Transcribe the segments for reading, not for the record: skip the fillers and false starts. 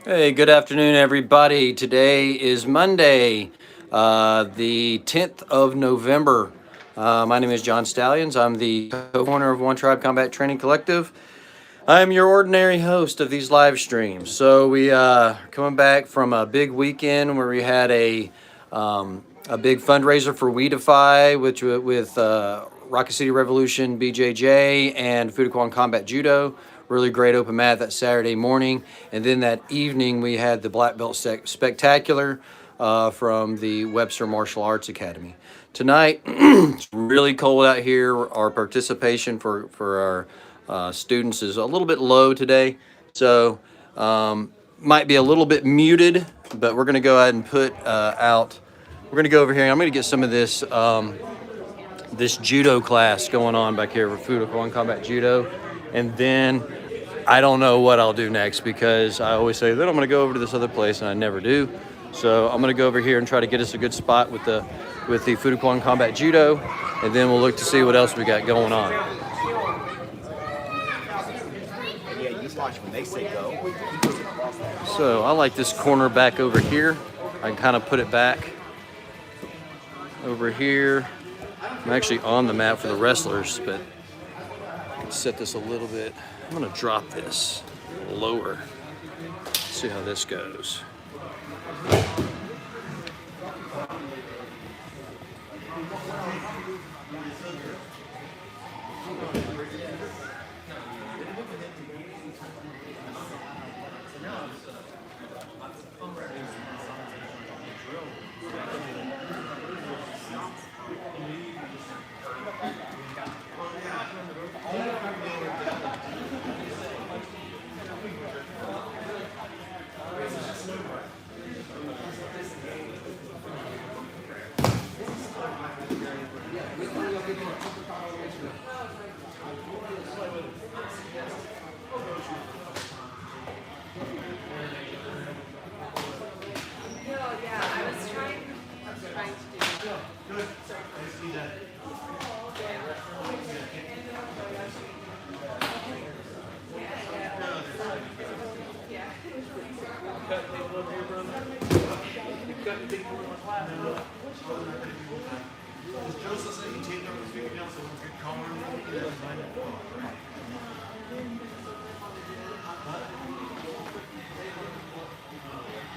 Hey, good afternoon, everybody. Today is Monday, the 10th of November. My name is John Stallions. I'm the co-owner of One Tribe Combat Training Collective. I'm your ordinary host of these live streams. So we coming back from a big weekend where we had a big fundraiser for We Defy, which with Rocket City Revolution, BJJ, and Fudaquan Combat Judo. Really great open mat that Saturday morning, and then that evening we had the Black Belt Spectacular from the Webster Martial Arts Academy. Tonight, it's really cold out here. Our participation for our students is a little bit low today, so might be a little bit muted, but we're going to go ahead and put out. We're going to go over here, and I'm going to get some of this this judo class going on back here with Fudaquan Combat Judo, and then I don't know what I'll do next because I always say then I'm going to go over to this other place, and I never do. So I'm going to go over here and try to get us a good spot with the Fudaquan Combat Judo, and then we'll look to see what else we got going on. So I like this corner back over here. I can kind of put it back over here. I'm actually on the mat for the wrestlers, but I can set this a little bit. I'm gonna drop this lower. See how this goes.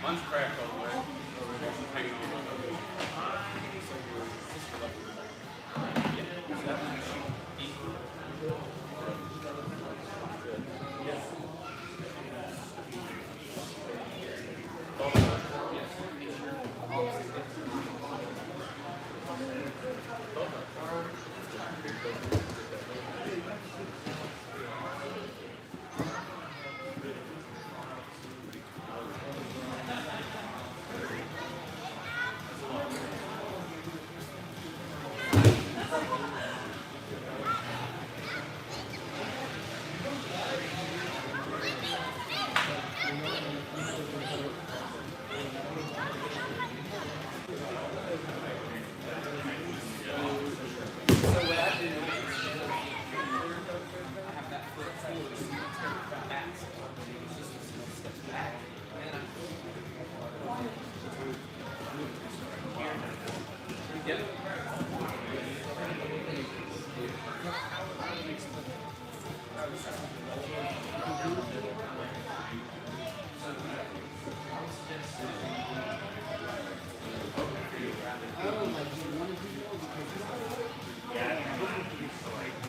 Mine's cracked all the way.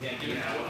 Hanging on.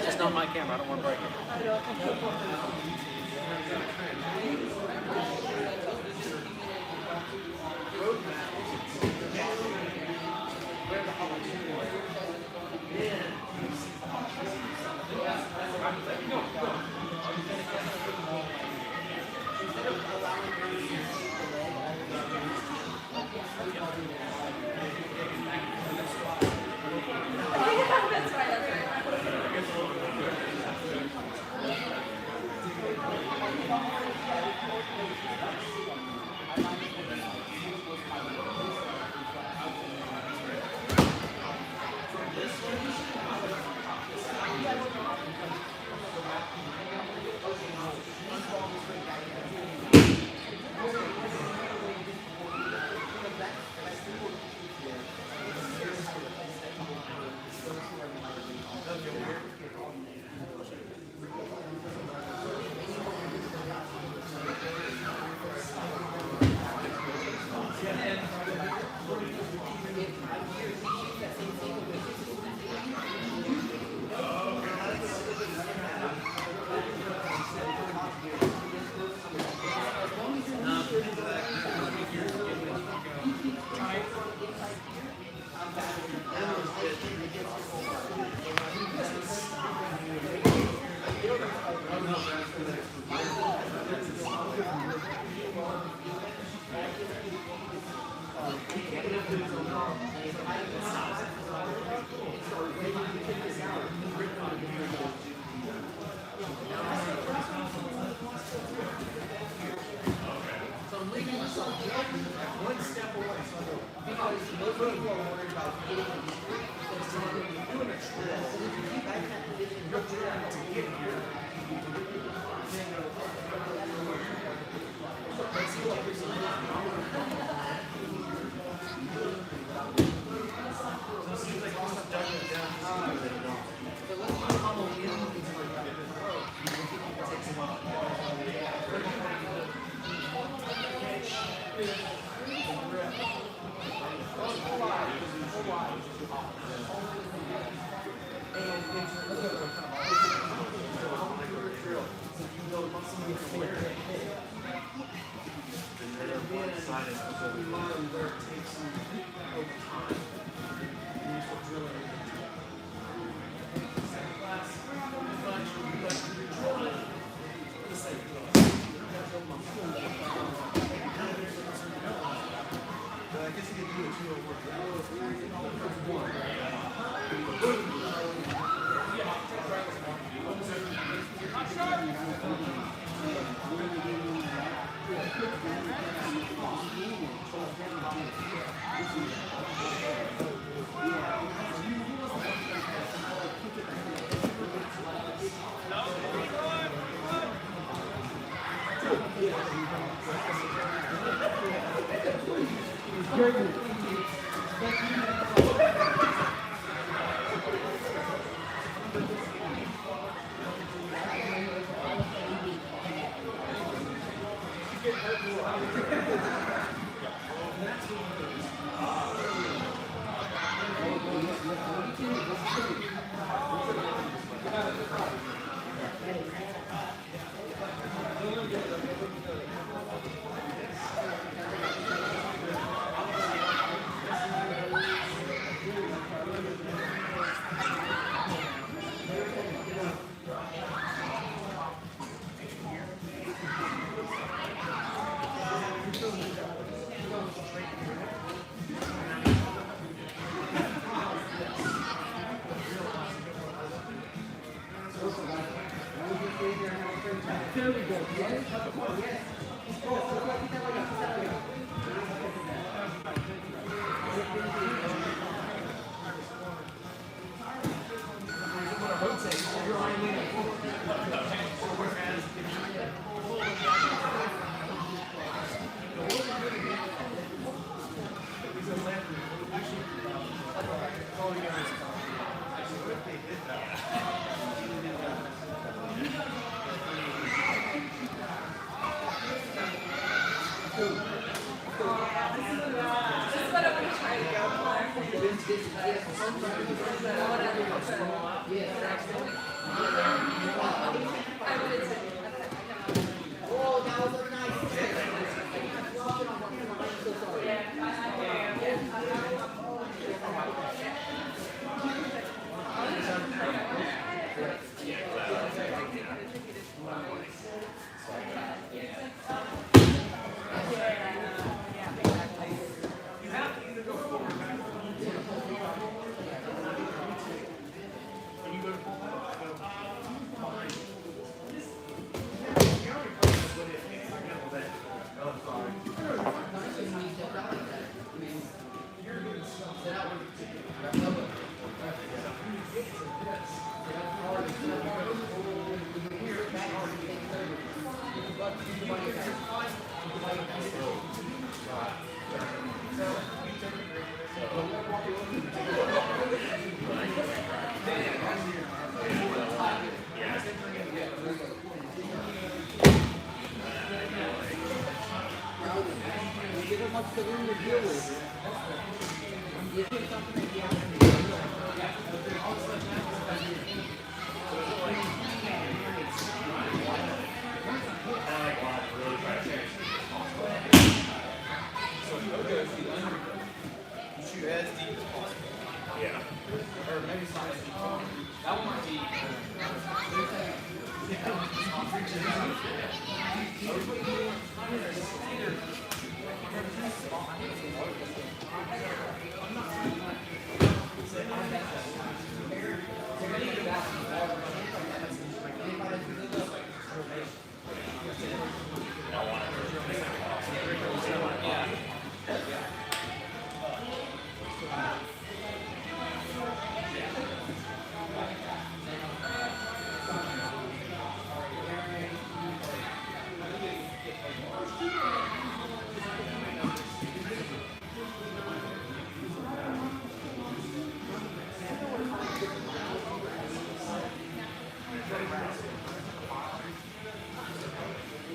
Just not my camera. I don't want to break it.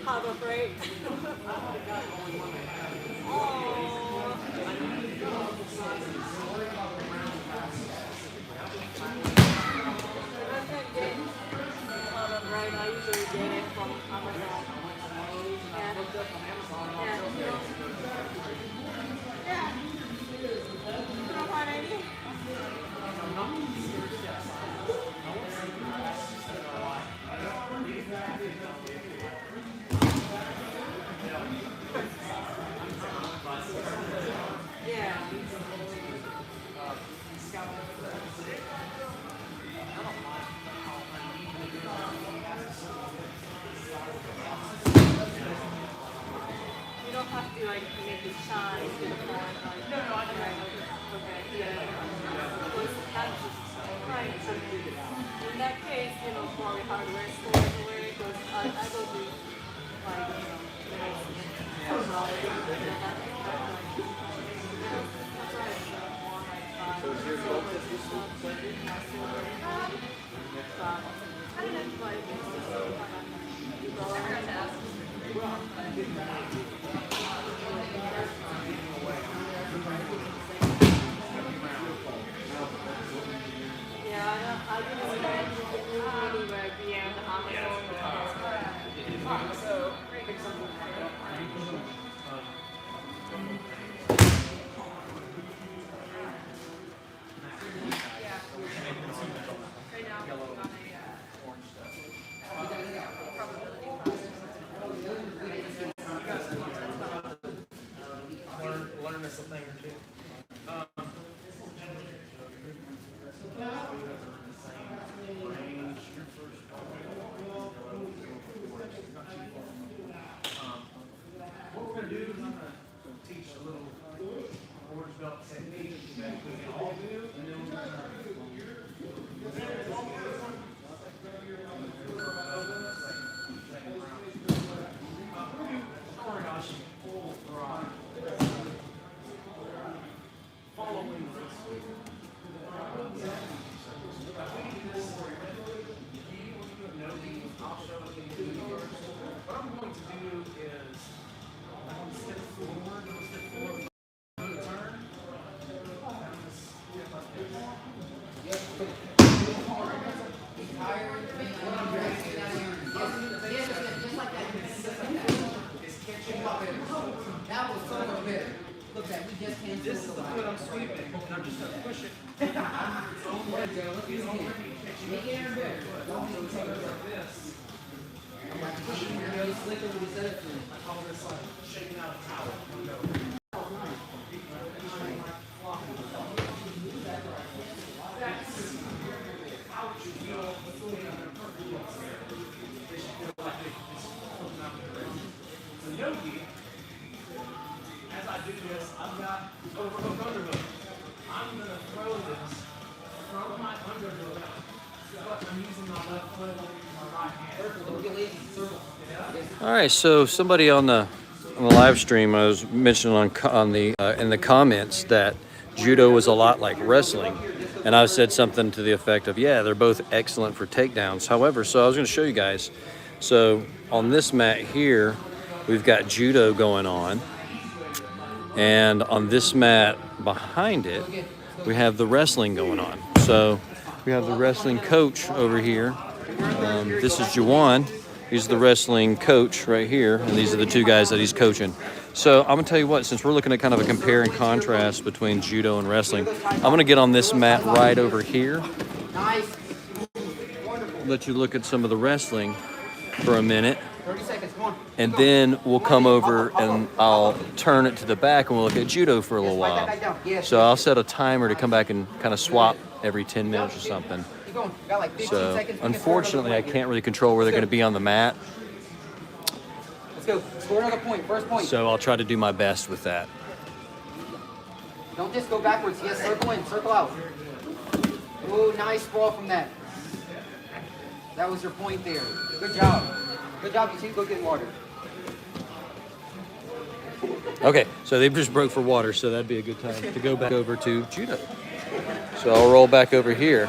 Harbor Freight. I usually get it from Amazon. Yeah. Yeah. You don't find any? Yeah. You don't have to like make it shine to the point. Like, no, I don't. Right. Okay. Yeah. Because that's just right. So in that case, probably hardware store anyway. Because I go to like Learn us a thing or two. What we're going to do is I'm going to teach a little orange belt technique that we can all do, and then we're going to following this. I'll show you. What I'm going to do is I'm going to step forward, turn. That was so much better. Look at we just can't. This is the foot I'm sweeping, and I'm just going to push it. Make it even better. Don't even take it like This. I'm like pushing your nose slicker when you said it to me. I call this like shaking out a towel. So yogi, as I do this, I've got overhook underhook. I'm going to throw this from my underhook, but I'm using my left foot, my right hand. Don't get lazy. Circle. All right, so somebody on the live stream, I was mentioning on the in the comments that judo was a lot like wrestling, and I said something to the effect of, yeah, they're both excellent for takedowns. However, so I was going to show you guys. So on this mat here, we've got judo going on, and on this mat behind it, we have the wrestling going on. So we have the wrestling coach over here. This is Jawan. He's the wrestling coach right here, and these are the two guys that he's coaching. So I'm gonna tell you what, since we're looking at kind of a compare and contrast between judo and wrestling, I'm gonna get on this mat right over here. Nice. Let you look at some of the wrestling for a minute, 30 seconds. Come on. and then we'll come over and I'll turn it to the back and we'll look at judo for a little while. So I'll set a timer to come back and kind of swap every 10 minutes or something. Keep going. Got like 15 So seconds. unfortunately, I can't really control where they're gonna be on the mat. Let's go. Score another point. First point. So I'll try to do my best with that. Don't just go backwards. Yes, circle in, circle out. Oh, nice ball from that. That was your point there. Good job. Good job. You should go get water. Okay, so they just broke for water, so that'd be a good time to go back over to judo. So I'll roll back over here.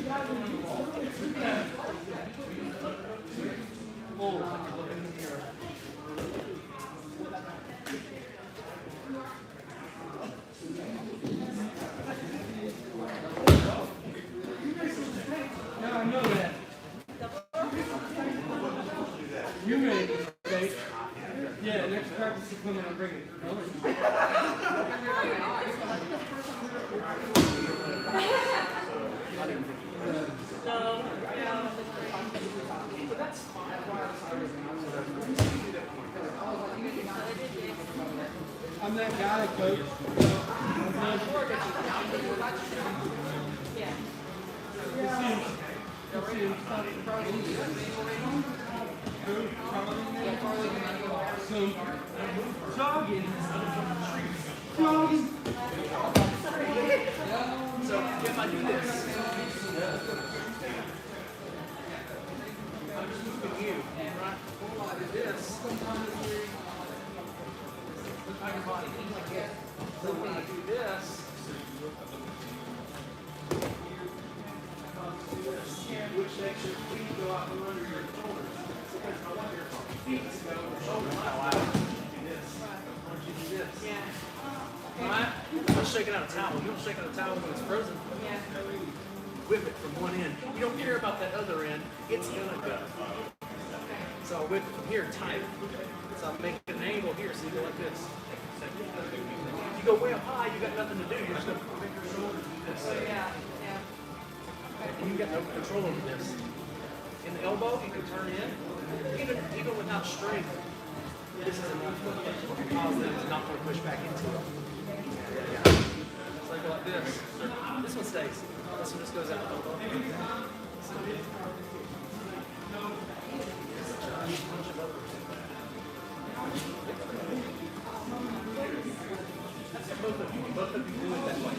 Now I know that. You made a mistake. Yeah, next practice is coming and bring it. I'm that guy, coach. Jogging. So if I do this, I'm just moving you, right? I do this. Look at your body. So when I do this, which makes your feet go out from under your shoulders. Because I want your feet to go over your shoulders. I want you to do this. Yeah. Alright? Don't shake it out of a towel. You don't shake out a towel when it's frozen. Yeah. Whip it from one end. You don't care about that other end. It's gonna go. So I whip it from here tight. So I'm making an angle here so you go like this. If you go way up high, you got nothing to do. You're just gonna make your shoulders do this. And you got no control over this. In the elbow, you can turn in. Even without strength, this is enough to cause them to not want to push back into it. Yeah. So I go like this. This one stays. This one just goes out. Both of you do it that way.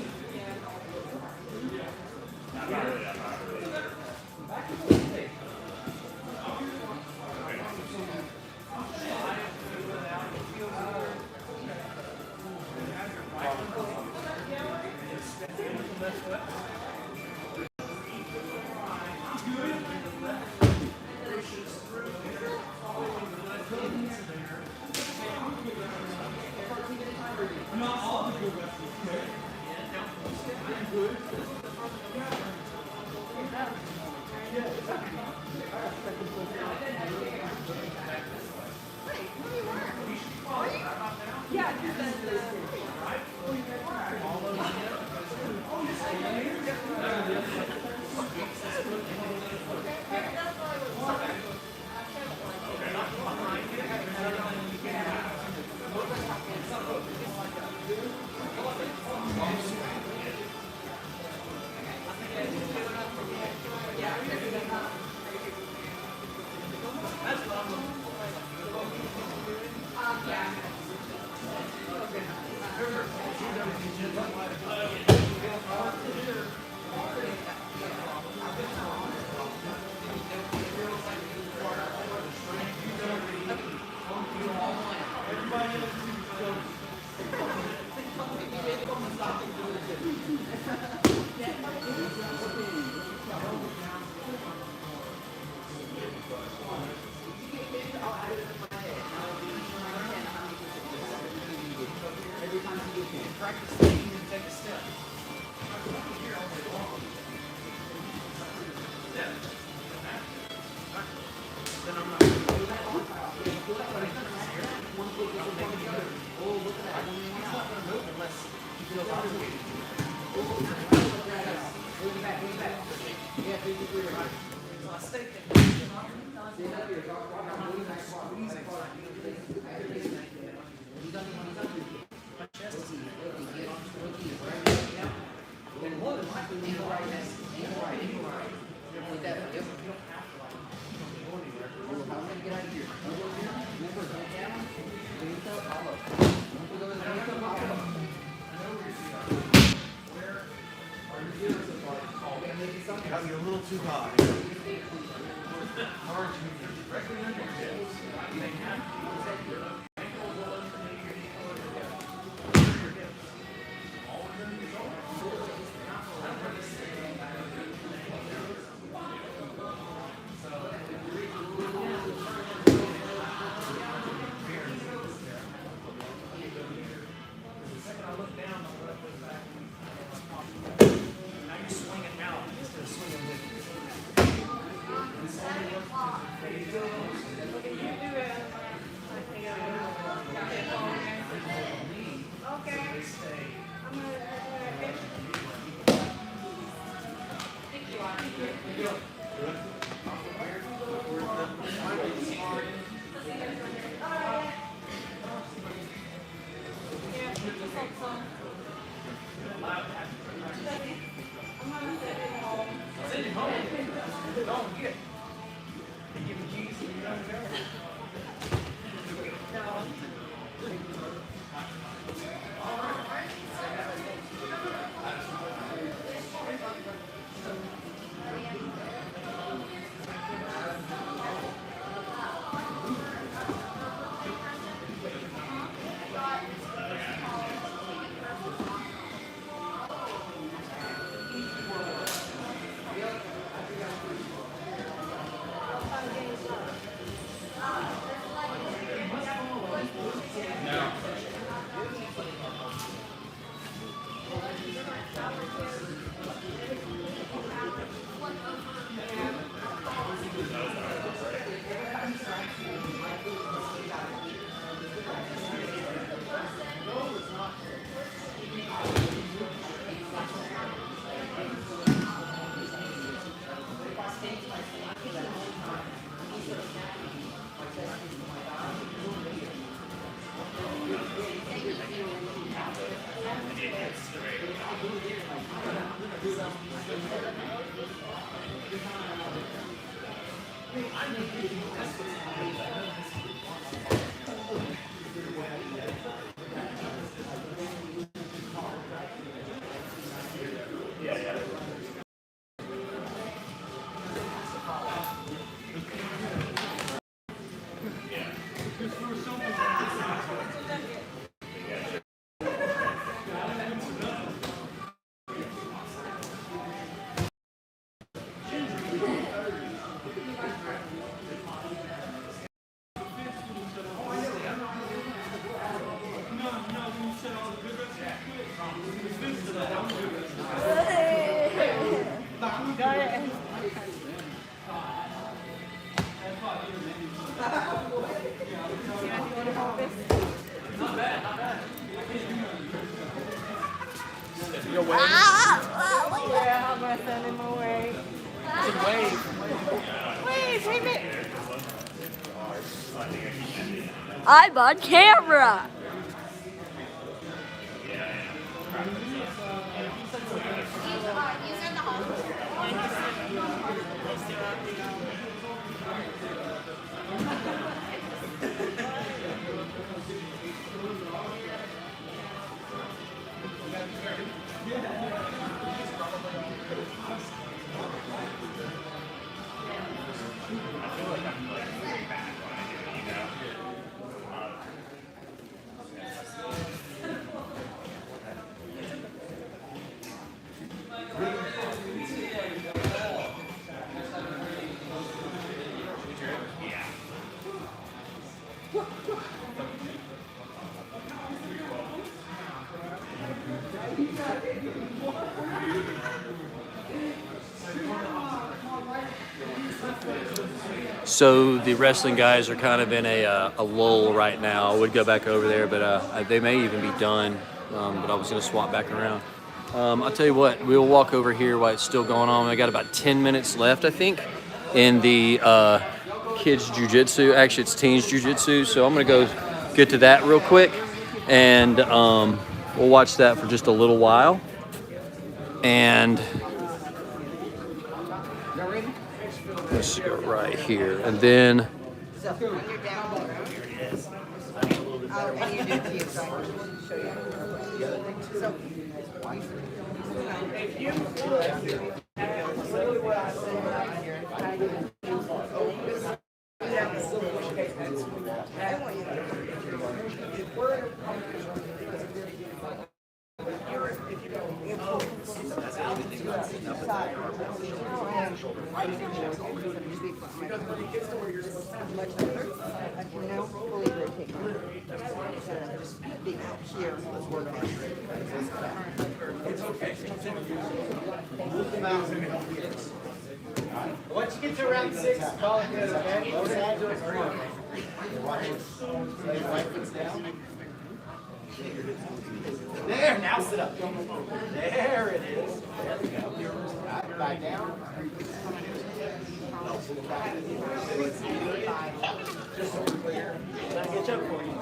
You're a little too high. Send him home. Don't get. Give him keys and you're not there. Yeah, I'm gonna send him away. Wait, wait a minute. I'm on camera. So the wrestling guys are kind of in a lull right now. I would go back over there, but they may even be done. But I was going to swap back around. I'll tell you what, we'll walk over here while it's still going on. I got about 10 minutes left, I think, in the kids Jiu-Jitsu. Actually, it's teens Jiu-Jitsu. So I'm going to go get to that real quick. And we'll watch that for just a little while. And let's go right here. And then Once you get to round 6, call it good, okay? There, now sit up. There it is. There we go. Back down. Just so we're clear. Can I get you up for you?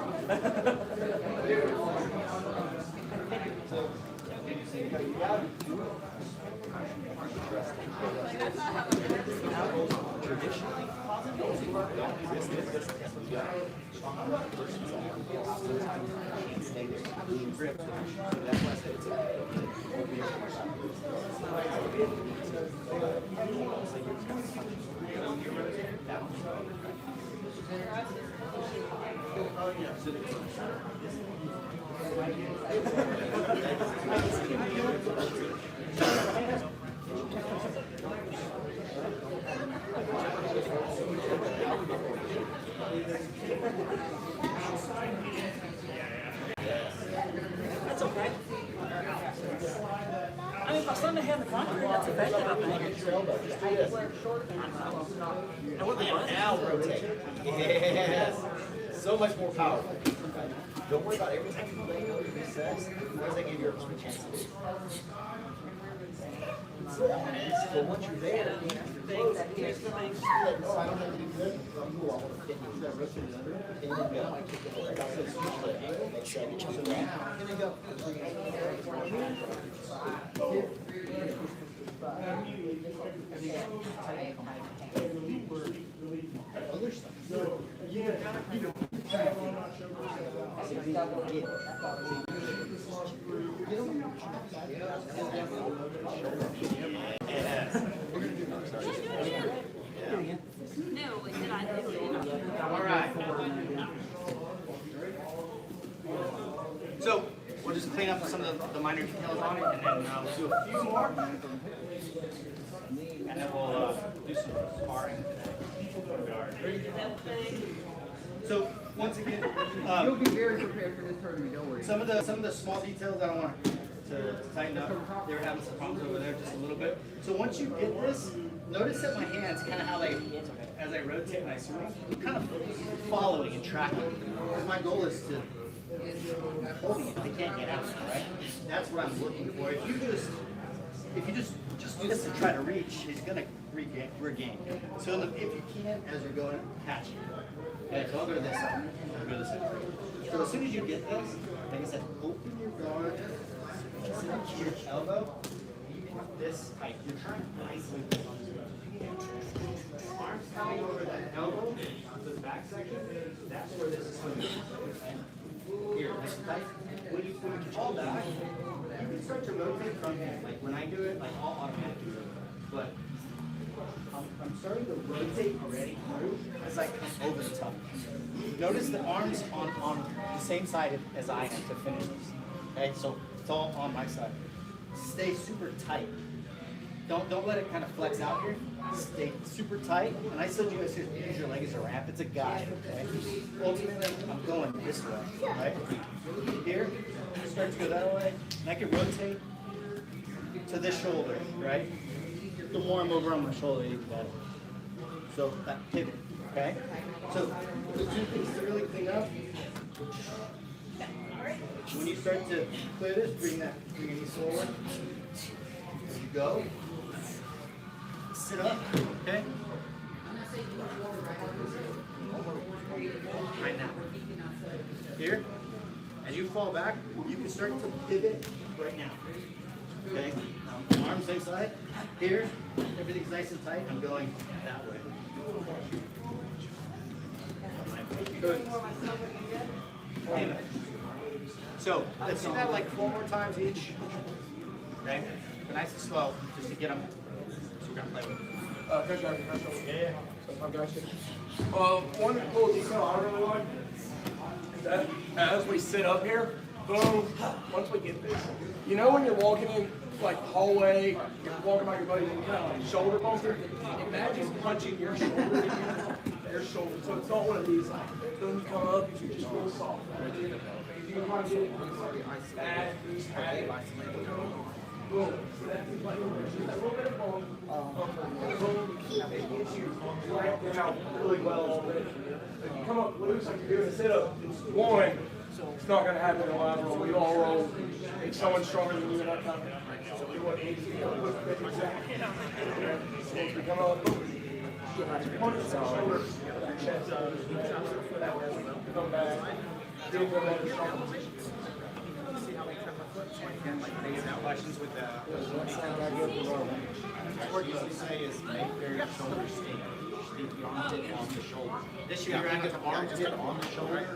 That's okay. I mean, if I stand ahead in the front here, that's effective, I think. And what the Now rotate. Yes. So much more powerful. Don't worry about every time you lay out your sets. Where's that give you a chance to do? So once you're there, no, I don't have to do good. I'm cool. I want to fit you. That rotate under. And then go. So switch the angle. Make sure I get you to the ground. And then go. Other stuff. No, like did I? All right. So we'll just clean up some of the minor details on it, and then we'll do a few more, and then we'll do some sparring today. So once again, You'll be very prepared for this tournament, don't worry. some of the small details I don't want to tighten up. They were having some problems over there just a little bit. So once you get this, notice that my hands kind of how they, as I rotate and I swing, kind of following and tracking. Because my goal is to holding it. They can't get out, right? That's what I'm looking for. If you just do this and try to reach, he's gonna regain. So if you can, as you're going, catch it. Okay, so I'll go to this side. I'll go to this side. So as soon as you get this, like I said, open your guard, your elbow, this tight. You're trying to isolate this on the arms coming over that elbow to the back section. That's where this is coming. Here, nice and tight. When you fall back, you can start to rotate from here. Like when I do it, like I'll automatically do it. But I'm starting to rotate already through as I come over the top. Notice the arms on the same side as I am to finish this. Okay, so it's all on my side. Stay super tight. Don't let it kind of flex out here. Stay super tight. And I still use your leg as a ramp. It's a guide. Okay. Ultimately, I'm going this way. Right. Here, start to go that way, and I can rotate to this shoulder. Right. The more I'm over on my shoulder, the better. So that pivot. Okay. So the two things to really clean up. When you start to clear this, bring your knees forward. As you go, sit up, okay? Right now. Here, as you fall back, you can start to pivot right now. Okay? Arms same side. Here, everything's nice and tight. I'm going that way. Good. So let's do that like 4 more times each. Okay? But nice and slow, just to get them. So we're gonna play with them. One cool detail I really like is that as we sit up here, boom, once we get this, you know when you're walking in like hallway, you're walking by your buddy and you kind of like shoulder bumper, imagine punching your shoulder, so it's not one of these like, boom, you come up, you just real soft. If you can punch it, add, boom. So that's like a little bit of bump. Boom, it gets you right out really well already. If you come up loose like you're doing a sit-up, one, it's not going to happen in a lateral. We all roll. It's someone stronger than you and that kind of. So we want easy. Once we come up, punch the shoulder, chest up, that way. Come back. Then go back to strong. Like they have questions with the. What you usually say is make their shoulders steep. Steep the armpit on the shoulder. This year you're gonna get the armpit on the shoulder.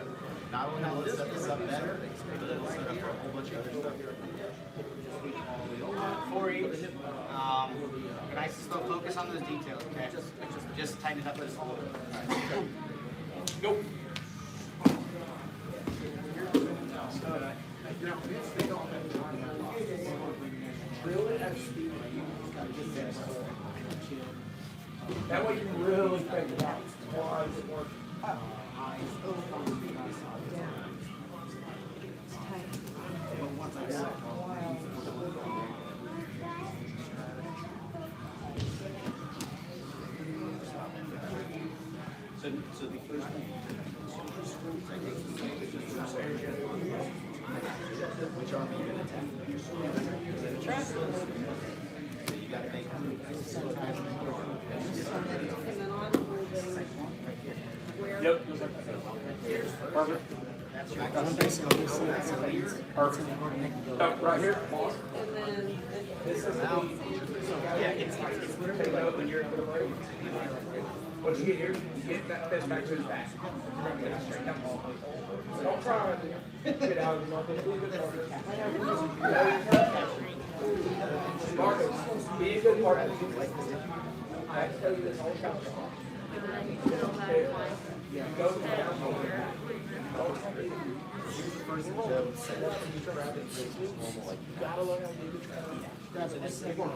Not only will it set this up better, but it'll set up for a whole bunch of other stuff. For each, nice to still focus on those details, okay? Just tighten it up just a little bit. Go. That way you can really think about why does it work. So the first thing, which arm are you going to attack? So you got to make And then I'm moving where. Yep. Perfect. Right here. And then This is the. Yeah, it's literally like when you're in the ring. Once you get here, you get that fist back to his back. Straight down. Don't try to get out of the market. Marcus, be a good partner. I tell you this whole time. Go down. first and foremost. You gotta learn how to do the trap. Grab it. This is one.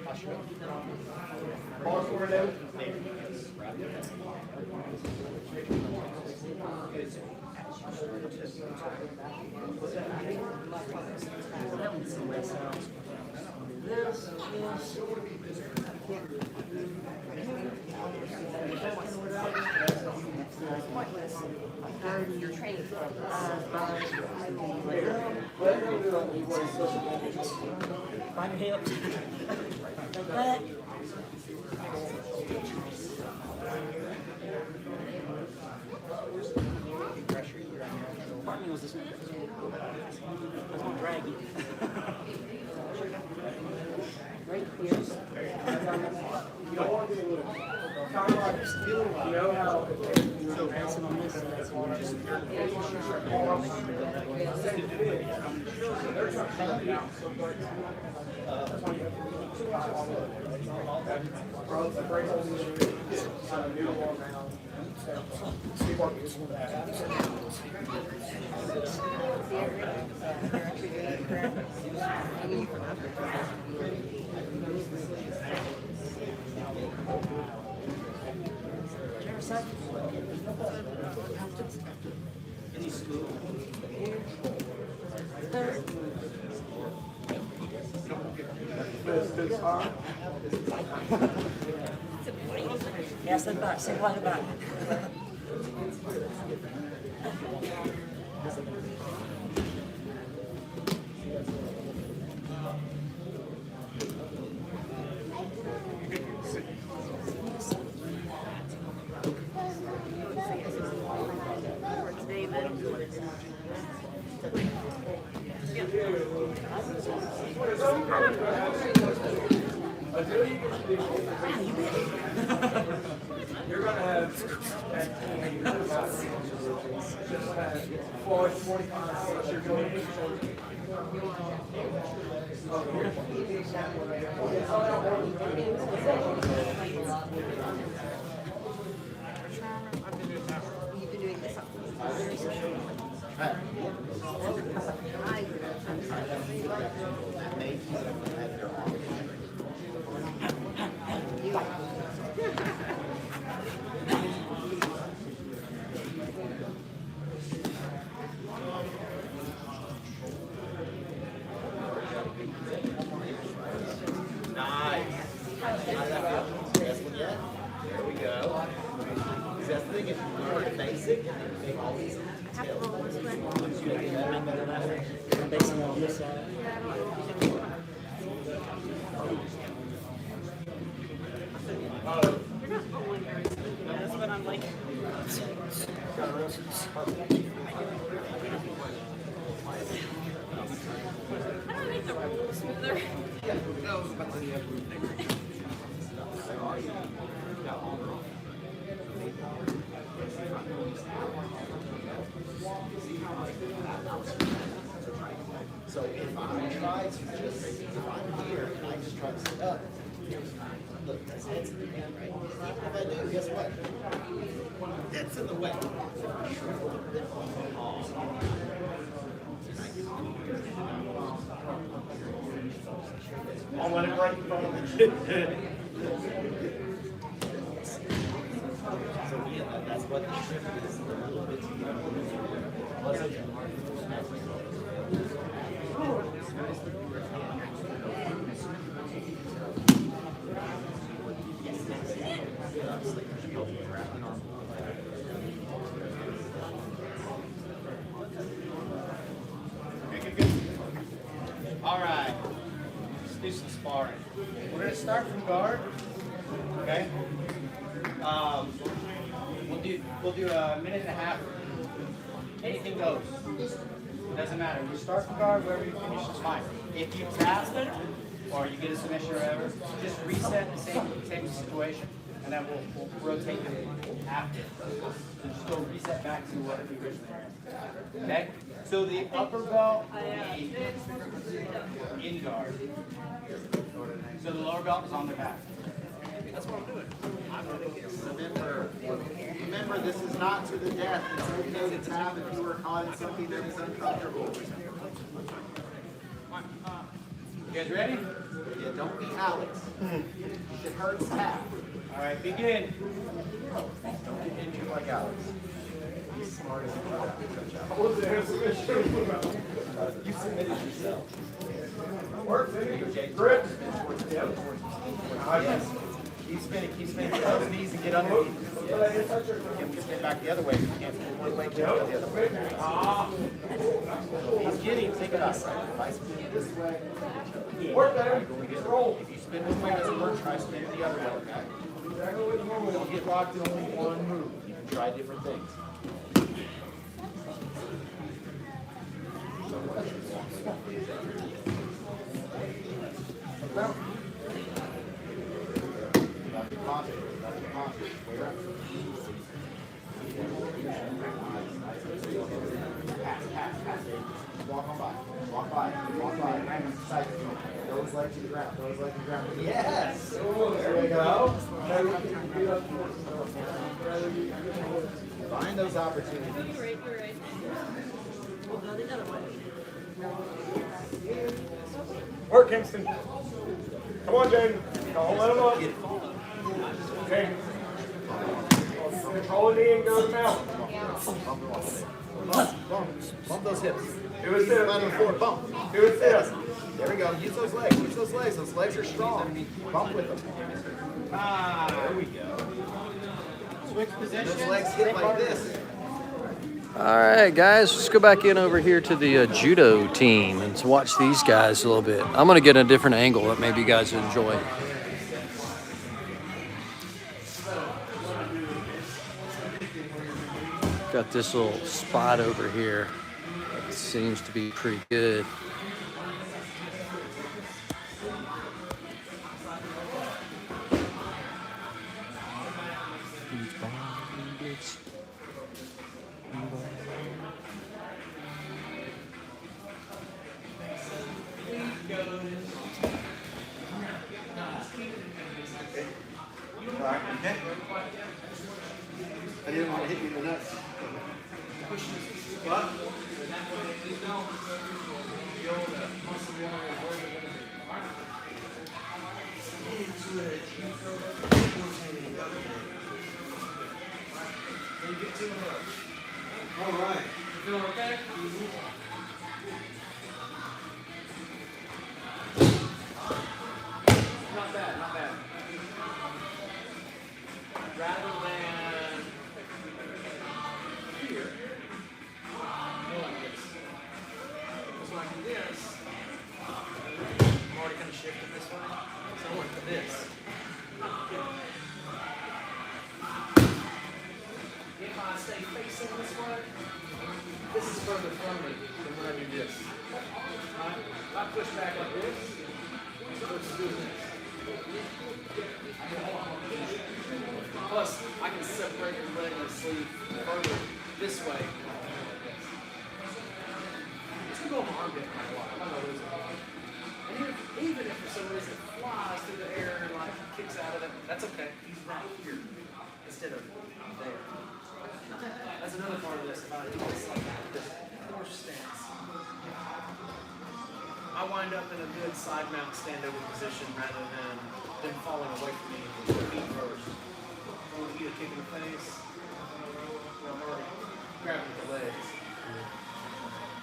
Posture up. Pause for it out. You're trained by your hips like that. Part of me was just, I was going to drag you. Right here. You know how So passing on this, that's one. Any school? Yeah, sit back, sit right back. You're gonna have 45 you're going You've been doing this. There we go. That's the thing, if you learn the basic and then make all these details, once you get better and better and better. I'm basing on this side. That's what I'm like. So if I try to just, if I'm here and I just try to sit up, look, that's head's in the way, right? If I do, guess what? That's in the way. I'll let it break in front of you. So yeah, that's what the shift is, a little bit All right, let's do some sparring. We're gonna start from guard, okay? We'll do a minute and a half. Anything goes. Doesn't matter. You start from guard, wherever you finish is fine. If you tap or you get a submission or whatever, just reset the same situation, and then we'll rotate them after. So just go reset back to what the original. Okay? So the upper belt in guard. So the lower belt is on their back. That's what I'm doing. Remember, this is not to the death. It's okay to tap if you were caught in something that is uncomfortable. You guys ready? Yeah, don't be Alex. If it hurts, tap. All right, begin. Don't get injured like Alex. He's smart as a You submitted yourself. Grip. Yes. Keep spinning, get those knees and get underneath. Yes. You can spin back the other way. You can't spin one way, can't go the other way. He's getting, take it up. If I spin it this way, Work there. Roll. if you spin this way, it doesn't work, try spinning the other way, okay? Don't get locked in only one move. You can try different things. Walk by. Those legs to the ground. Yes! There we go. Find those opportunities. You're right. We'll go the other way. Work, Kingston. Come on, Jane. Don't let him up. Okay. Control the knee and go to the mount. Bump those hips. Do a sit. Flat on the floor. Bump. Do a sit. There we go. Use those legs. Those legs are strong. Bump with them. There we go. Switch positions. Those legs hit like this. All right, guys, let's go back in over here to the judo team and watch these guys a little bit. I'm going to get a different angle that maybe you guys enjoy. Got this little spot over here. It seems to be pretty good. I didn't want to hit you in the nuts. What? All right. You feeling okay? Not bad, not bad. Rather than here, more like this. Because when I do this, I'm already kind of shifting this way. So I went to this. If I stay facing this way, this is further from me than when I do this. Right? If I push back like this, Plus, I can separate your leg and sleeve further this way. It's gonna go on my armpit quite a lot. I'm not losing it. And even if for some reason it flies through the air and like kicks out of it, that's okay. He's right here instead of there. That's another part of this. If I do this like this horse stance, I wind up in a good side mount stand over position rather than them falling away from me with their feet first. I want to get a kick in the face. I'm already grabbing the legs.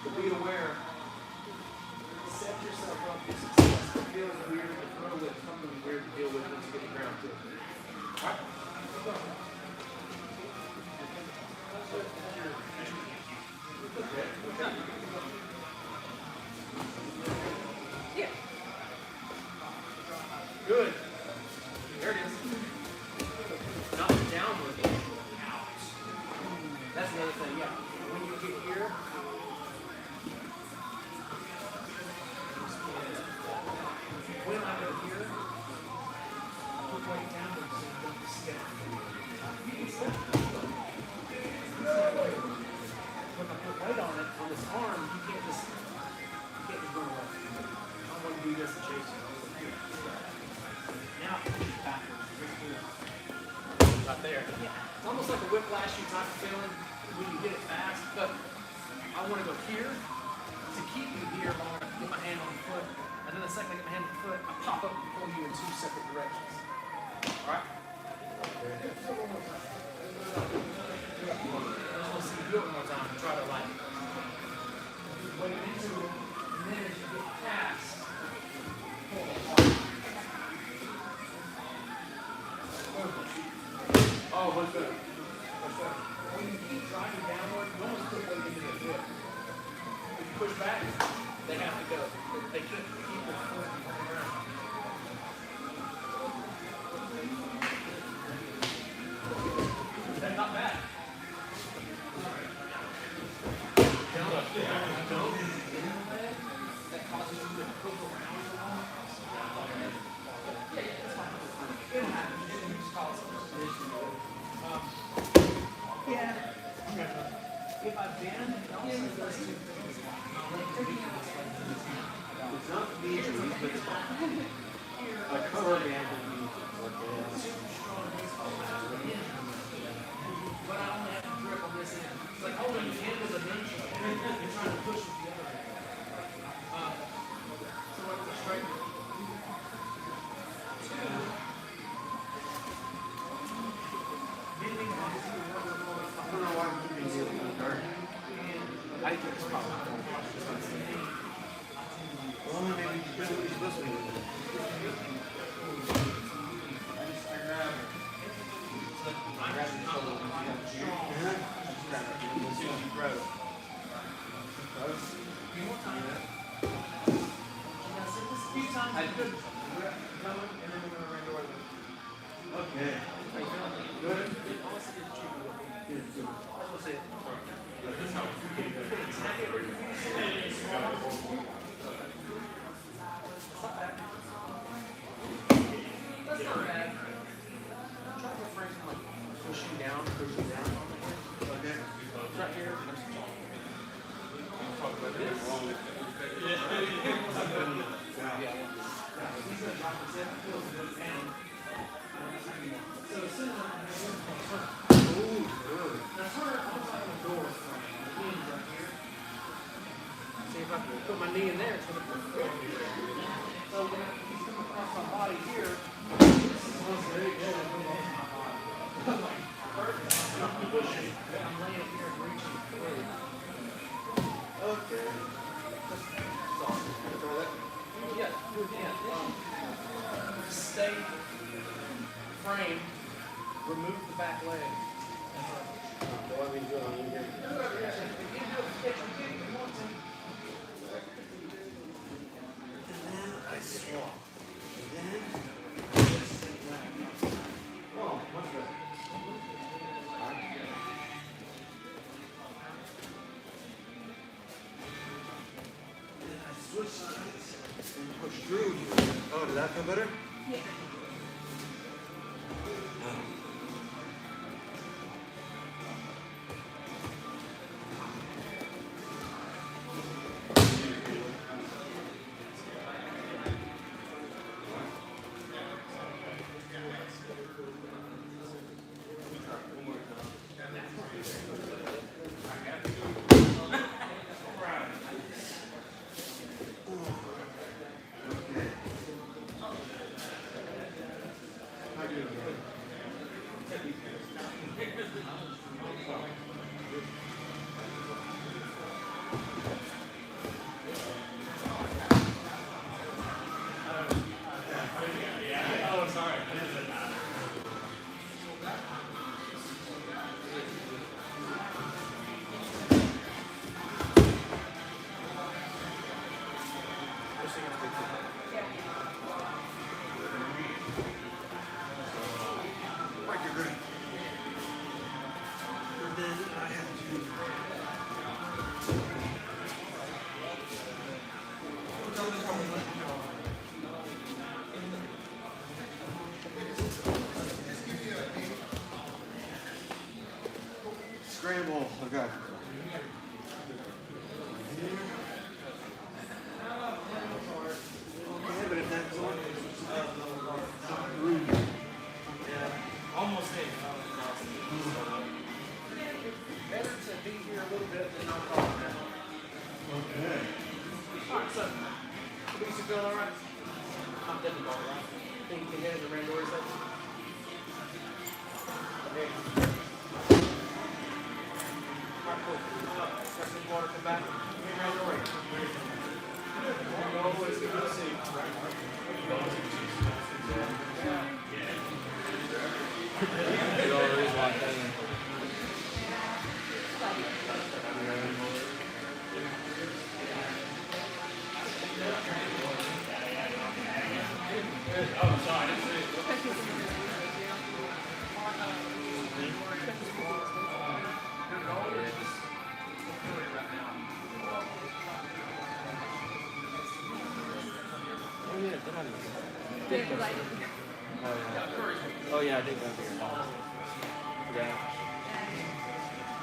But be aware, set yourself up for success. It feels weird to throw with, something weird to deal with once you get the ground to it. Alright? Yeah. Good. There it is. Not downward. Out. That's another thing, yeah. When you get here, when I go here, put weight down so you don't step. When I put weight on it, on this arm, you can't just run away. I want to do this and chase you. Now, backwards. Right there. It's almost like a whiplashy type of feeling when you get it fast, but I want to go here to keep me here while I get my hand on the foot. And then the second I get my hand on the foot, I pop up and pull you in two separate directions. Alright? Let's see you do it one more time. Try to like wait into it, and then as you get past, pull apart. Oh, what's that? What's that? When you keep driving downward, you almost put weight into their foot. If you push back, they have to go. They can't keep their foot on the ground. That's not bad. That causes you to poke around. Yeah, that's fine. It'll happen. You just call it something. Yeah. If I bend, it also does two things. It's not major, but it's a cover band. But I only have to grip on this end. It's like holding your hand with a hinge. You're trying to push with the other hand. So what the straight. I don't know why I'm keeping you in the dark. I think it's probably. Well, maybe you're supposed to be. I grab the shoulder. Just grab it. As soon as you throw. One more time. A few times. I could come and then we're going to run your way. Okay. How you feeling? Good. Let's say it. That's not bad. Try to refrain from like pushing down. Okay. Right here. Talk about this. He's going to drop his head. Feels good. And so as soon as I'm now turn outside the door from the knees right here. See if I can put my knee in there. It's going to put the foot here. So when he's coming across my body here, very good. Perfect. I'm pushing. I'm laying here and reaching through. Okay. Control it. Yeah, do it again. Stay frame. Remove the back leg. What are we doing here? I swap. Oh, what's that? I switch and push through. Oh, did that feel better? Yeah. Scramble. Okay. But if that's Almost there. Better to be here a little bit than not call it now. okay. Alright, so, Lucy feeling alright? I'm definitely alright. Think you can get into Randori section? Okay. Alright, cool. Got some water, come back. Hey, Randori. Always good to see you. Oh yeah, I did go here. Yeah.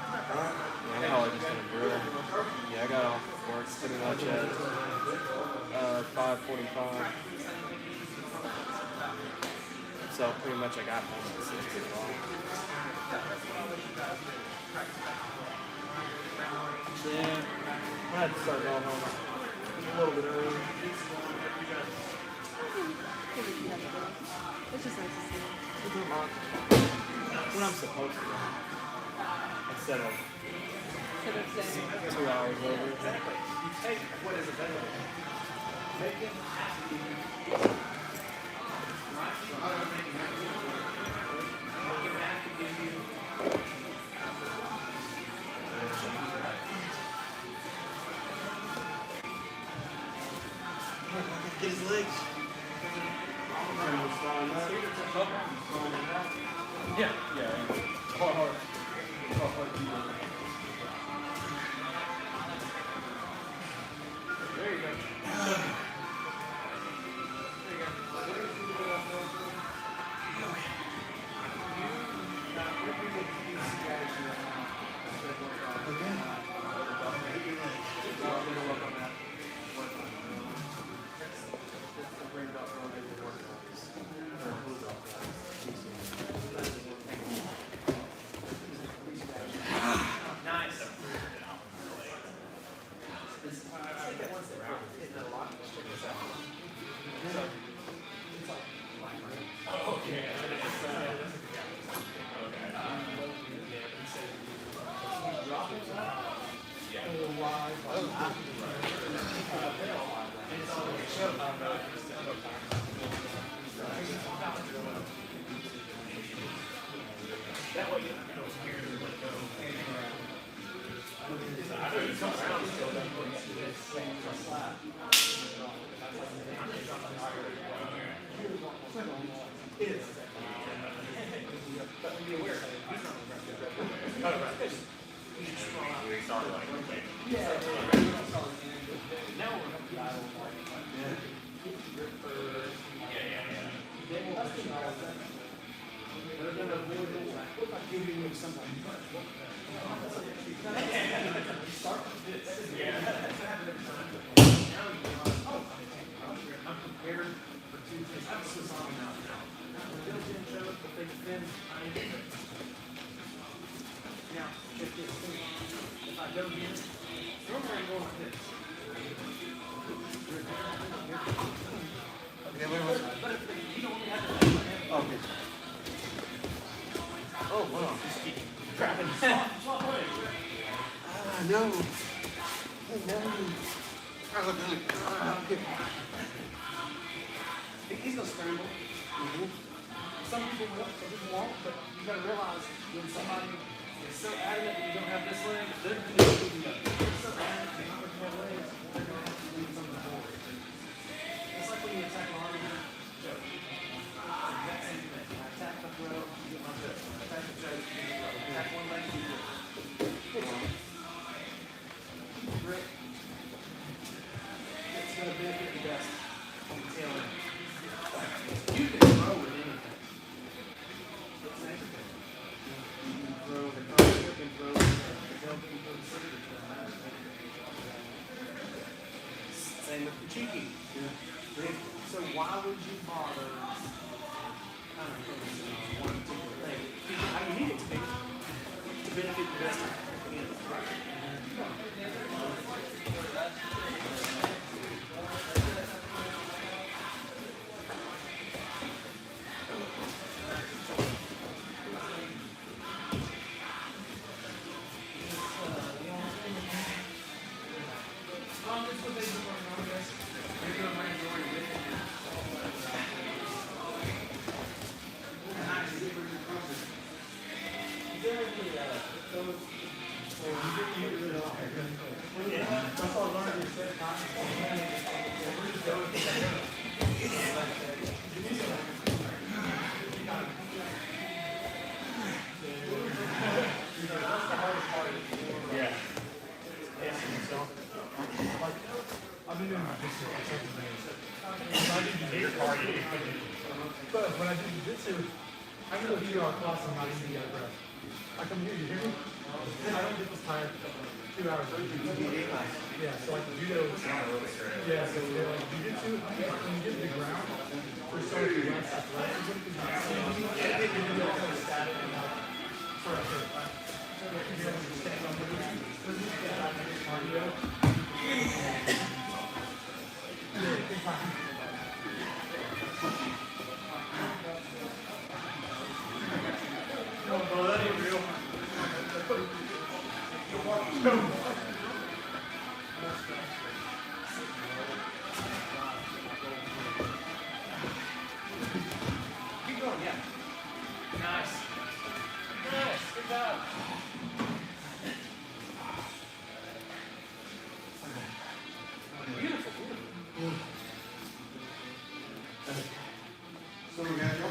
Yeah, I'm probably just gonna drill. Yeah, I got off work pretty much at 5:45. So pretty much I got home at 6 o'clock. Yeah, I had to start going home a little bit early. It's just nice to see. When I'm supposed to. Instead of Instead of saying, 2 hours over. Take what is available. Get his legs. Yeah, yeah. Hard. There you go. He's gonna scramble. Some people will, some people won't, but you gotta realize when somebody is so adamant that you don't have this leg, they're gonna be moving up. If they're so adamant that you don't have legs, they're gonna have to leave something forward. So going to benefit you best on the tail end. You can throw with anything. It's anything. You can throw the carpet, you can throw the belt, you can throw the scissors. Same with the cheeky. So why would you bother kind of focusing on one particular thing? How you need it to be to benefit the best again, right? But when I do jiu-jitsu, I can go 2 hour class and not even get a breath. I come here, you hear me? I don't get this tired 2 hours. Yeah, so like judo, yeah, so like jiu-jitsu, when you get to the ground, there's so much less athleticism because you feel kind of static and not sort of hurt. So if you have to stand on the ground, there's just that cardio. Yeah, big time. No, bro, that ain't real. Keep going, yeah. Nice. Nice, good job. Beautiful, beautiful. So we got your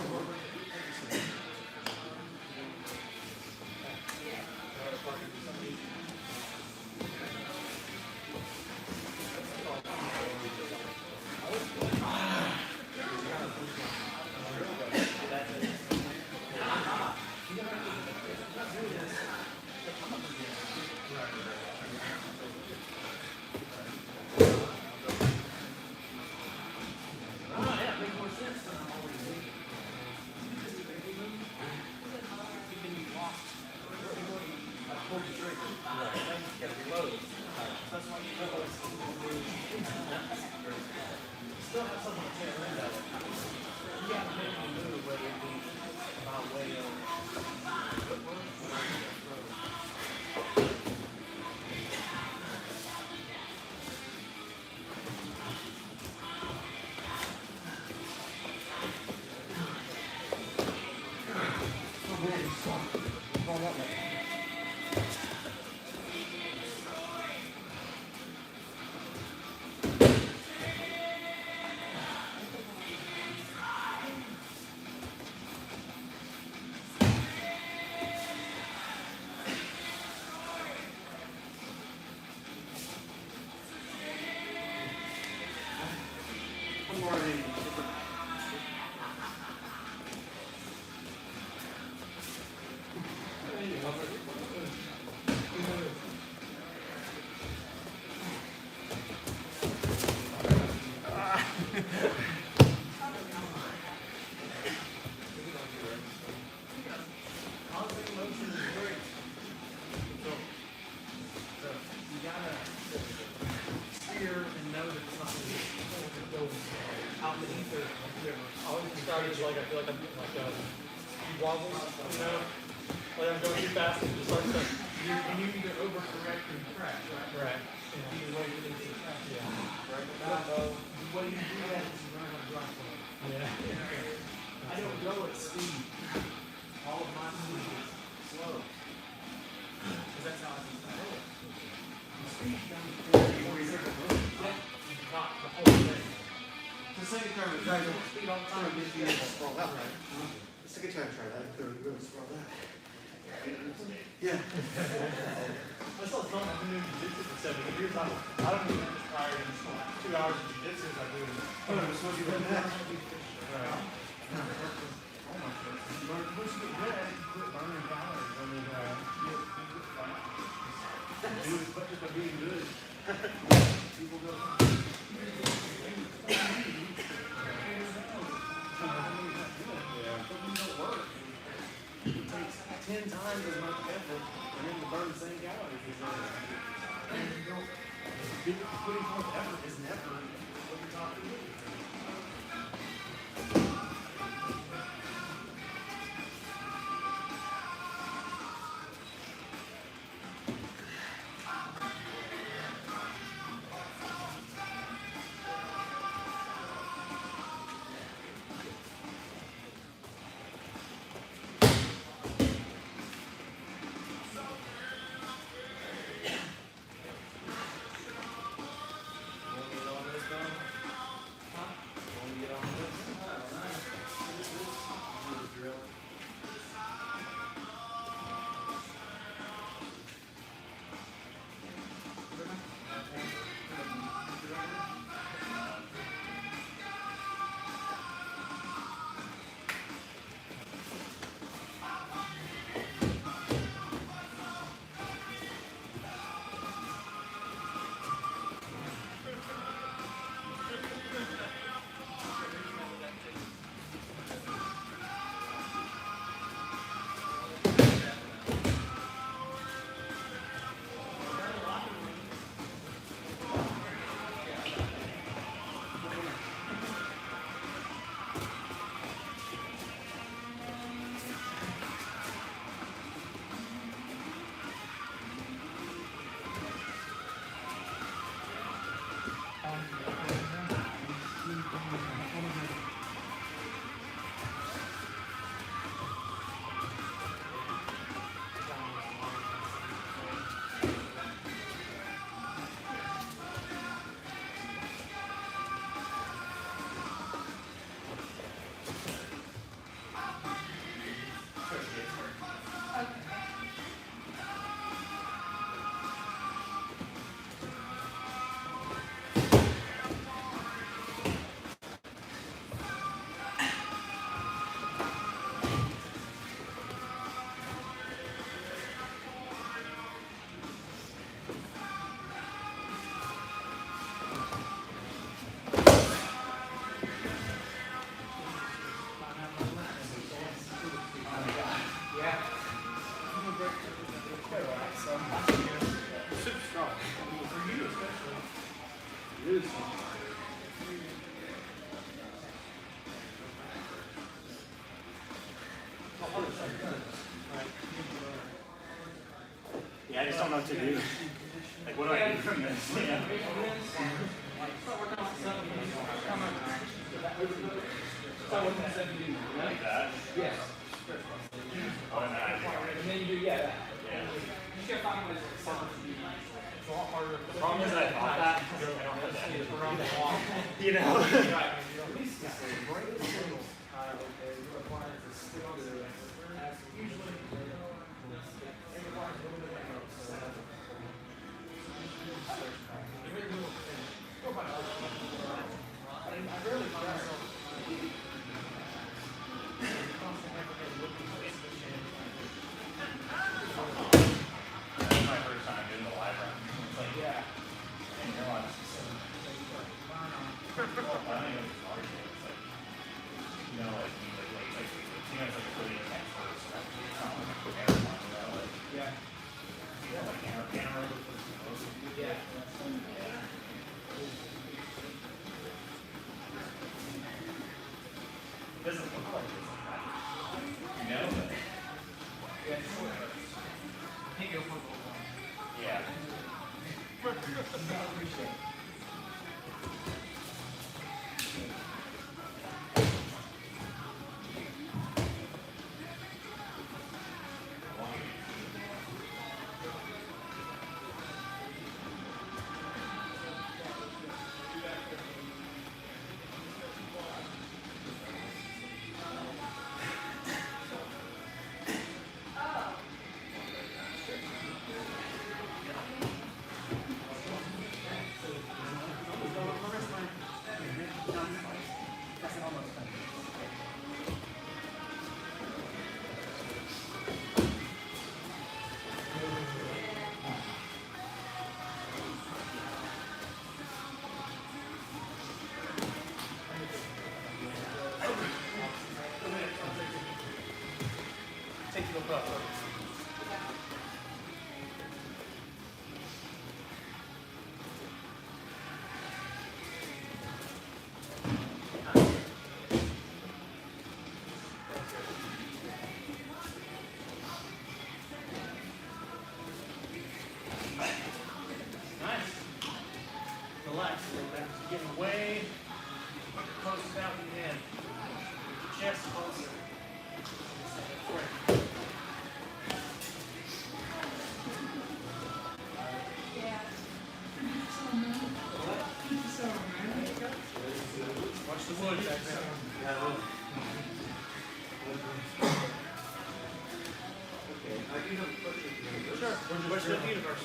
Like I feel like I'm like wobbles, you know, like I'm going too fast and it just starts to. And you either overcorrect or you crash, right? Right. Either way, you need to crash. Yeah. Right? The way you do that is you learn how to drive slow. Yeah. I don't go at speed. All of my speed is slow. Because that's how I can control it. The speed comes not the whole thing. The second time we tried to Speed all the time. get you to sprawl out, right? The second time I tried that, I couldn't really sprawl out. Yeah. I still don't. I've been doing jiu-jitsu for 7 years. I don't even get tired in 2 hours of jiu-jitsu as I do. Oh, I'm supposed to be doing that. Right. Once you get good at it, you quit burning calories. I mean, you get fat. Do as much as I'm being good. People go, it takes 10 times as much effort for him to burn the same calories as putting forth effort is never what you're talking about. Yeah, I just don't know what to do. Like, what do I do from this? Yeah. Like that? Yes. Oh, and then I do. And then you do, yeah, that. Yeah. You should find one that's It's a lot harder. The problem is that I thought that because I don't have that. Around the block. You know? Right. At least the greatest signals kind of okay. You're applying to stick to it. Usually, it requires a little bit of help. So, very little thing. Go by I rarely find myself constant effort at looking for this machine. That's my first time doing the live run. It's like, yeah. I didn't realize this is so. I don't even know if it's like, you know, like, you know, it's like a really intense first step. It's not like a quick air one, you know, like, Yeah. you know, like anaerobic first, you know, so Yeah. yeah. It doesn't look like this, you know, but, Yeah. Take it over. yeah. Appreciate it. Closes out the head. Chest closer. Watch the wood back there. Sure. Where's the universe?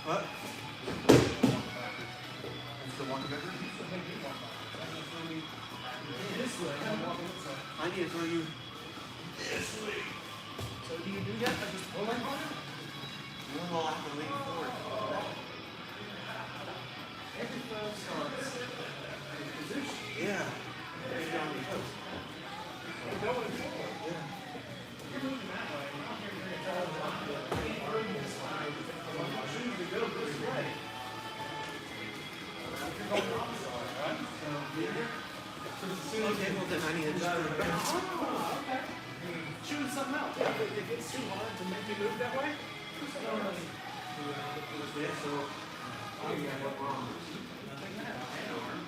What? I need to throw you this way. So do you do that by just pulling on it? You will have to lean forward. Every throw starts in position. Yeah. There's down the post. You're going forward. Yeah. You're moving that way. I'm not here to tell you I can't burn this way. I choose to go this way. You're going the opposite way, right? So here. Okay, well then I need to just turn it back. Oh, okay. Choose something else. If it's too hard to make you move that way, choose something else. Yeah, so I got what wrong. Nothing now. Hand arm.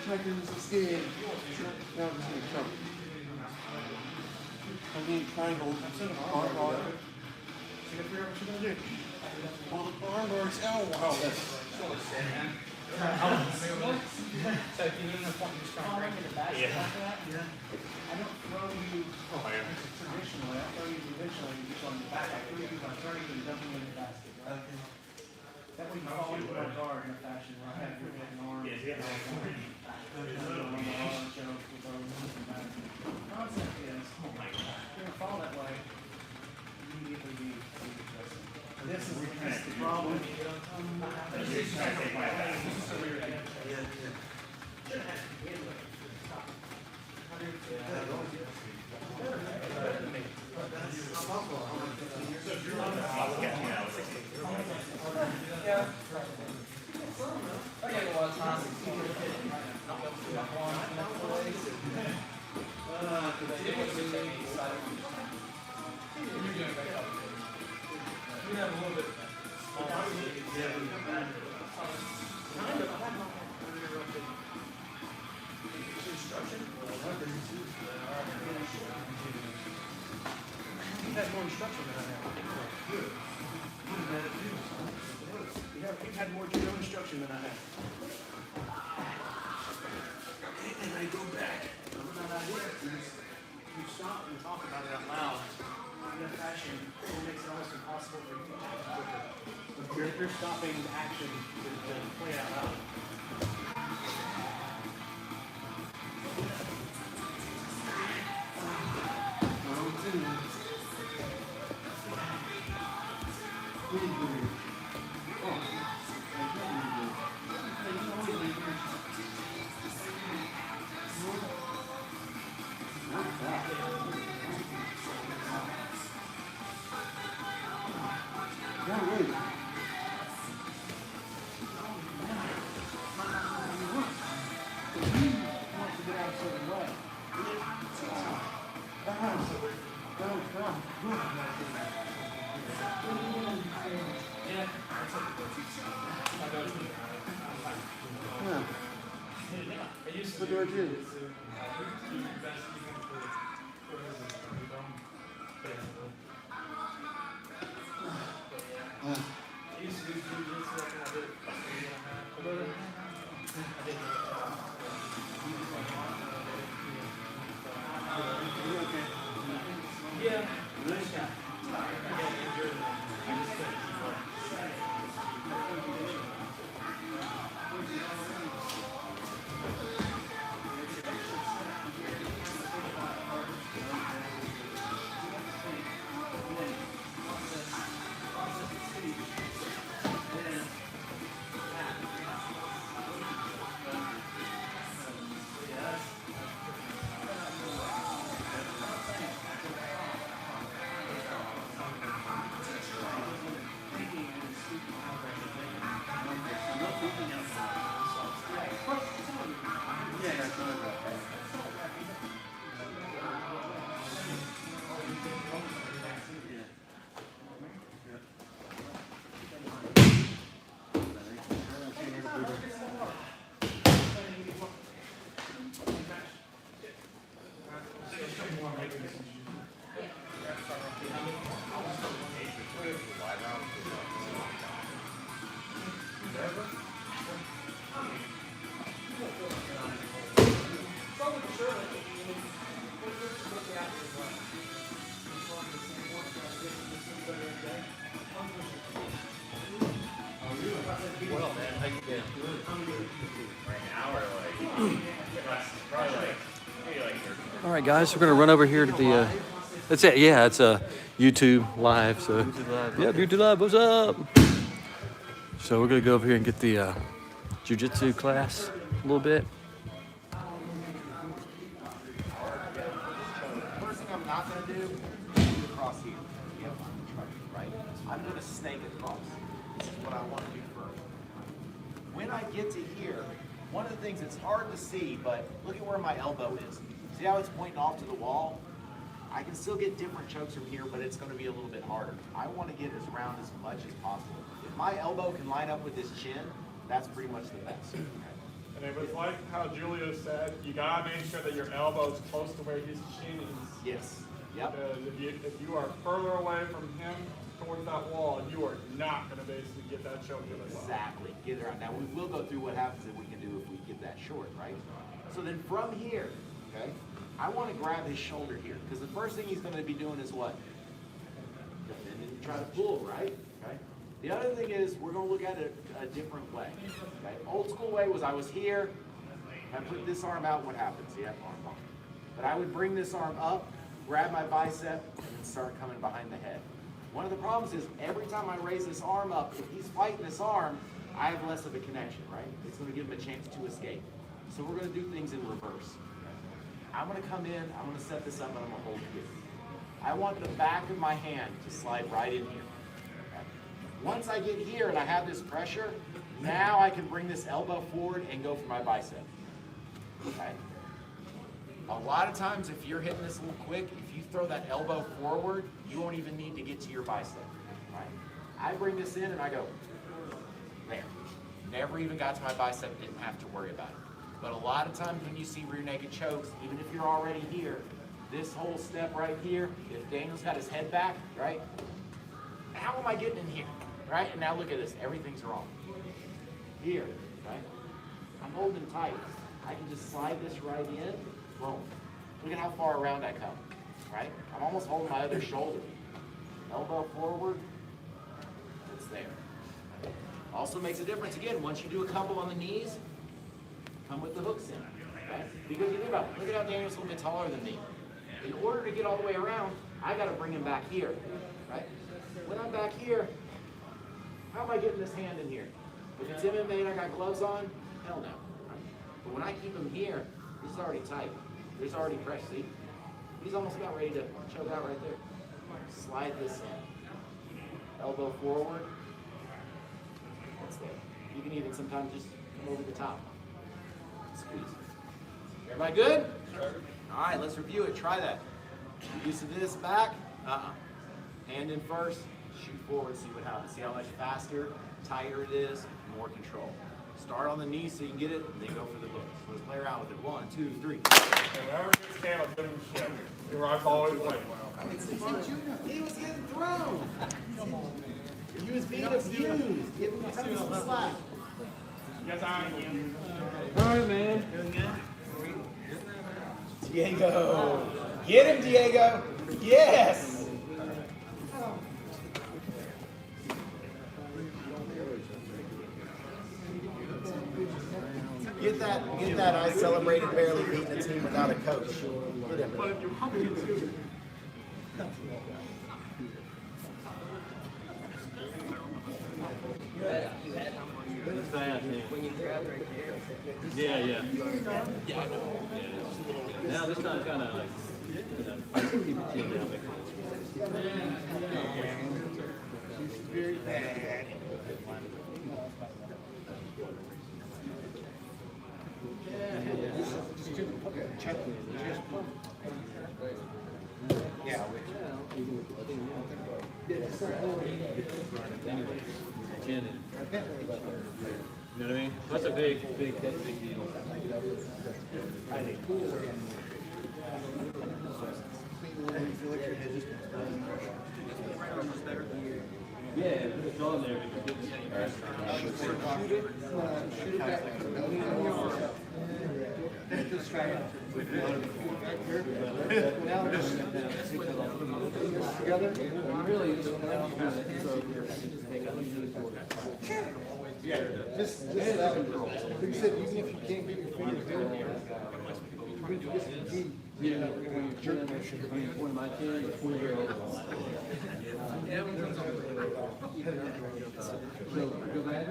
Contractor was so scared. No, I'm just gonna jump. I need triangle. Arm bar. So you figure out what you're gonna do. Well, the arm bars. Oh, wow. So if you need a point, you just try and break it back. Yeah. I don't throw you traditionally. I throw you conventionally. You just on the back. I throw you by turning and dumping in the basket. Right? Okay. That way you fall into a guard in a fashion where I have your head and arm. Concept is, you're gonna fall that way, immediately be adjusting. This is the problem. Yeah. I get a lot of times. You have a little bit. You've had more instruction than I have. Good. You've had more judo instruction than I have. And I go back. You stop and talk about it out loud in a fashion that makes it almost impossible for you to do quicker. You're stopping the action to play it out loud. sure too. Yeah. All right, guys, we're gonna run over here to the. That's it. Yeah, it's a YouTube live. So yeah, YouTube live. What's up? So we're gonna go over here and get the Jiu-Jitsu class a little bit. First thing I'm not going to do is do across here. Yep, right? I'm going to snake across. This is what I want to do first. When I get to here, one of the things it's hard to see, but look at where my elbow is. See how it's pointing off to the wall? I can still get different chokes from here, but it's going to be a little bit harder. I want to get as round as much as possible. If my elbow can line up with his chin, that's pretty much the best. And it was like how Julio said, you gotta make sure that your elbow's close to where his chin is. Yes. Yep. Because if you are further away from him towards that wall, you are not gonna basically get that choke really well. Exactly. Get it around. Now we will go through what happens that we can do if we get that short, right? So then from here, okay, I want to grab his shoulder here because the first thing he's going to be doing is what? And then try to pull, right? Okay. The other thing is we're going to look at it a different way. Okay. Old school way was I was here, I put this arm out. What happens? Yeah, arm off. But I would bring this arm up, grab my bicep, and then start coming behind the head. One of the problems is every time I raise this arm up, if he's fighting this arm, I have less of a connection, right? It's going to give him a chance to escape. So we're going to do things in reverse. I'm going to come in, I'm going to set this up, and I'm going to hold here. I want the back of my hand to slide right in here. Okay? Once I get here and I have this pressure, now I can bring this elbow forward and go for my bicep. Okay? A lot of times if you're hitting this a little quick, if you throw that elbow forward, you won't even need to get to your bicep. Right? I bring this in and I go, there. Never even got to my bicep, didn't have to worry about it. But a lot of times when you see rear naked chokes, even if you're already here, this whole step right here, if Daniel's got his head back, right? How am I getting in here? Right? And now look at this, everything's wrong. Here, right? I'm holding tight. I can just slide this right in, boom. Look at how far around I come, right? I'm almost holding my other shoulder. Elbow forward, it's there. Also makes a difference, again, once you do a couple on the knees, come with the hooks in, right? Because you think about it, look at how Daniel's a little bit taller than me. In order to get all the way around, I gotta bring him back here, right? When I'm back here, how am I getting this hand in here? If it's MMA and I got gloves on, hell no. Right? But when I keep him here, he's already tight. There's already pressure, see? He's almost about ready to choke out right there. Slide this in. Elbow forward. That's there. You can even sometimes just come over the top. Squeeze. Everybody good? Sure. All right, let's review it. Try that. Use of this back. Hand in first. Shoot forward. See what happens. See how much faster, tighter it is. More control. Start on the knee so you can get it, and then go for the hooks. Let's play around with it. 1, 2, 3. Whoever gets down, I'll give him shit. Your I've always played well. He was getting thrown. He was being abused. Give him some slack. Yes, I am. All right, man. Diego. Get him, Diego. Yes. Get that. I celebrated barely beating a team without a coach. Get him. Yeah, yeah. Now this time kind of like, keep your chin down. You know what I mean? That's a big deal. Yeah, it's on there. Just you said even if you can't get your fingers in there, you get some heat. Yeah, when you jerk that shit, one of my kids, 4-year-old. Go back.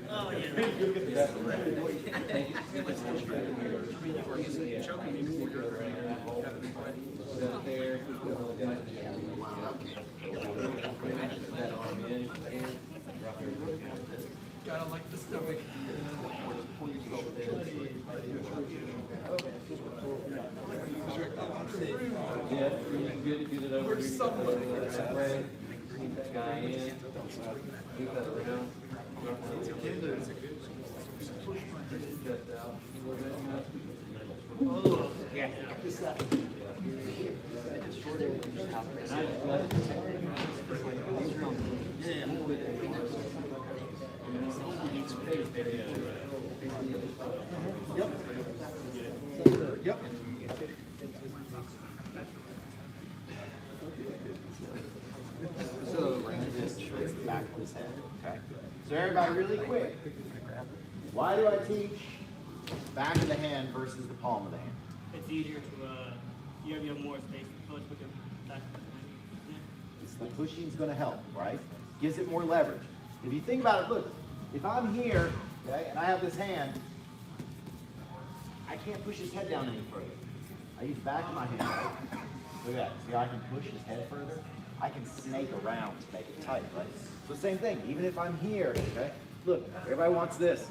Oh, Gotta like the stomach. Yeah, good to get it over. Keep that guy in. Keep that around. Oh, yeah. Yep. So, this back of his head. Okay. So everybody, really quick. Why do I teach back of the hand versus the palm of the hand? It's easier to, you have more space to push with your back. The pushing's going to help, right? Gives it more leverage. If you think about it, look, if I'm here, okay, and I have this hand, I can't push his head down any further. I use back of my hand, right? Look at that. See how I can push his head further? I can snake around to make it tight, right? So same thing, even if I'm here, okay? Look, everybody wants this.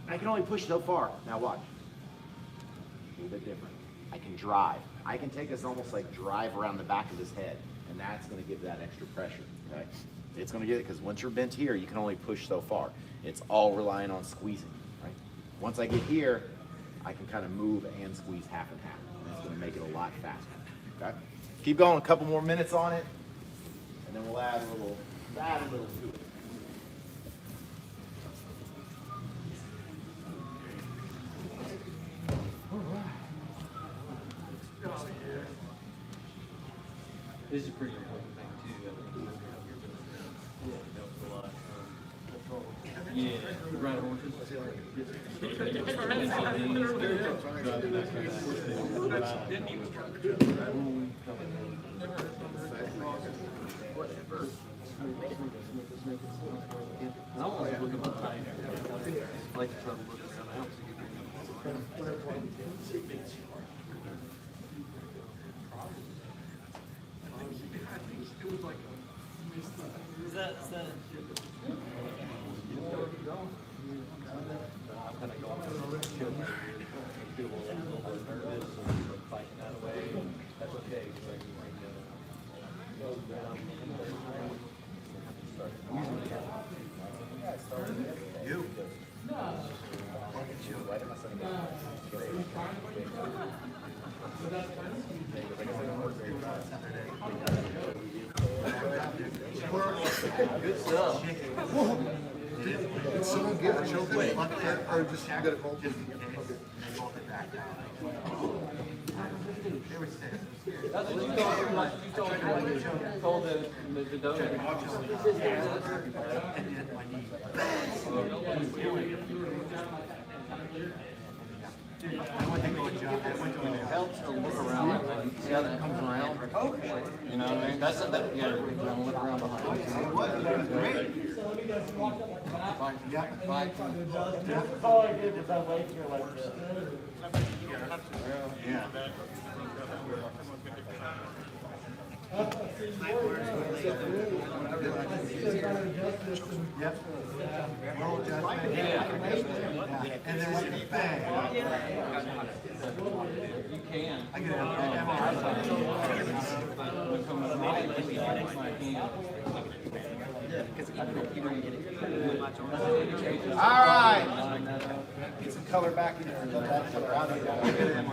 I can only push so far. Now watch. A little bit different. I can drive. I can take this almost like drive around the back of his head, and that's going to give that extra pressure, okay? It's going to get it, because once you're bent here, you can only push so far. It's all relying on squeezing, right? Once I get here, I can kind of move and squeeze half and half. And that's going to make it a lot faster, okay? Keep going, a couple more minutes on it, and then we'll add a little to it. This is a pretty important thing too. Yeah, ride horses. I don't want to look at my time. I like to try to look around the house to get Is that Good stuff. Did someone get a choke or just you got it hold? Helps to look around and see how that comes around. You know what I mean? That's that. Yeah, look around behind. That's all I did was I wait here like this. And then when you bang. You can. I get it. All right. Get some color back in there. Let that color out of there.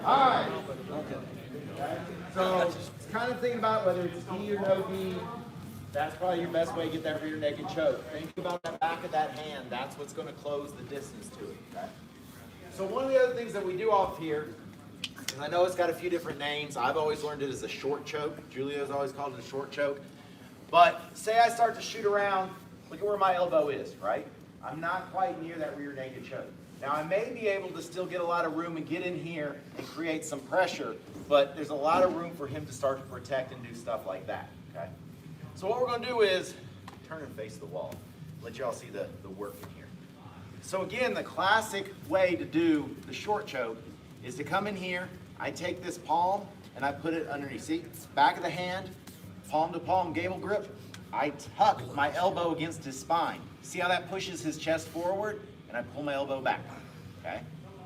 All right. So, kind of thinking about whether it's gi or no gi. That's probably your best way to get that rear naked choke. Think about the back of that hand. That's what's going to close the distance to it. Okay? So one of the other things that we do off here, and I know it's got a few different names. I've always learned it as a short choke. Julio's always called it a short choke. But say I start to shoot around, look at where my elbow is, right? I'm not quite near that rear naked choke. Now I may be able to still get a lot of room and get in here and create some pressure, but there's a lot of room for him to start to protect and do stuff like that, okay? So what we're gonna do is turn and face the wall. Let y'all see the work in here. So again, the classic way to do the short choke is to come in here, I take this palm and I put it underneath. See, it's back of the hand, palm to palm gable grip. I tuck my elbow against his spine. See how that pushes his chest forward? And I pull my elbow back, okay?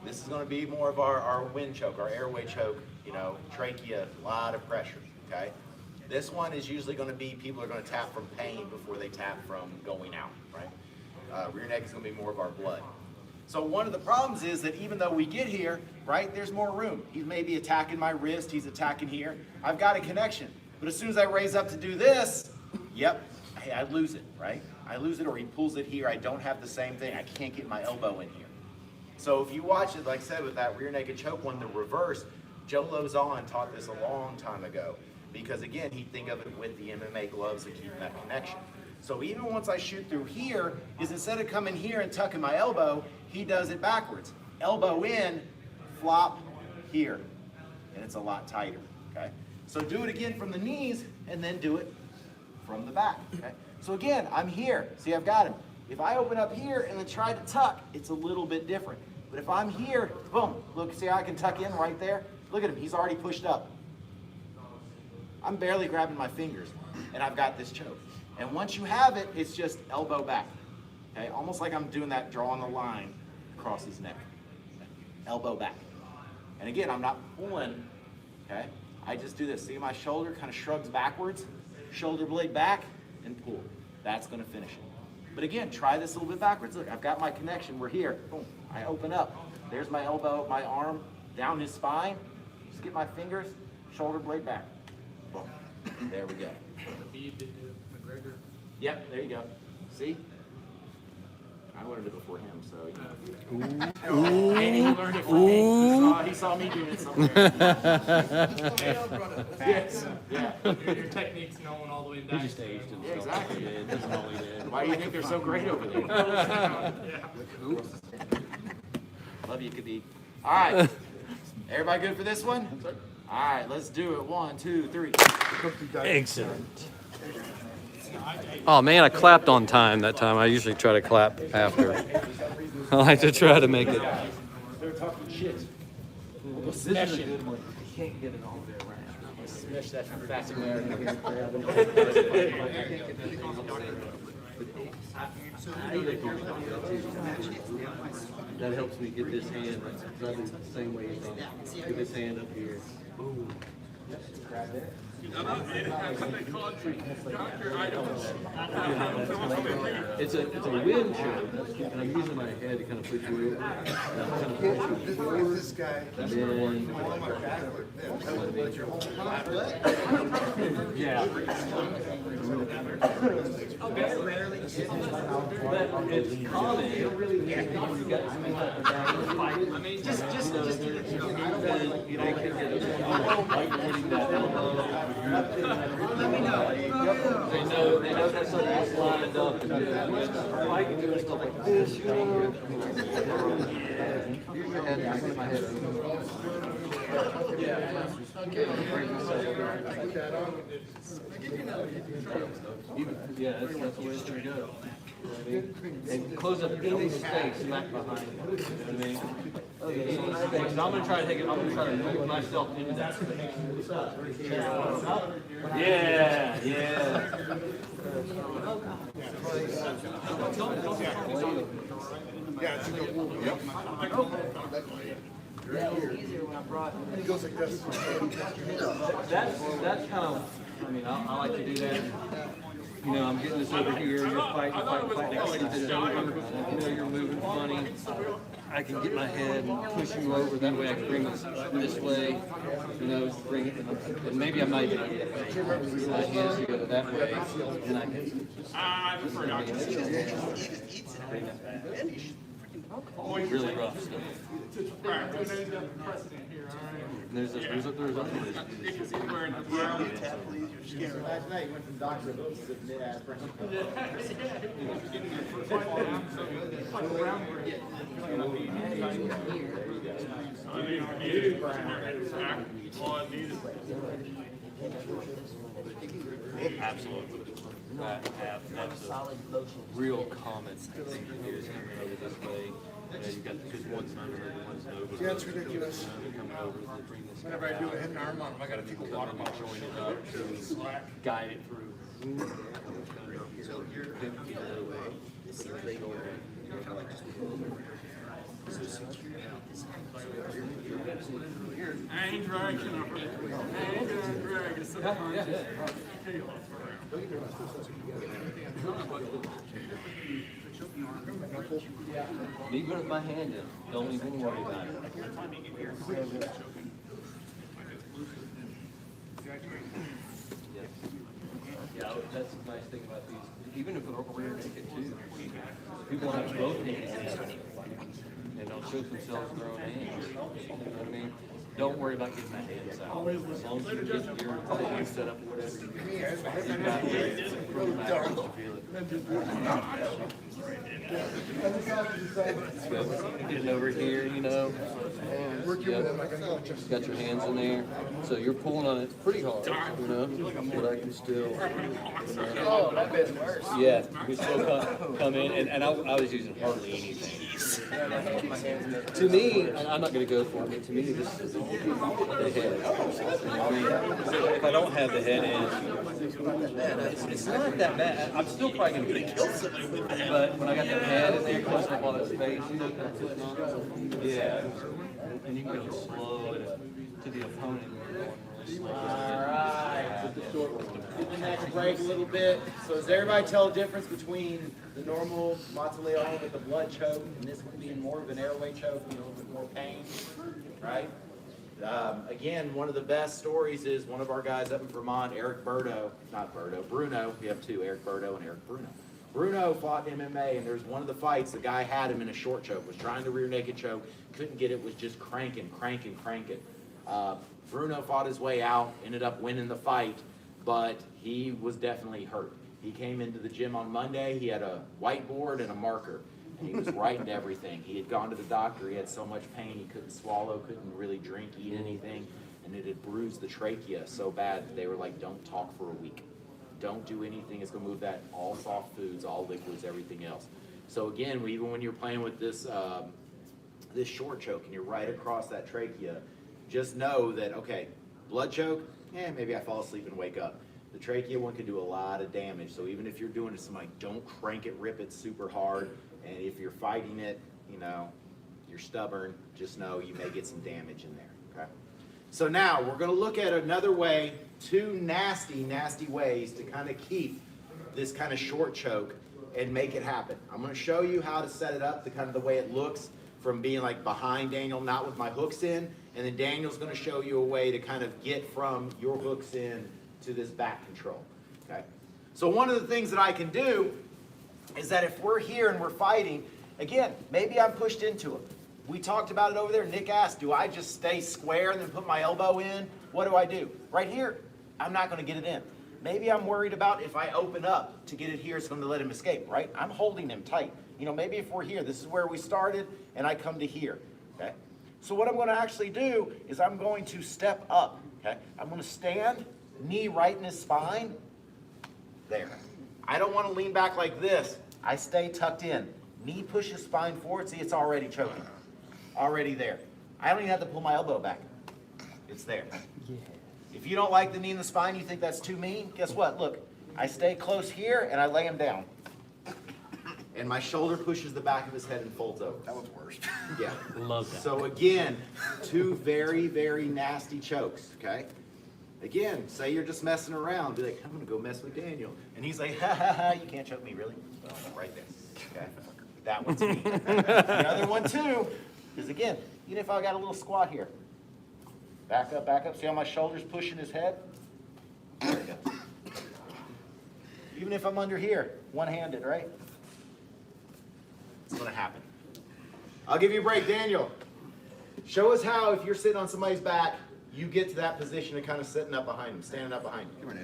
This is gonna be more of our wind choke, our airway choke, you know, trachea, a lot of pressure, okay? This one is usually gonna be, people are gonna tap from pain before they tap from going out, right? Rear neck is gonna be more of our blood. So one of the problems is that even though we get here, right, there's more room. He's maybe attacking my wrist, he's attacking here. I've got a connection. But as soon as I raise up to do this, yep, hey, I lose it, right? I lose it, or he pulls it here. I don't have the same thing. I can't get my elbow in here. So if you watch it, like I said, with that rear naked choke one, the reverse, Joe Lozon taught this a long time ago. Because again, he'd think of it with the MMA gloves and keeping that connection. So even once I shoot through here, is instead of coming here and tucking my elbow, he does it backwards. Elbow in, flop here. And it's a lot tighter, okay? So do it again from the knees, and then do it from the back, okay? So again, I'm here. See, I've got him. If I open up here and then try to tuck, it's a little bit different. But if I'm here, boom, look, see how I can tuck in right there? Look at him, he's already pushed up. I'm barely grabbing my fingers, and I've got this choke. And once you have it, it's just elbow back, okay? Almost like I'm doing that, drawing the line across his neck. Elbow back. And again, I'm not pulling, okay? I just do this. See, my shoulder kind of shrugs backwards, shoulder blade back, and pull. That's gonna finish it. But again, try this a little bit backwards. Look, I've got my connection. We're here. Boom. I open up. There's my elbow, my arm, down his spine. Just get my fingers, shoulder blade back. Boom. There we go. Yep, there you go. See? I learned it before him, so you know. And he learned it from me. He saw me doing it somewhere. Yes. Yeah. Your technique's known all the way back. He just aged himself. Yeah, exactly. Yeah, it doesn't all he did. Why do you think they're so great over there? Love you, Khabib. All right. Everybody good for this one? All right, let's do it. 1, 2, 3. Excellent. Oh man, I clapped on time that time. I usually try to clap after. I like to try to make it. They're talking shit. We'll smash it. You can't get it all there right now. Smash that fast American. That helps me get this hand. That's the same way. Get this hand up here. Boom. It's a wind choke, and I'm using my head to kind of push you over. Look at this guy. Yeah. It's common. You don't really need to when you got something like that. I mean, just you know, let me know. They know that's something that's lined up. Fighting doing stuff like this, you know. Use your head and my head over. Yeah, that's the way it's gonna go. And close up any space back behind you. You know what I mean? Okay, any space. And I'm gonna try to take it. I'm gonna try to move myself into that space. Yeah, yeah. He goes like this. That's kind of, I mean, I like to do that. You know, I'm getting this over here, you're fighting. I see this over. You know, you're moving funny. I can get my head and push you over. That way I can bring this way. You know, bring it. And maybe I might get my hands together that way. And I can. I prefer not to. Really rough stuff. There's other ways. Last night you went from doctor to mid-ass Absolutely. That's a real common thing here is coming over this way. You know, you've got because one's under and one's over. Yeah, it's ridiculous. Coming over to bring this Whenever I do a hit and arm on him, I gotta take a water bottle. join it up to guide it through. So you're I ain't dragging up. I ain't gonna drag it. Sometimes leave it with my hand in. Don't even worry about it. Yeah, that's the nice thing about these. Even if we're rear naked too, people have both hands and they'll show themselves their own hands. You know what I mean? Don't worry about getting that hands out. As long as you get your thing set up, whatever you got getting over here, you know. Yep. Got your hands in there. So you're pulling on it pretty hard, you know, but I can still. Oh, that bit's worse. Yeah, we still come in, and I was using hardly anything. To me, and I'm not going to go for it, but to me, this is the head. I mean, if I don't have the head in, it's not that bad. I'm still probably going to get it. But when I got the head in there, closing up all that space, you know, kind of pushing on. Yeah. And you can go slow to the opponent. Alright. Give the neck a break a little bit. So does everybody tell the difference between the normal Mausoleum with the blood choke and this one being more of an airway choke and a little bit more pain? Right? Again, one of the best stories is one of our guys up in Vermont, Bruno. We have two, Eric Berto and Eric Bruno. Bruno fought MMA, and there's one of the fights, the guy had him in a short choke, was trying to rear naked choke, couldn't get it, was just cranking. Bruno fought his way out, ended up winning the fight, but he was definitely hurt. He came into the gym on Monday, he had a whiteboard and a marker. He was writing everything. He had gone to the doctor, he had so much pain, he couldn't swallow, couldn't really drink, eat anything, and it had bruised the trachea so bad that they were like, don't talk for a week. Don't do anything, it's gonna move that, all soft foods, all liquids, everything else. So again, even when you're playing with this, this short choke and you're right across that trachea, just know that, okay, blood choke, maybe I fall asleep and wake up. The trachea one can do a lot of damage, so even if you're doing it, somebody don't crank it, rip it super hard, and if you're fighting it, you know, you're stubborn, just know you may get some damage in there, okay? So now, we're gonna look at another way, two nasty ways to kind of keep this kind of short choke and make it happen. I'm gonna show you how to set it up, the kind of the way it looks from being like behind Daniel, not with my hooks in, and then Daniel's gonna show you a way to kind of get from your hooks in to this back control, okay? So one of the things that I can do is that if we're here and we're fighting, again, maybe I'm pushed into him. We talked about it over there. Nick asked, do I just stay square and then put my elbow in? What do I do? Right here, I'm not going to get it in. Maybe I'm worried about if I open up to get it here, it's going to let him escape, right? I'm holding him tight. You know, maybe if we're here, this is where we started, and I come to here, okay? So what I'm going to actually do is I'm going to step up, okay? I'm going to stand, knee right in his spine, there. I don't want to lean back like this. I stay tucked in. Knee pushes spine forward. See, it's already choking. Already there. I don't even have to pull my elbow back. It's there. If you don't like the knee in the spine, you think that's too mean, guess what? Look, I stay close here and I lay him down. And my shoulder pushes the back of his head and folds over. That one's worse. Yeah. Love that. So again, two very, very nasty chokes, okay? Again, say you're just messing around. Be like, I'm going to go mess with Daniel. And he's like, ha, ha, ha, you can't choke me, really? Well, right there, okay? That one's me. The other one, too, is again, even if I got a little squat here. Back up, back up. See how my shoulder's pushing his head? There we go. Even if I'm under here, one-handed, right? It's going to happen. I'll give you a break. Daniel, show us how, if you're sitting on somebody's back, you get to that position of kind of sitting up behind him, standing up behind him. Come on,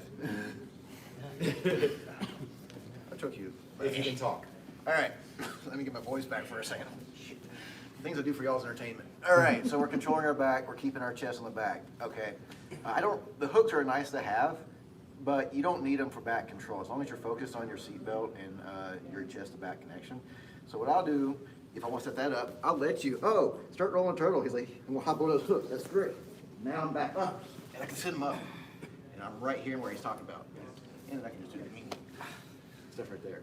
Ed. I'll choke you. If you can talk. All right, let me get my voice back for a second. Shit. Things I do for y'all's entertainment. All right, so we're controlling our back, we're keeping our chest on the back. Okay, the hooks are nice to have, but you don't need them for back control as long as you're focused on your seatbelt and your chest to back connection. So what I'll do, if I want to set that up, I'll let you, start rolling turtle. He's like, and we'll hop on those hooks. That's great. Now I'm back up, and I can sit him up, and I'm right here where he's talking about. And I can just do the mean stuff right there.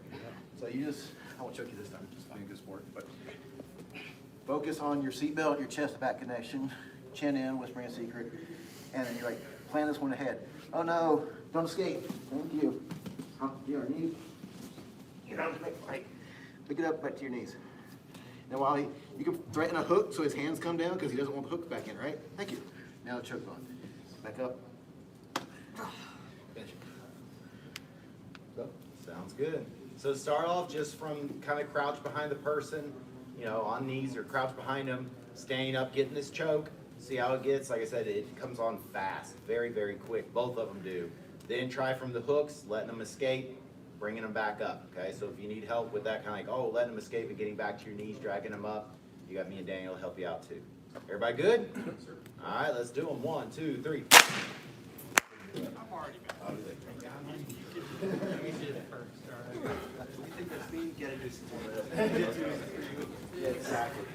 So you just, I won't choke you this time, just being a good sport, but focus on your seatbelt, your chest to back connection, chin in, whispering a secret, and then you're like, plan this one ahead. Oh no, don't escape. Thank you. Hop to your knees. Get on the right. Pick it up back to your knees. Now while you can threaten a hook so his hands come down because he doesn't want the hook back in, right? Thank you. Now the choke on. Back up. Finish. So, sounds good. So start off just from kind of crouch behind the person, you know, on knees or crouch behind them, standing up, getting this choke. See how it gets? Like I said, it comes on fast, very, very quick. Both of them do. Then try from the hooks, letting them escape, bringing them back up, okay? So if you need help with that, kind of like, letting them escape and getting back to your knees, dragging them up, you got me and Daniel to help you out too. Everybody good? All right, let's do them. 1, 2, 3. Exactly.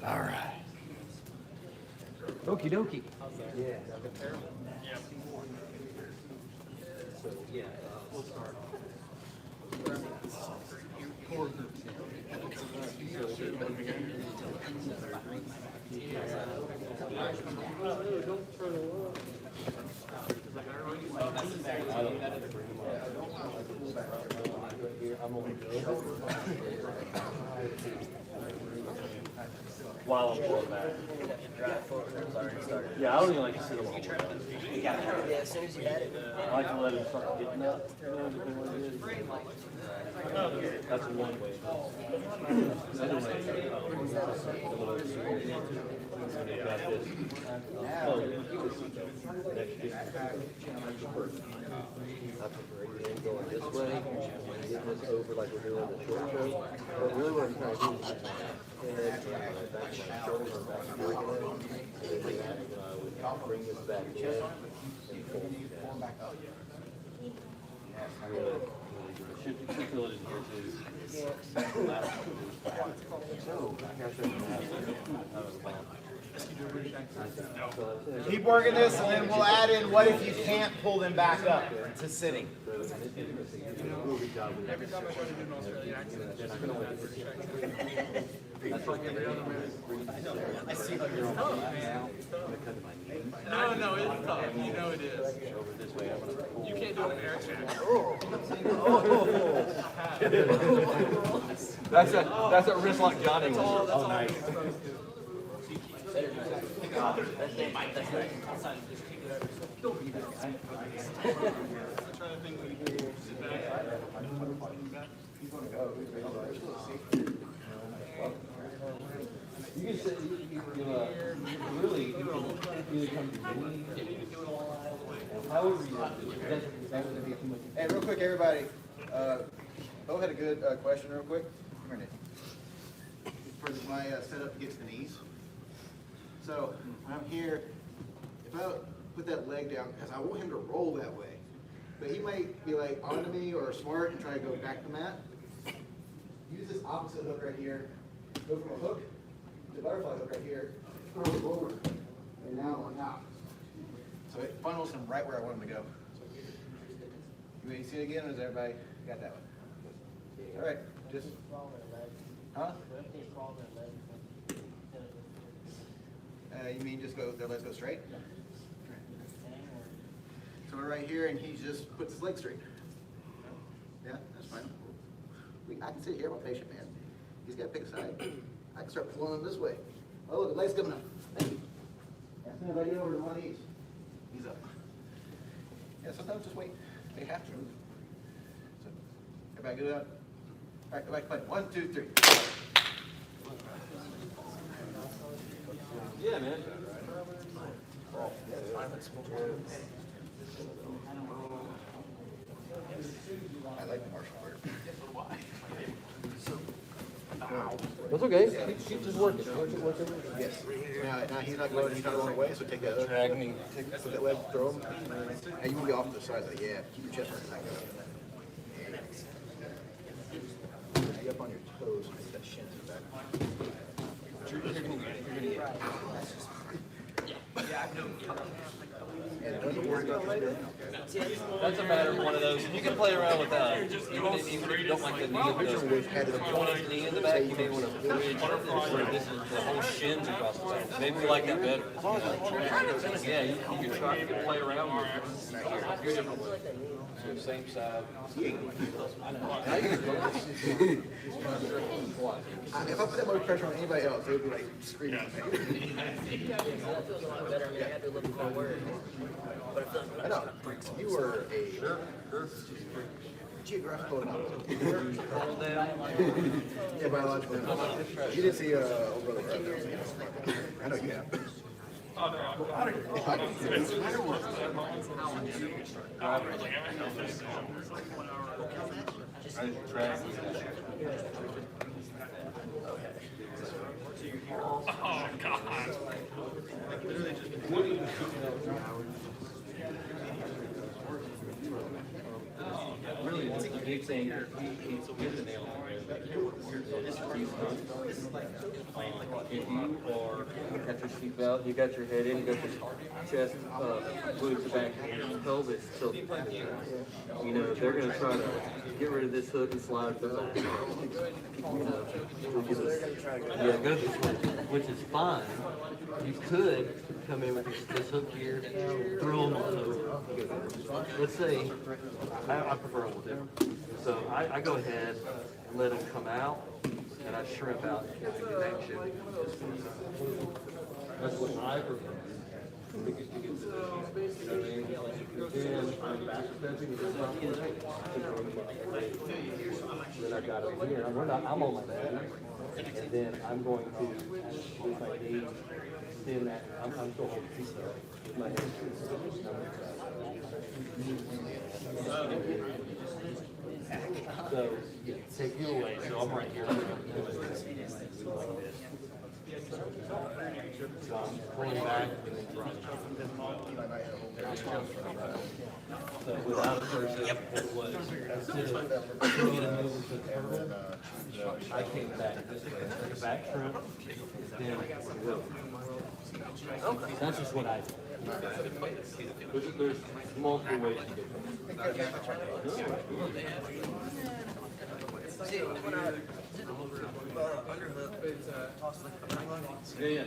All right. Okie dokie. While I'm pulling back. Yeah, I don't even like to sit on the whole way. Yeah, as soon as you had it. I like to let him start getting up. Depending what it is. That's one way. The other way is got this. Going this way, and get this over like we're doing the short show. But really what I'm trying to do is head, back my shoulder, back my leg, and then I would bring this back in and pull it down. Should feel it in here too. Keep working this, and then we'll add in what if you can't pull them back up to sitting. Every time I try to do an Australian accent, it's just going to that's like every other man. I see like it's tough, man. It's tough. No, it's tough. You know it is. You can't do an air check. That's a wrist lock Johnny. Oh, nice. You can say, really, you can either come to me, however you want to do it. That's gonna be too much. Hey, real quick, everybody. Bo had a good question, real quick. Come here, Nick. For my setup to get to the knees. So when I'm here, if I put that leg down, because I want him to roll that way, but he might be like onto me or smart and try to go back to the mat. Use this opposite hook right here. Go from a hook to butterfly hook right here. Throw it forward, and now on top. So it funnels him right where I want him to go. You see it again, or is everybody got that one? All right, just. Huh? You mean just go, their legs go straight? So we're right here, and he just puts his leg straight. Yeah, that's fine. I can sit here, I'm a patient man. He's got to pick a side. I can start pulling him this way. Oh, look, the leg's coming up. Thank you. As soon as I get over to one of these, he's up. Yeah, sometimes just wait. They have to. So, everybody good out? All right, go back to play. 1, 2, 3. Yeah, man. I like the martial art. That's okay. Keep just working. Yes. Now he's not going away, so take that other leg, put that leg, throw him. Now you can be off to the side, like, yeah, keep your chest like that. Be up on your toes, make that shin to the back. You're gonna get. And don't worry about that. That's a matter of one of those. You can play around with that. Even if you don't like the knee, the point of the knee in the back, you may want to bridge this is the whole shins across the back. Maybe we like that better. Yeah, you can try to play around with it. You're different way. So same side. If I put that much pressure on anybody else, they would be like screaming. I know. You were a geographical anomaly. Yeah, biological anomaly. You didn't see old brother Krav. I know you have. Oh, God. Really, it's a big thing. He's the nail. If you are at your seatbelt, you got your head in, you got your chest glued to back, pelvis tilted. You know, they're going to try to get rid of this hook and slide the back. You know, yeah, go this way, which is fine. You could come in with this hook here, throw them on over. Let's say, I prefer a little different. So I go ahead and let them come out, and I shrimp out and get the connection. That's what I prefer. Then I'm back stepping to my then I got over here. I'm on my back. And then I'm going to, with my knee, stand that. I'm still holding the seat with my hands. So, yeah, take you away. So I'm right here. So I'm pulling back and then dropping. So without a person, it was instead of doing a move to the turtle, I came back this way. Like a back shrimp, then whoa. That's just what I do. There's multiple ways to do it. Yeah.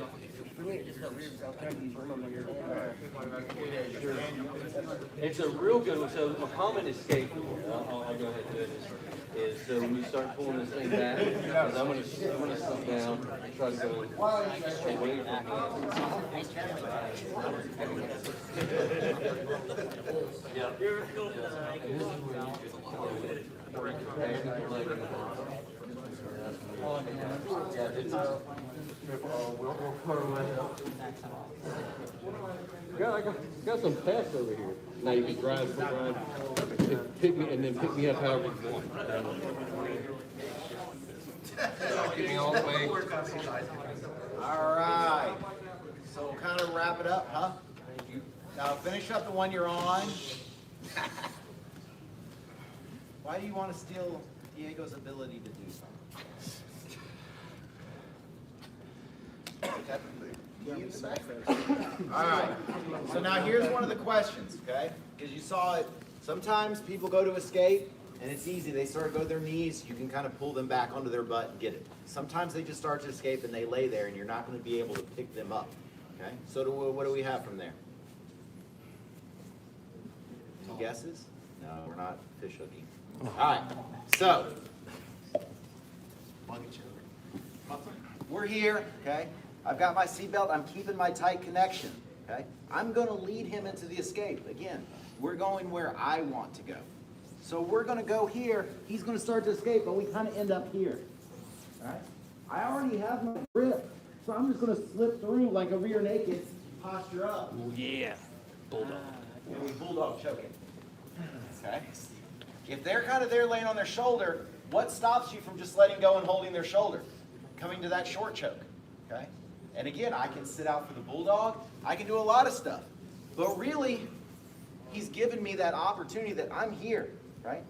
It's a real good one. So a common escape, I'll go ahead and do it, is so when you start pulling this thing back, I'm going to sit down and try to go away from it. Yeah. Got some pests over here. Now you can drive, pick me, and then pick me up however you want. Get me all the way. All right. So we'll kind of wrap it up, huh? Now finish up the one you're on. Why do you want to steal Diego's ability to do something? All right. So now here's one of the questions, okay? Because you saw it. Sometimes people go to escape, and it's easy. They sort of go to their knees. You can kind of pull them back onto their butt and get it. Sometimes they just start to escape, and they lay there, and you're not going to be able to pick them up. Okay? So what do we have from there? Any guesses? No, we're not fish hooking. All right. So we're here, okay? I've got my seatbelt. I'm keeping my tight connection, okay? I'm going to lead him into the escape. Again, we're going where I want to go. So we're going to go here. He's going to start to escape, but we kind of end up here, all right? I already have my grip, so I'm just going to slip through like a rear naked, posture up. Oh, yeah. Bulldog. And we bulldog choke it, okay? If they're kind of there laying on their shoulder, what stops you from just letting go and holding their shoulder? Coming to that short choke, okay? And again, I can sit out for the bulldog. I can do a lot of stuff. But really, he's given me that opportunity that I'm here, right?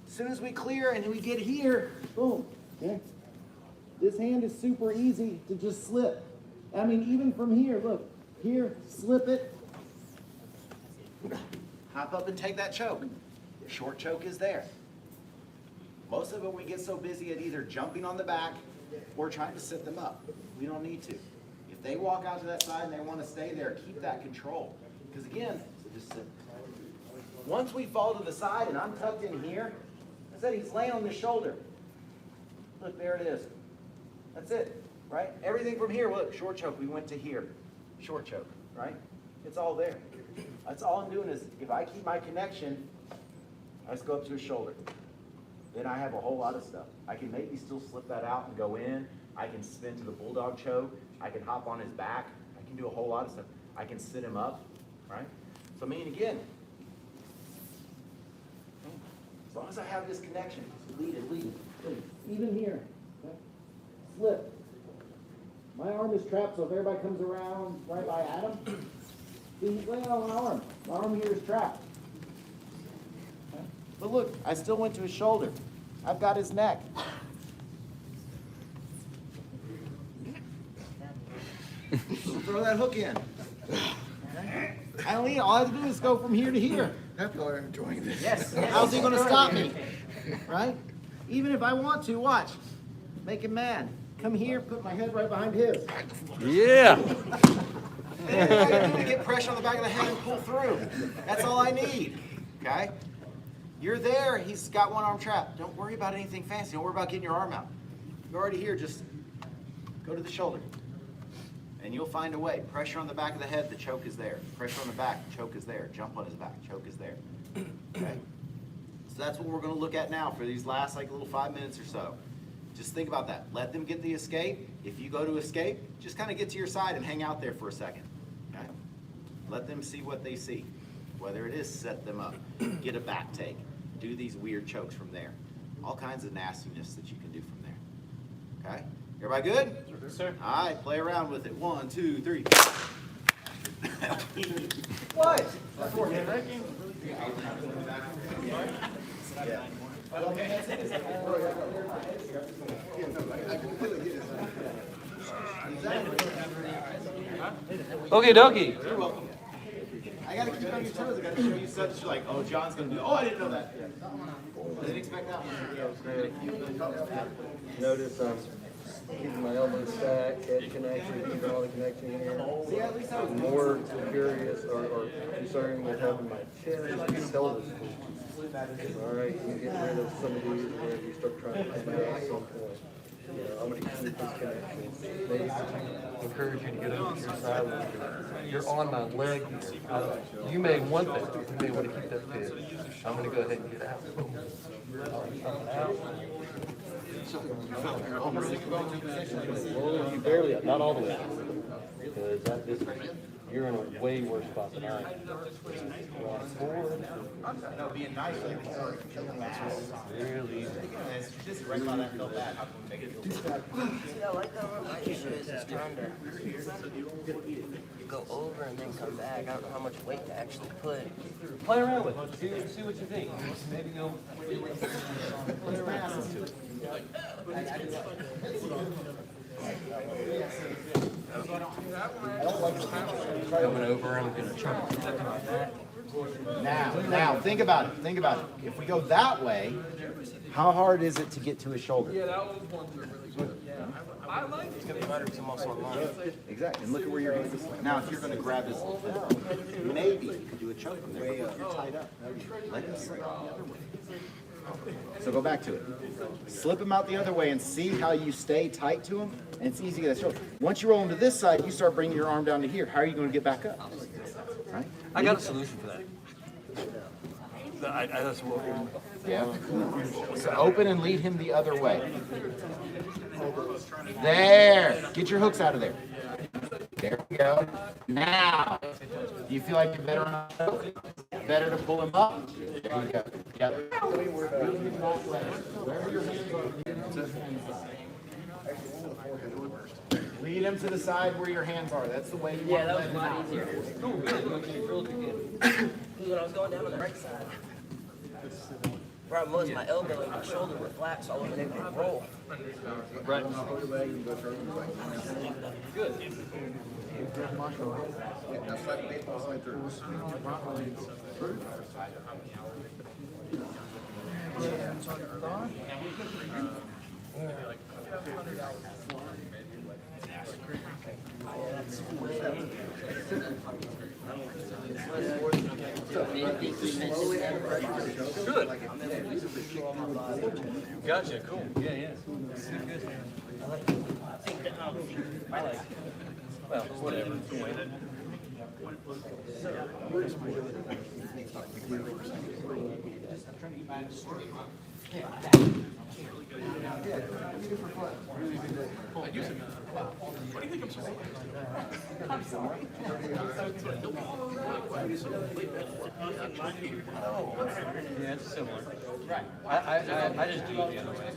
As soon as we clear and we get here, boom, okay? This hand is super easy to just slip. I mean, even from here, look, here, slip it. Hop up and take that choke. Short choke is there. Most of it, we get so busy at either jumping on the back or trying to sit them up. We don't need to. If they walk out to that side and they want to stay there, keep that control. Because again, so just sit. Once we fall to the side and I'm tucked in here, I said he's laying on the shoulder. Look, there it is. That's it, right? Everything from here, look, short choke, we went to here. Short choke, right? It's all there. That's all I'm doing is, if I keep my connection, I just go up to his shoulder. Then I have a whole lot of stuff. I can maybe still slip that out and go in. I can spin to the bulldog choke. I can hop on his back. I can do a whole lot of stuff. I can sit him up, right? So I mean, again, as long as I have this connection, lead it, lead it. Even here, okay? Slip. My arm is trapped, so if everybody comes around right by Adam, he's laying on my arm. My arm here is trapped. Okay? But look, I still went to his shoulder. I've got his neck. Throw that hook in. Okay? I don't need, all I have to do is go from here to here. People are enjoying this. Yes. How's he going to stop me? Right? Even if I want to, watch. Make him mad. Come here, put my head right behind his. Yeah. And all I gotta do to get pressure on the back of the head and pull through. That's all I need. Okay? You're there. He's got one arm trapped. Don't worry about anything fancy. Don't worry about getting your arm out. You're already here. Just go to the shoulder. And you'll find a way. Pressure on the back of the head, the choke is there. Pressure on the back, choke is there. Jump on his back, choke is there. Okay? So that's what we're going to look at now for these last like little 5 minutes or so. Just think about that. Let them get the escape. If you go to escape, just kind of get to your side and hang out there for a second. Okay? Let them see what they see. Whether it is set them up, get a back take, do these weird chokes from there. All kinds of nastiness that you can do from there. Okay? Everybody good? Yes, sir. All right, play around with it. 1, 2, 3. What? That's working. Yeah. Okie dokie. You're welcome. I gotta keep you on your toes. I gotta show you stuff that you're like, oh, John's gonna do. Oh, I didn't know that. I didn't expect that one. Notice keeping my elbows stacked, head connection, keeping all the connection here. See, at least I was More curious or concerned with having my chest pelvis. All right, you get rid of some of these where you start trying to come out at some point. I'm going to keep this connection. Maybe encourage you to get over to your side. You're on my leg here. You may want that. You may want to keep that pin. I'm going to go ahead and get out. You barely, not all the way. Because that is, you're in a way worse spot than I am. No, being nice, you can start killing the ass. Really easy. It's just right about that feel bad. How can we make it feel good? See, I like that one. My issue is trying to go over and then come back. I don't know how much weight to actually put. Play around with it. See what you think. Maybe go. Play around. Coming over, I'm going to try to flip my back. Now, think about it. Think about it. If we go that way, how hard is it to get to his shoulder? Yeah, that was one really good. Yeah. I like It's going to be better with some muscle on mine. Exactly. And look at where you're going. Now, if you're going to grab his maybe you could do a choke from there. But look, you're tied up. Let him slip out the other way. So go back to it. Slip him out the other way and see how you stay tight to him. And it's easy to get that shoulder. Once you roll him to this side, you start bringing your arm down to here. How are you going to get back up? Right? I got a solution for that. That's what Yeah. So open and lead him the other way. There. Get your hooks out of there. There we go. Now, do you feel like you're better on the choke? Better to pull him up? There you go. Together. Wherever your hands are, lead him to the side where your hands are. That's the way you want to let him out. Because when I was going down on the right side, where I was, my elbow and my shoulder were flat, so I wasn't able to roll. Right. Good. That's like baseball side Thurs. Good. Gotcha. Cool. Yeah. Good. I like it. Well, whatever. I'm sorry. Yeah, it's similar. Right. I just do it the other way.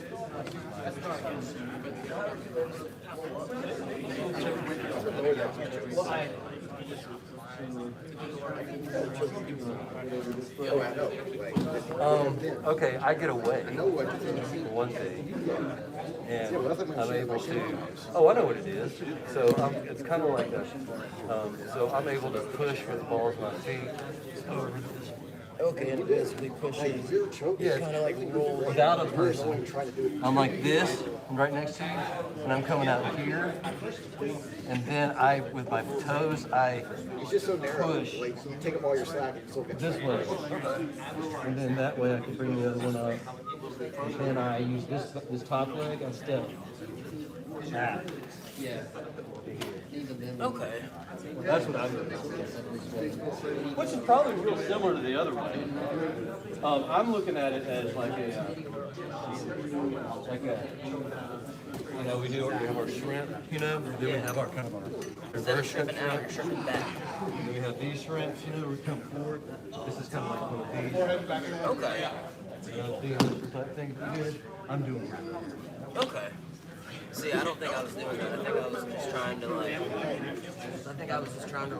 Okay, I get away one thing, and I'm able to. Oh, I know what it is. So it's kind of like a. So I'm able to push with the balls of my feet over this. Okay, and basically pushing. Yeah, kind of like roll. without a person. I'm like this, I'm right next to you, and I'm coming out here, and then with my toes, I It's just so narrow. push Like, you take up all your slack and still get this way, and then that way I can bring the other one up, and then I use this top leg, I step back. Okay. That's what I'm doing. Which is probably real similar to the other way. I'm looking at it as like a, you know, we have our shrimp, you know, then we have our kind of our Instead of reverse shrimp. shrimping out, you're shrimping back. Then we have these shrimps, you know, we come forward. This is kind of like one of these. Okay. These type things we did. I'm doing it. Okay. See, I don't think I was doing that. I think I was just trying to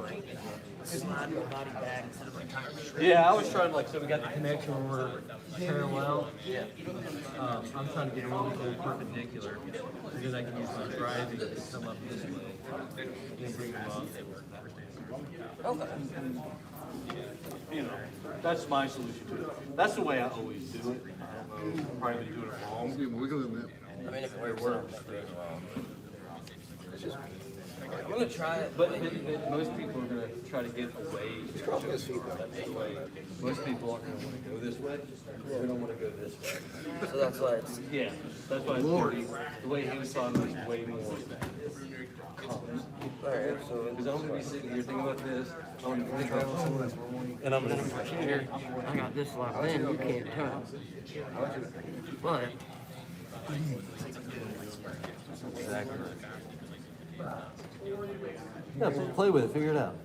slide my body back instead of like trying to shrink. Yeah, I was trying to so we got the connection where we're parallel. Yeah. I'm trying to get a little bit perpendicular because I can use my driving to come up this way. Then bring them up. Okay. You know, that's my solution to it. That's the way I always do it. Probably been doing it wrong. I mean, if it works, I don't think it's wrong. I'm gonna try it. But most people are gonna try to get away. That's the way. Most people aren't gonna wanna go this way. They're gonna wanna go this way. So that's why it's. Yeah, that's why it's the way he was talking was way more calm. Alright, so Because I'm gonna be sitting here thinking about this, I'm gonna think about this, and I'm gonna here, I got this locked in, you can't turn. But exactly. Yeah, so play with it, figure it out.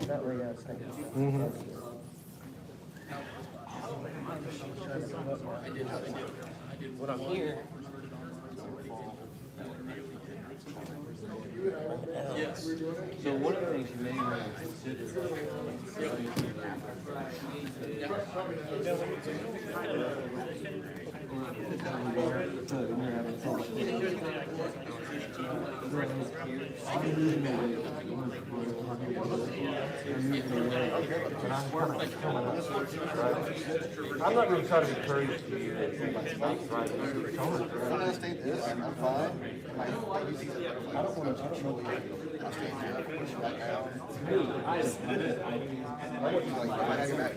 that way, yeah, it's like. When I'm here. Yes. So one of the things you may want to consider. I'm not going to try to encourage you to right. I'm gonna stay this, I'm fine. I use these. I don't want to control you. I'll stay here, push you back out. I want you like, I have your back.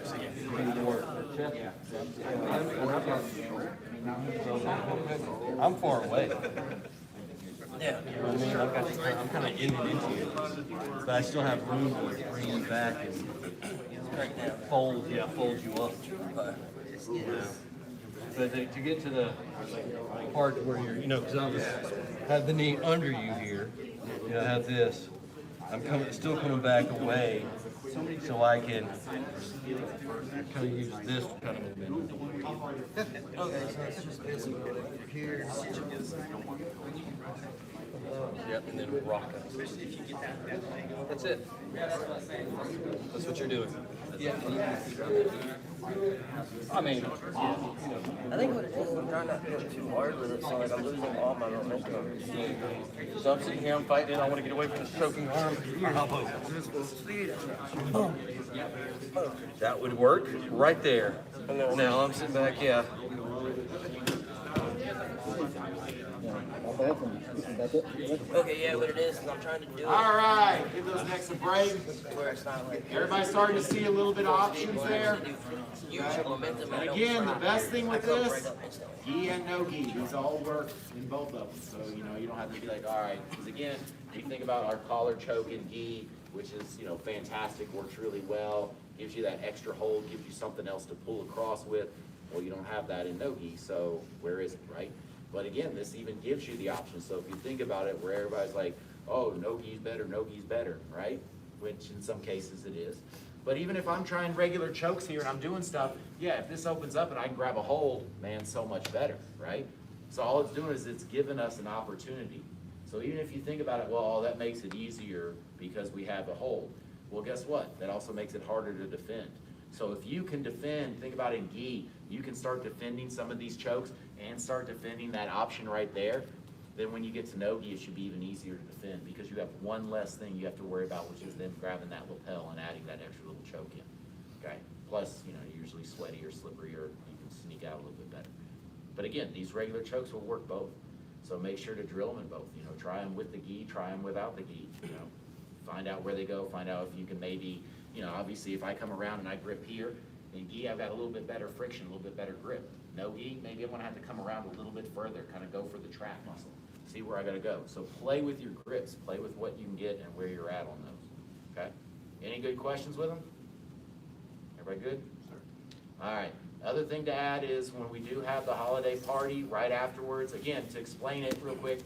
I'm far away. Yeah. You know what I mean? I'm kind of in it into you, but I still have room to bring you back and fold you up. But to get to the part where you're, because I'm have the knee under you here, have this. I'm still coming back away, so I can kind of use this kind of momentum. Okay, so it's just basically like here. Yep, and then rock it. That's it. That's what you're doing. Yeah. I mean, I think what it is, I'm trying not to go too hard with it, so like I'm losing all my momentum. So I'm sitting here, I'm fighting, I want to get away from this choking arm. That would work right there. Now I'm sitting back, yeah. Okay, yeah, what it is I'm trying to do it. All right, give those necks a break. Where it's not like Everybody starting to see a little bit of options there. use your momentum. And again, the best thing with this, gi and no gi, these all work in both of them. So, you don't have to be like, all right, because again, you think about our collar choke in gi, which is, fantastic, works really well, gives you that extra hold, gives you something else to pull across with. Well, you don't have that in no gi, so where is it, right? But again, this even gives you the option. So if you think about it, where everybody's like, oh, no gi's better, right? Which in some cases it is. But even if I'm trying regular chokes here and I'm doing stuff, yeah, if this opens up and I can grab a hold, man, so much better, right? So all it's doing is it's giving us an opportunity. So even if you think about it, well, that makes it easier because we have a hold. Well, guess what? That also makes it harder to defend. So if you can defend, think about in gi, you can start defending some of these chokes and start defending that option right there. Then when you get to no-gi, it should be even easier to defend because you have one less thing you have to worry about, which is them grabbing that lapel and adding that extra little choke in. Okay. Plus, you're usually sweaty or slippery, or you can sneak out a little bit better. But again, these regular chokes will work both. So make sure to drill them in both. Try them with the gi, try them without the gi. Find out where they go. Find out if you can maybe, obviously if I come around and I grip here, in gi I've got a little bit better friction, a little bit better grip. No gi, maybe I'm gonna have to come around a little bit further, kind of go for the trap muscle. See where I gotta go. So play with your grips, play with what you can get and where you're at on those. Okay? Any good questions with them? Everybody good? All right. Other thing to add is when we do have the holiday party right afterwards, again, to explain it real quick,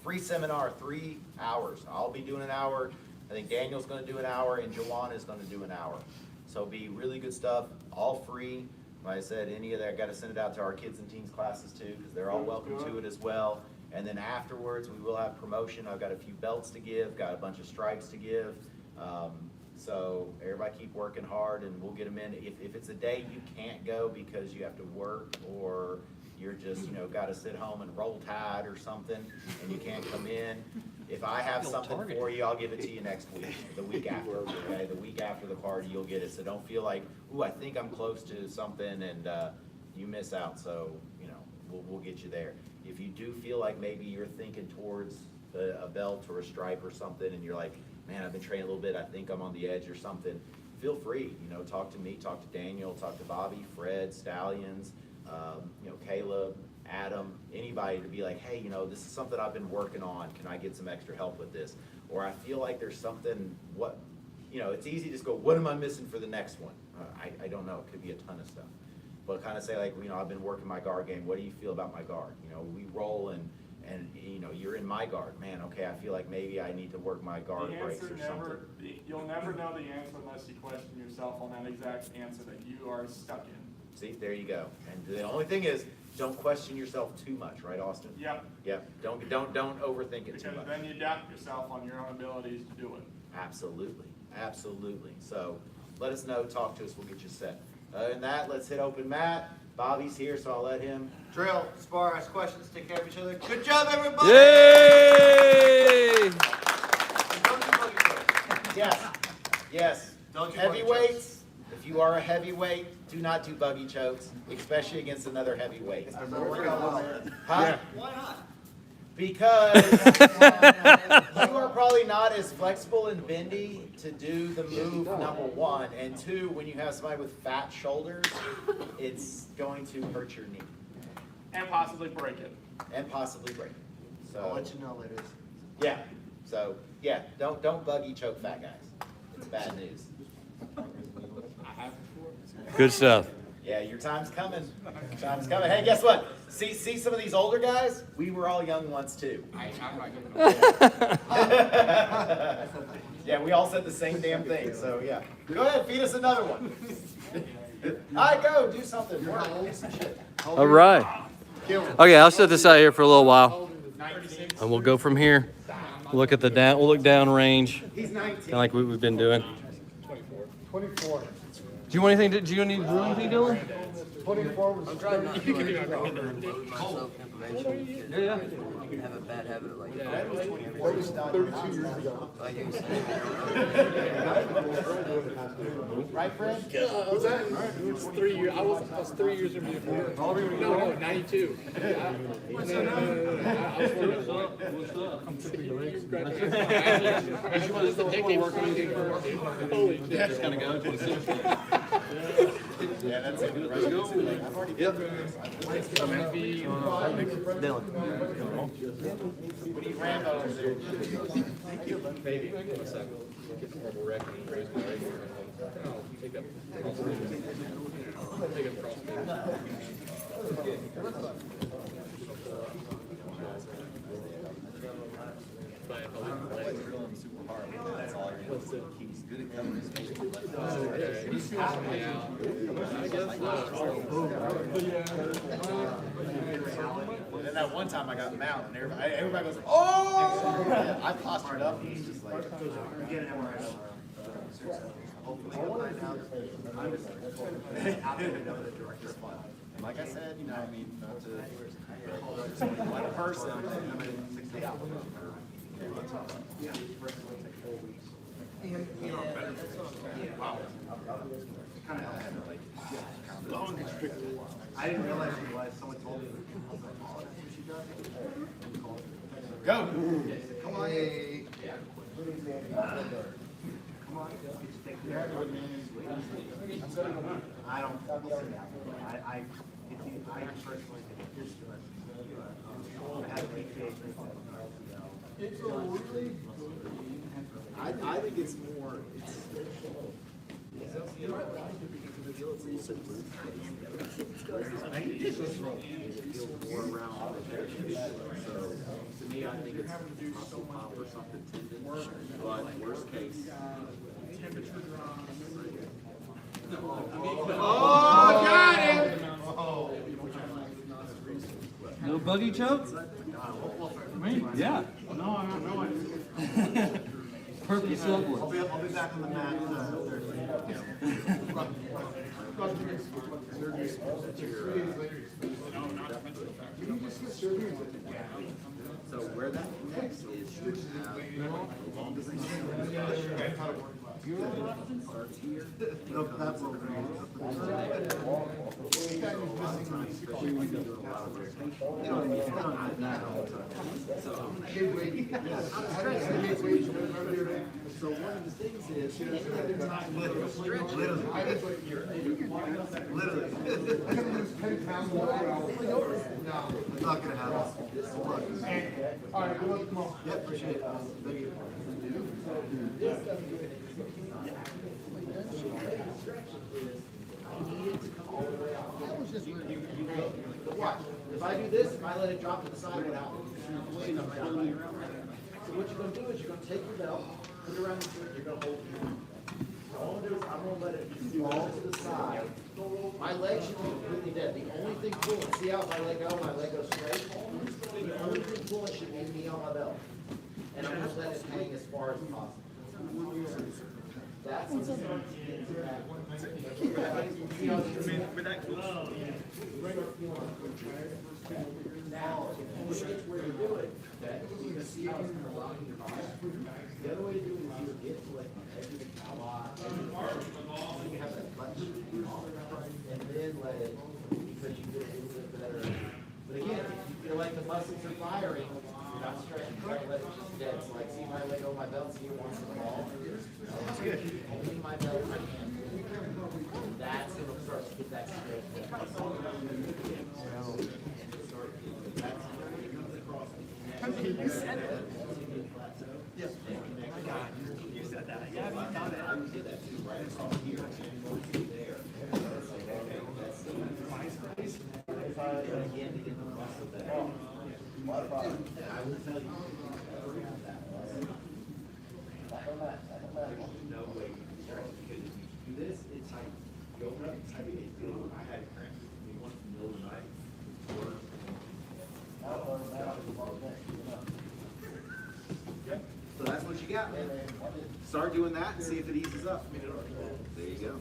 free seminar, 3 hours. I'll be doing an hour. I think Daniel's gonna do an hour and Joanna is gonna do an hour. So it'll be really good stuff, all free. Like I said, any of that, I gotta send it out to our kids and teens classes too, because they're all welcome to it as well. And then afterwards, we will have promotion. I've got a few belts to give, got a bunch of stripes to give. So everybody keep working hard and we'll get them in. If it's a day you can't go because you have to work or you're just, gotta sit home and roll tide or something and you can't come in, If I have something for you, I'll give it to you next week, the week after, okay? The week after the party, you'll get it. So don't feel like, ooh, I think I'm close to something and you miss out. So, you know, we'll get you there. If you do feel like maybe you're thinking towards a belt or a stripe or something and you're like, man, I've been training a little bit, I think I'm on the edge or something, feel free, you know, talk to me, talk to Daniel, talk to Bobby, Fred, Stallions, you know, Caleb, Adam, anybody to be like, hey, you know, this is something I've been working on. Can I get some extra help with this? Or I feel like there's something, what, you know, it's easy to just go, what am I missing for the next one? I don't know. It could be a ton of stuff. But kind of say like, you know, I've been working my guard game. What do you feel about my guard? You know, we roll and you know, you're in my guard. Man, okay, I feel like maybe I need to work my guard breaks or something. You'll never know the answer unless you question yourself on that exact answer that you are stuck in. See, there you go. And the only thing is, don't question yourself too much, right, Austin? Yep. Yep. Don't overthink it too Because much. then you doubt yourself on your own abilities to do it. Absolutely. Absolutely. So let us know, talk to us, we'll get you set. Other than that, let's hit open mat. Bobby's here, so I'll let him. Drill, spar, ask questions, take care of each other. Good job, everybody! Yay! Yes. Yes. Don't do Heavyweights, if you are a heavyweight, do not do buggy chokes, especially against another heavyweight. Huh? Why not? Because you are probably not as flexible and bendy to do the move, number one. And two, when you have somebody with fat shoulders, it's going to hurt your knee. And possibly break it. And possibly break it. So, I'll let you know later. yeah. So, yeah, don't buggy choke fat guys. It's bad news. Good stuff. Yeah, your time's coming. Time's coming. Hey, guess what? See some of these older guys? We were all young once too. Yeah, we all said the same damn thing. So yeah, go ahead, feed us another one. All right, go do something. Work. Do some shit. All right. Okay, I'll set this out here for a little while, and we'll go from here. Look at the down. We'll look down range, He's 19. kind of like we've been doing. 24. Do you want anything? Do you need to do anything, Dylan? 24 was I'm trying not to like myself information. Yeah. I have a bad habit of like. that was 32 years ago. Like you said. Right, Fred? Was that? It was 3 years. I was 3 years in before. No, 92. I was I'm tipping your legs. This is the decade we're going to do. Holy shit. That's going to go. Yeah, that's it. Right? I've already Yep. Dylan. What do you Rambo over there? Maybe. One second. Get some horrible wreck and raise my leg. I'll take up. Take up cross. That's all I What's it? He's good at covering his face. And then that one time I got mouth and everybody goes, oh! Yeah, I postured up and he's just like, get an MRI. Hopefully he'll find out. And like I said, you know, I mean, not to one person. I didn't realize you was. Someone told me. Go! Come on. Hey. Come on. I don't. I personally think it's just I had a PK. I think it's more, more around. So to me, I think it's muscle pop or something tendon, but worst case. Oh, got it! No buggy choke? Me? Yeah. No, I'm not knowing. Perfect supplement. I'll be back on the mat Thursday. So where that connects is you have the longest starts here. No, that's what we're So one of the things is, every time you go stretch, literally. I'm gonna lose 10 pounds more. No, it's not gonna happen. All right, well, come on. Yeah, appreciate it. Thank you. Watch. If I do this, if I let it drop to the side, what happens? So what you're going to do is you're going to take your belt, put it around the shirt, you're going to hold it here. All I'm going to do is I'm going to let it fall to the side. My leg should be completely dead. The only thing pulling, see how if I let go, my leg goes straight? The only thing pulling should be me on my belt. And I'm going to let it hang as far as possible. That's when it starts to get to that. See how it's now, if you get to where you do it, you can see how it's kind of locking your body. The other way to do it is either get to like the edge of the cow, so you have that clutch, and then let it, because you get a little bit better. But again, if you feel like the muscles are firing, you're not stretching, you gotta let it just dead. So like, see my leg over my belt, see it wants to fall. Holding my belt in my hand. That's when it'll start to get that straight. You said it. Yes. My God, you said that. Yeah, you got it. I did that too, right? It's on here. There. Again, to get the muscle there. I will tell you. There's no way you can stretch because if you do this, it's tight. You open up, it's tight. I had cramps. Once in the middle of the night. So that's what you got, man. Start doing that and see if it eases up. There you go.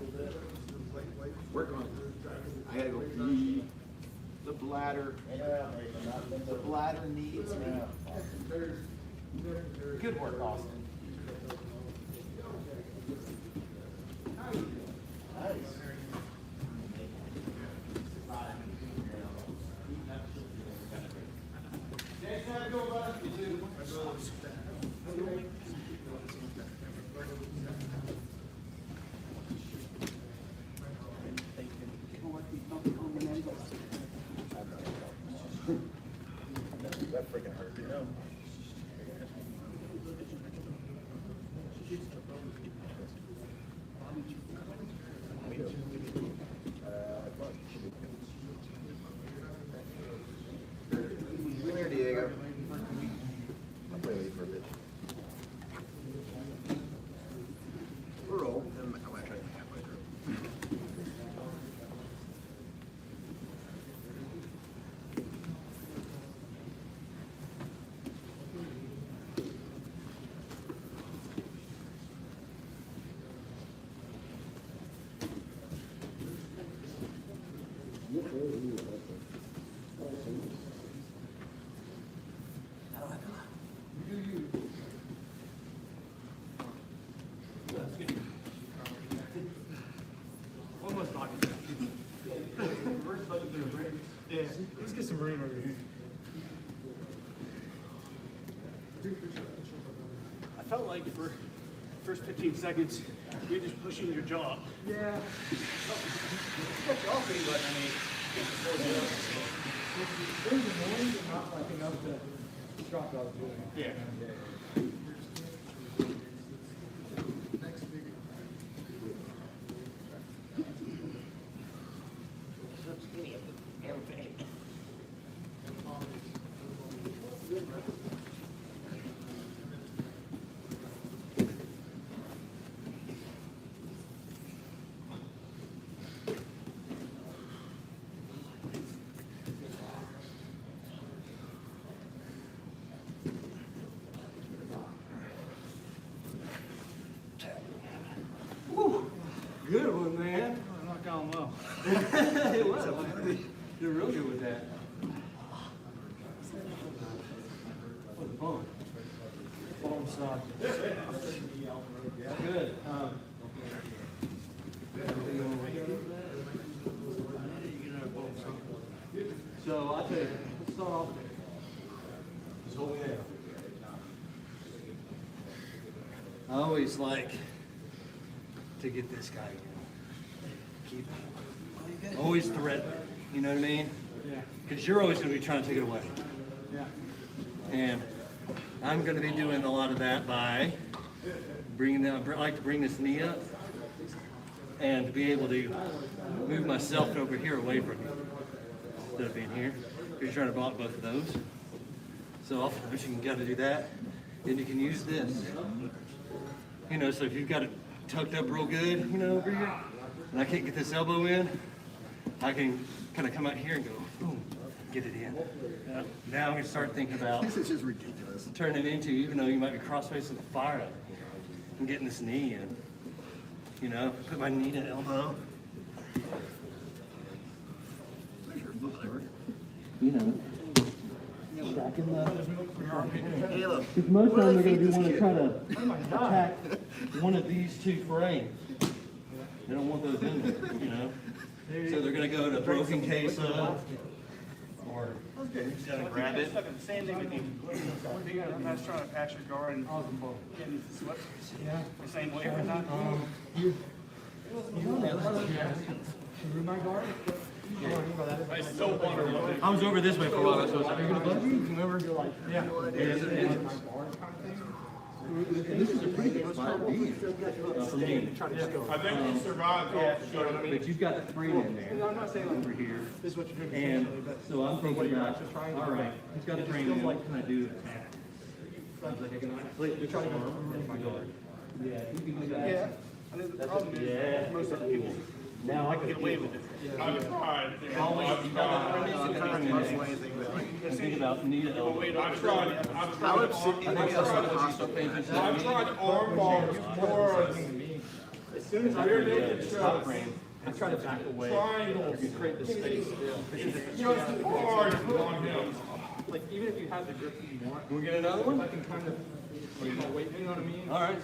Work on it. I gotta go pee. The bladder. The bladder needs me. Good work, Austin. That freaking hurt, you know? Come here, Diego. I'll play with you for a bit. We're old. I'm gonna try to get halfway through. Almost not. Yeah, let's get some room over here. I felt like for the first 15 seconds, you're just pushing your jaw. Yeah. Push off me, but I mean, It was annoying, but not like enough to stop what I was doing. yeah. Good one, man. I'm not going well. It was. You're real good with that. Good. So I tell you, let's start off. Just hold me down. I always like to get this guy in. Keep it. Always threaten. You know what I mean? Yeah. Because you're always going to be trying to take it away. Yeah. And I'm going to be doing a lot of that by bringing down. I like to bring this knee up and to be able to move myself over here away from you instead of being here. You're trying to block both of those. So oftentimes you can got to do that, and you can use this. You know, so if you've got it tucked up real good, you know, over here, and I can't get this elbow in, I can kind of come out here and go, boom, get it in. Now I'm going to start thinking about This is just ridiculous. turning it into, even though you might be cross-facing the fire, and getting this knee in. You know, put my knee to elbow. You know, stacking the. Because most times they're going to want to try to attack one of these two frames. They don't want those in there, you know. So they're going to go to broken case up, or just going to grab it. Same thing with you. I'm not trying to pass your guard and getting swept. Yeah. The same way every time. You my guard? It's so wonderful. I was over this way for a while, so I was like, are you going to budge me? Remember? You're like, yeah. This is a pretty good spot to be in. For me. I think you survived all But you've got the frame in there. I'm not saying Over here. this is what you're doing. And so I'm thinking about, all right, he's got a frame in, what can I do? I was like, I can completely try to go my guard. Yeah, you can do that. Yeah. I think the problem is most other people Now I can get away with it. I've tried. Always, you got to think about knee to elbow. I've tried arm bars more. As soon as you're naked top frame, I try to back away. Triangles. You create the space. Just hard on him. Like, even if you have the grip that you want, Can we get another one? I can kind of put my weight, you know what I mean? All right.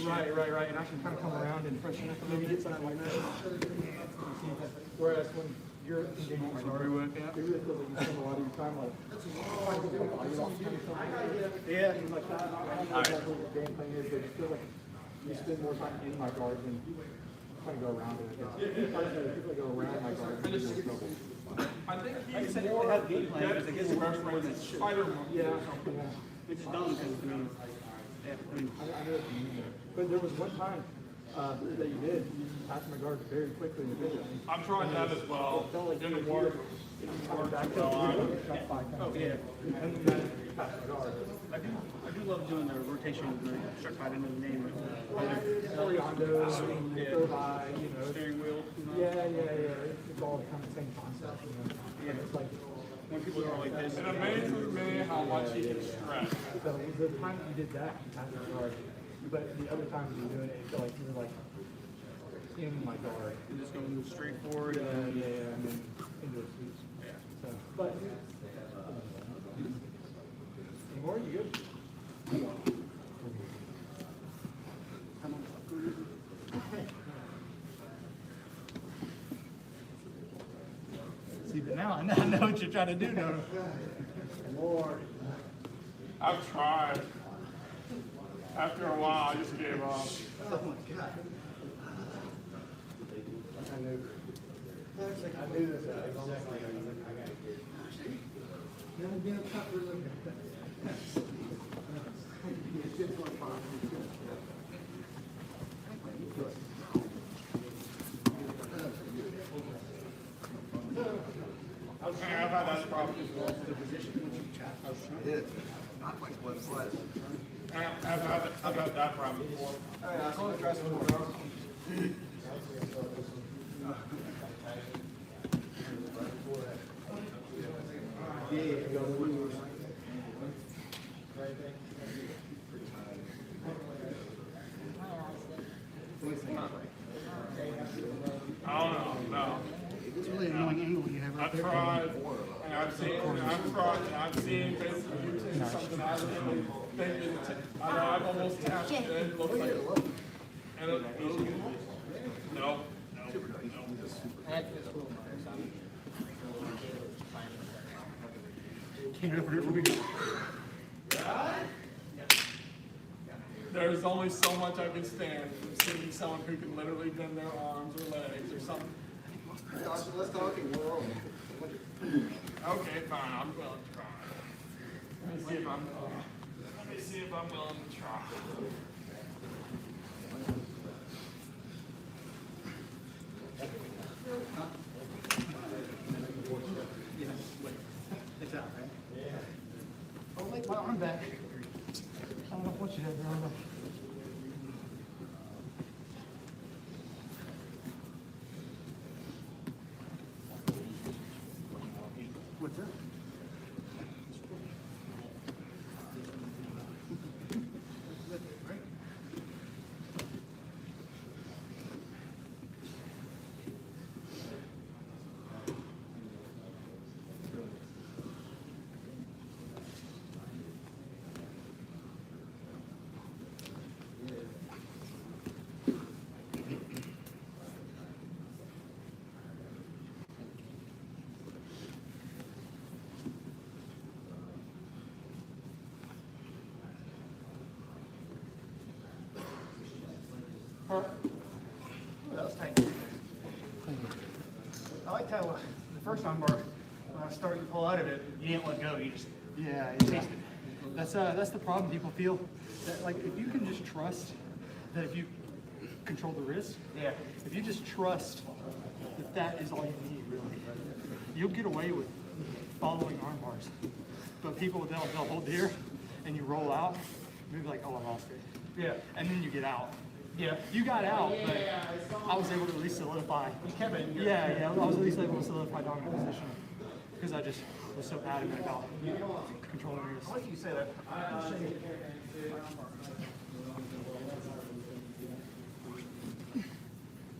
Right. And I can kind of come around and freshen up a little bit, something like that. Whereas when you're engaging my guard, you really feel like you spend a lot of your time like trying to get a body lock kind of thing. Yeah, like that. I don't know exactly what the game plan is, but I feel like you spend more time in my guard than trying to go around it. If I go around my guard, I'm just in trouble. I think he's more dedicated reference spider monkey or something. Which is dumb because I mean, I know what you mean. But there was one time that you did, you passed my guard very quickly and efficiently. I'm trying that as well. It felt like you Didn't were work. back up. Oh, yeah. And then you passed my guard. I do love doing the rotation of the struck right into the name. Oriondo, third eye, you know. Steering wheel. Yeah. It's all kind of the same concept, you know. Yeah. It's like, When people are like this. It amazes me how much he can stretch. so the time that you did that, you passed my guard. But the other times you were doing it, it felt like you were like in my guard. You're just going to move straight forward. Yeah, and then into a sweep. Yeah. So, but any more? You good? See, but now I know what you're trying to do now. Lord. I've tried. After a while, I just gave up. Oh my God. I knew this. Exactly. Never been a tougher look at that. I've had that problem as well. It is. Not like what it was. I've had that problem before. All right, I want to try some more. I don't know, no. It's really an annoying angle you have right I've there. tried, and I've seen basically you take something out of it. Thank you. I know, I've almost tapped it. It looks like it. And no. There's only so much I can stand from seeing someone who can literally bend their arms or legs or something. Let's talk in world. Okay, fine. I'm willing to try. Let me see if I'm willing to try. It's out, right? Yeah. Oh, wait, my arm back. I don't know what you have your arm back. What's that? That was tight. I liked how the first armbar, when I started to pull out of it, you didn't let go. You just you tasted it. That's the problem. People feel that like if you can just trust that if you control the wrist, if you just trust that that is all you need, really, you'll get away with following arm bars. But people they'll hold here and you roll out, maybe like, oh, I lost it. Yeah. And then you get out. Yeah. You got out, but I was able to at least solidify. You kept it. Yeah, I was at least able to solidify dominant position because I just was so adamant about controlling the wrist. I like you say that.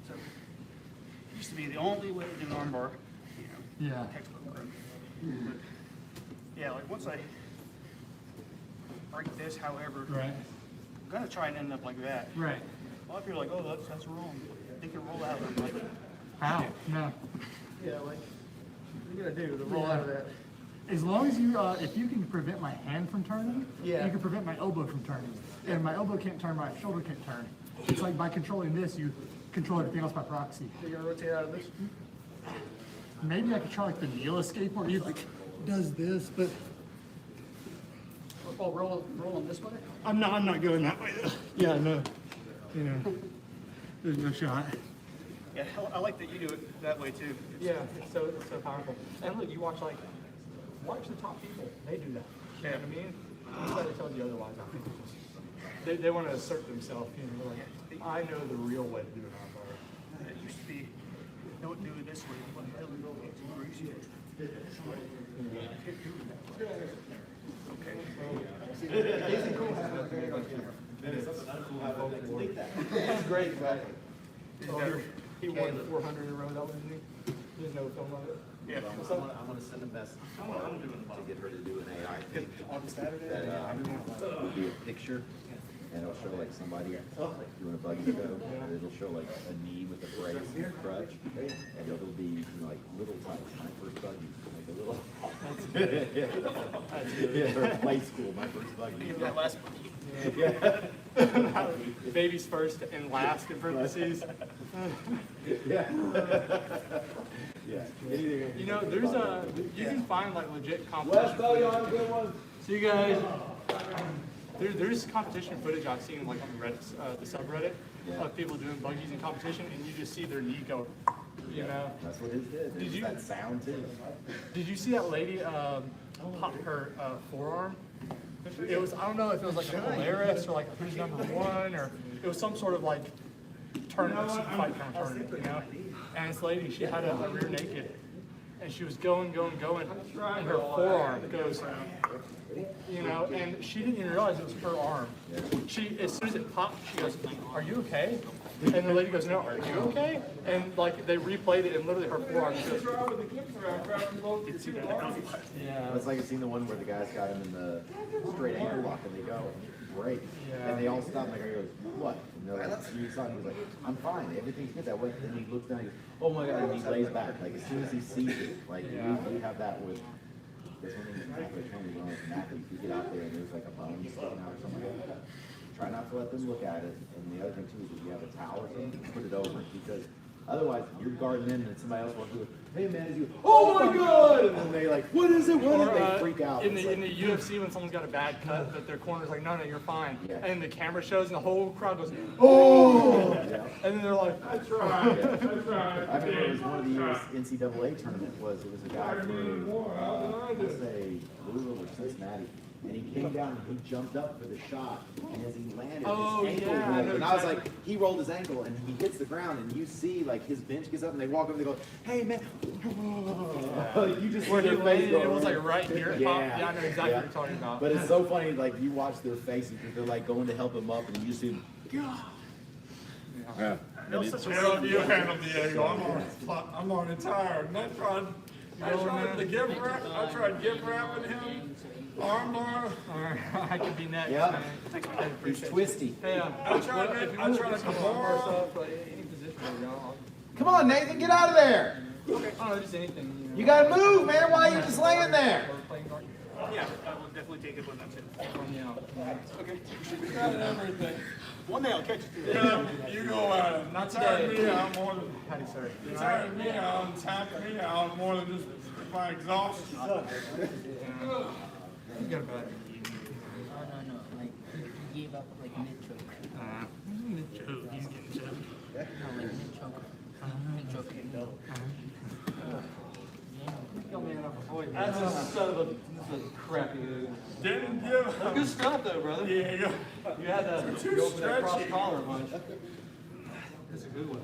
So, used to be the only way to do an armbar, textbook grip. But, yeah, like once I break this, however, I'm gonna try and end up like that. Right. A lot of people are like, oh, that's wrong. They can roll out. I'm like, how? No. Yeah, like, what you gotta do to roll out of that? As long as you, if you can prevent my hand from turning, you can prevent my elbow from turning. And my elbow can't turn, my shoulder can't turn. It's like by controlling this, you control everything else by proxy. So you're gonna rotate out of this? Maybe I could try like the Neil escape where he like does this, but. Oh, rolling this way? I'm not going that way though. Yeah, no. You know, there's no shot. Yeah, I like that you do it that way too. Yeah, it's so powerful. And look, you watch the top people. They do that. You know what I mean? Nobody tells you otherwise. I think they want to assert themselves. You know, like, I know the real way to do an armbar. It used to be, don't do it this way. What the hell are you going to do? That's great, but he won 400 in a row, that was me. There's no film of it. Yeah, I'm gonna send a message to get her to do an AI thing. On Saturday? That will be a picture, and it'll show like somebody doing a buggy go, and it'll show like a knee with a brace and a crutch, and it'll be like little types. My first buggy, like a little. Yeah, for play school, my first buggy. My last buggy. Baby's first and last in parentheses. Yeah. Yeah. You know, there's you can find like legit competition. See you guys. There's competition footage I've seen like on Reddit, the subreddit of people doing buggies in competition, and you just see their knee go. You know. That's what his did. Did you that sound too? Did you see that lady pop her forearm? It was, I don't know if it was like a Polaris or like who's number one, or it was some sort of like tournament, fight tournament, you know. And this lady, she had a rear naked, and she was going, and her forearm goes, you know, and she didn't even realize it was her arm. She, as soon as it popped, she goes, "Are you okay?" And the lady goes, "No, are you okay?" And like they replayed it, and literally her forearm just. Yeah. It's like I've seen the one where the guys got him in the straight ankle lock and they go, break. Yeah. And they all stop and the guy goes, "What?" And they're like, he's like, "I'm fine, everything's good." That way, and he looks down, he goes, "Oh my God," and he lays back. Like as soon as he sees it, like we have that with this one thing after training on an athlete, you get out there and there's like a bone sticking out or something like that. Try not to let them look at it. And the other thing too is if you have a towel or something, put it over it, because otherwise you're guarding in and somebody else walks through, "Hey man," and you, "Oh my God!" And then they like, "What is it? What is it?" They freak out. In the UFC, when someone's got a bad cut, but their corner's like, "No, you're fine." Yeah. And the camera shows, and the whole crowd goes, "Oh!" Yeah. And then they're like, "That's right, that's right." I remember it was one of the years NCAA tournament it was a guy from, let's say, Louisville or Cincinnati. And he came down and he jumped up for the shot, and as he landed, his ankle rolled. And I was like, he rolled his ankle, and he hits the ground, and you see, like, his bench gets up, and they walk over, and they go, "Hey, man." You just see their face go. It was like right here. Yeah, I know exactly what you're talking about. But it's so funny, like, you watch their faces, because they're, like, going to help him up, and you just see, Yeah. You handle Diego. I'm already tired. And I tried the gift wrap. I tried gift wrapping him. Armbar. I could be next. Yeah. He's twisty. Hey, I tried to Kimura. Come on, Nathan, get out of there. Okay. Oh, just anything. You gotta move, man. Why are you just laying there? Yeah, I will definitely take it when that's it. Okay. We got everything. One day I'll catch you. Yeah, you go at it. Not tired today. me out more than Sorry. you tired me out and tapped me out more than just my exhaustion. You got a bad. No. Like, he gave up, like, mid-choke. Mid-choke. He's getting choked. No, like, mid-choke. Mid-choke. That's a son of a crappy dude. Didn't give That's good stuff though, brother. Yeah. You had that, Too go for that cross stretchy. collar punch. That's a good one.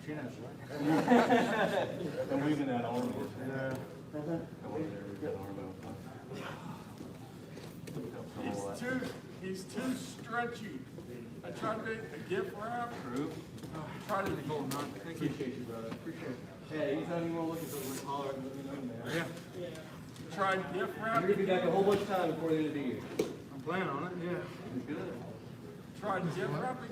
Chin ups, right? And weaving that arm. Yeah. He's too stretchy. I tried to gift wrap. True. Tried to Cool, man. Thank you. Appreciate you, brother. Appreciate it. Hey, anytime you want to look at those collar, let me know, man. Yeah. tried gift You're wrap. going to be back a whole bunch of time before the end of the year. I'm planning on it, yeah. Good. Tried gift wrapping.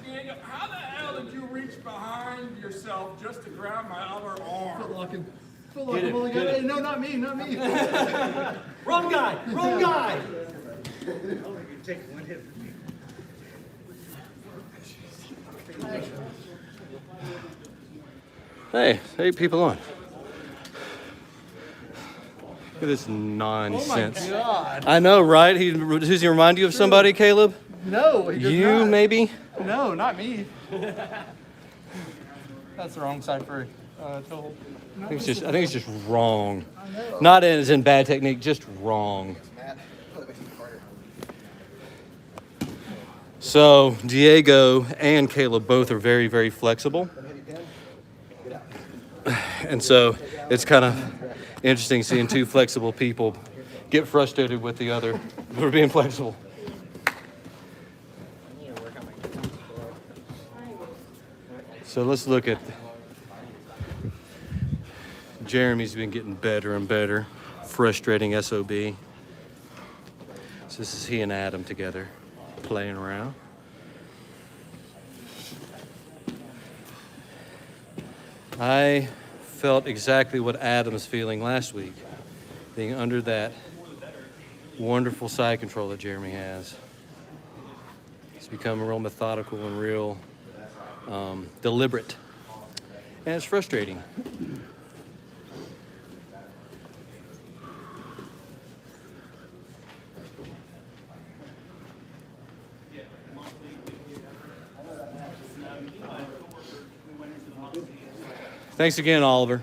Diego, how the hell did you reach behind yourself just to grab my other arm? Foot locking. Get it, get it. No, not me, not me. Wrong guy! Wrong guy! You take one hit from me. Hey, 8 people on. Look at this nonsense. Oh my God. I know, right? Does he remind you of somebody, Caleb? No, he does You, not. maybe? No, not me. That's the wrong side for total. I think it's just wrong. Not as in bad technique, just wrong. So Diego and Caleb both are very, very flexible. And so it's kind of interesting seeing two flexible people get frustrated with the other for being flexible. So let's look at Jeremy's been getting better and better. Frustrating SOB. So this is he and Adam together playing around. I felt exactly what Adam's feeling last week, being under that wonderful side control that Jeremy has. It's become real methodical and real deliberate. And it's frustrating. Thanks again, Oliver.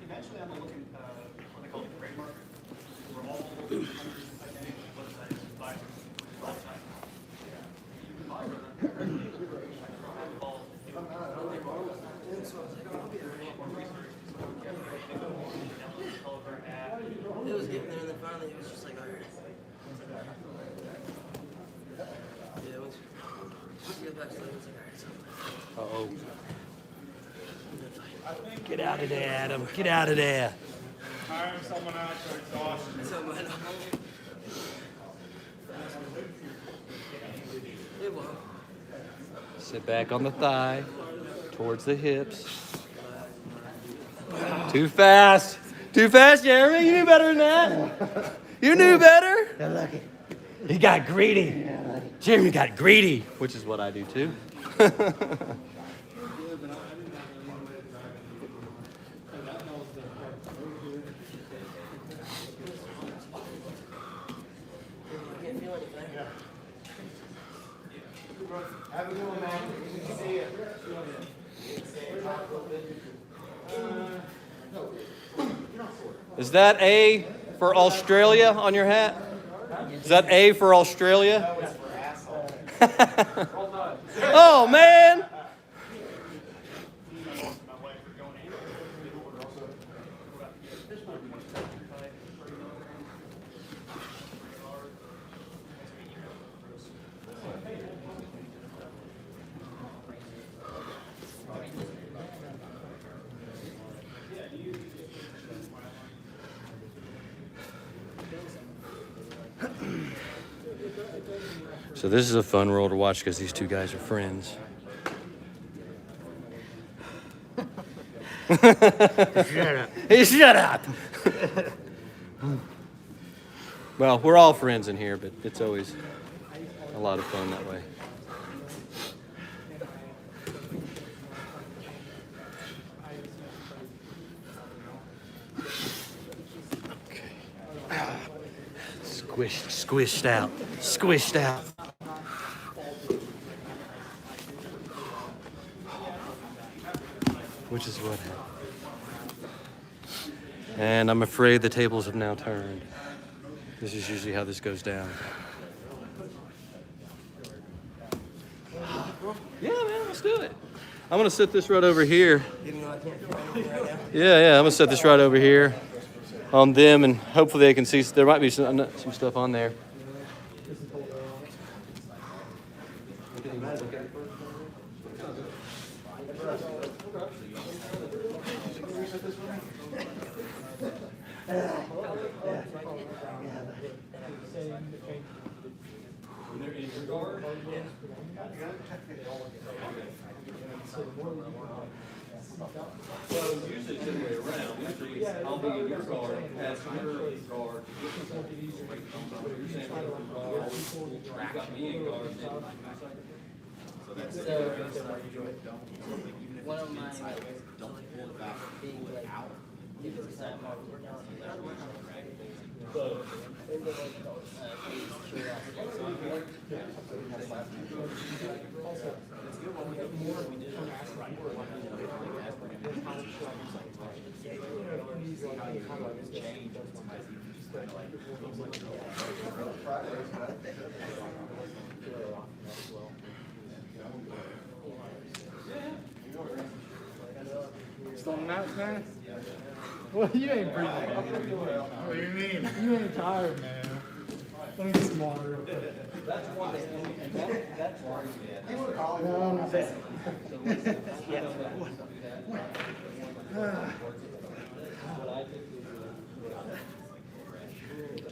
Eventually, I'm looking what they call the gray marker, where all getting there, and then finally it was just like, all right. Yeah, once you get back to it, it's like, all right, so. Get out of there, Adam. Get out of there. Hiring someone out to exhaustion. Sit back on the thigh, towards the hips. Too fast. Too fast, Jeremy. You knew better than that. You knew better. He got greedy. Jeremy got greedy, which is what I do too. Have a good one, man. See ya. Is that A for Australia on your hat? Is that A for Australia? Oh, man. So this is a fun roll to watch because these two guys are friends. Shut up. Hey, shut up. Well, we're all friends in here, but it's always a lot of fun that way. Squished out. Squished out. Which is what happened. And I'm afraid the tables have now turned. This is usually how this goes down. Yeah, man, let's do it. I'm gonna set this right over here. Yeah, I'm gonna set this right over here on them, and hopefully they can see. There might be some stuff on there. Well, usually it's the other way around. Usually I'll be in your guard, pass your guard. You're saying you got me in guard. So that's one of my being like out. Still on that, man? Well, you ain't breathing. What do you mean? You ain't tired, man. Let me get some water real quick. That's why. That's why.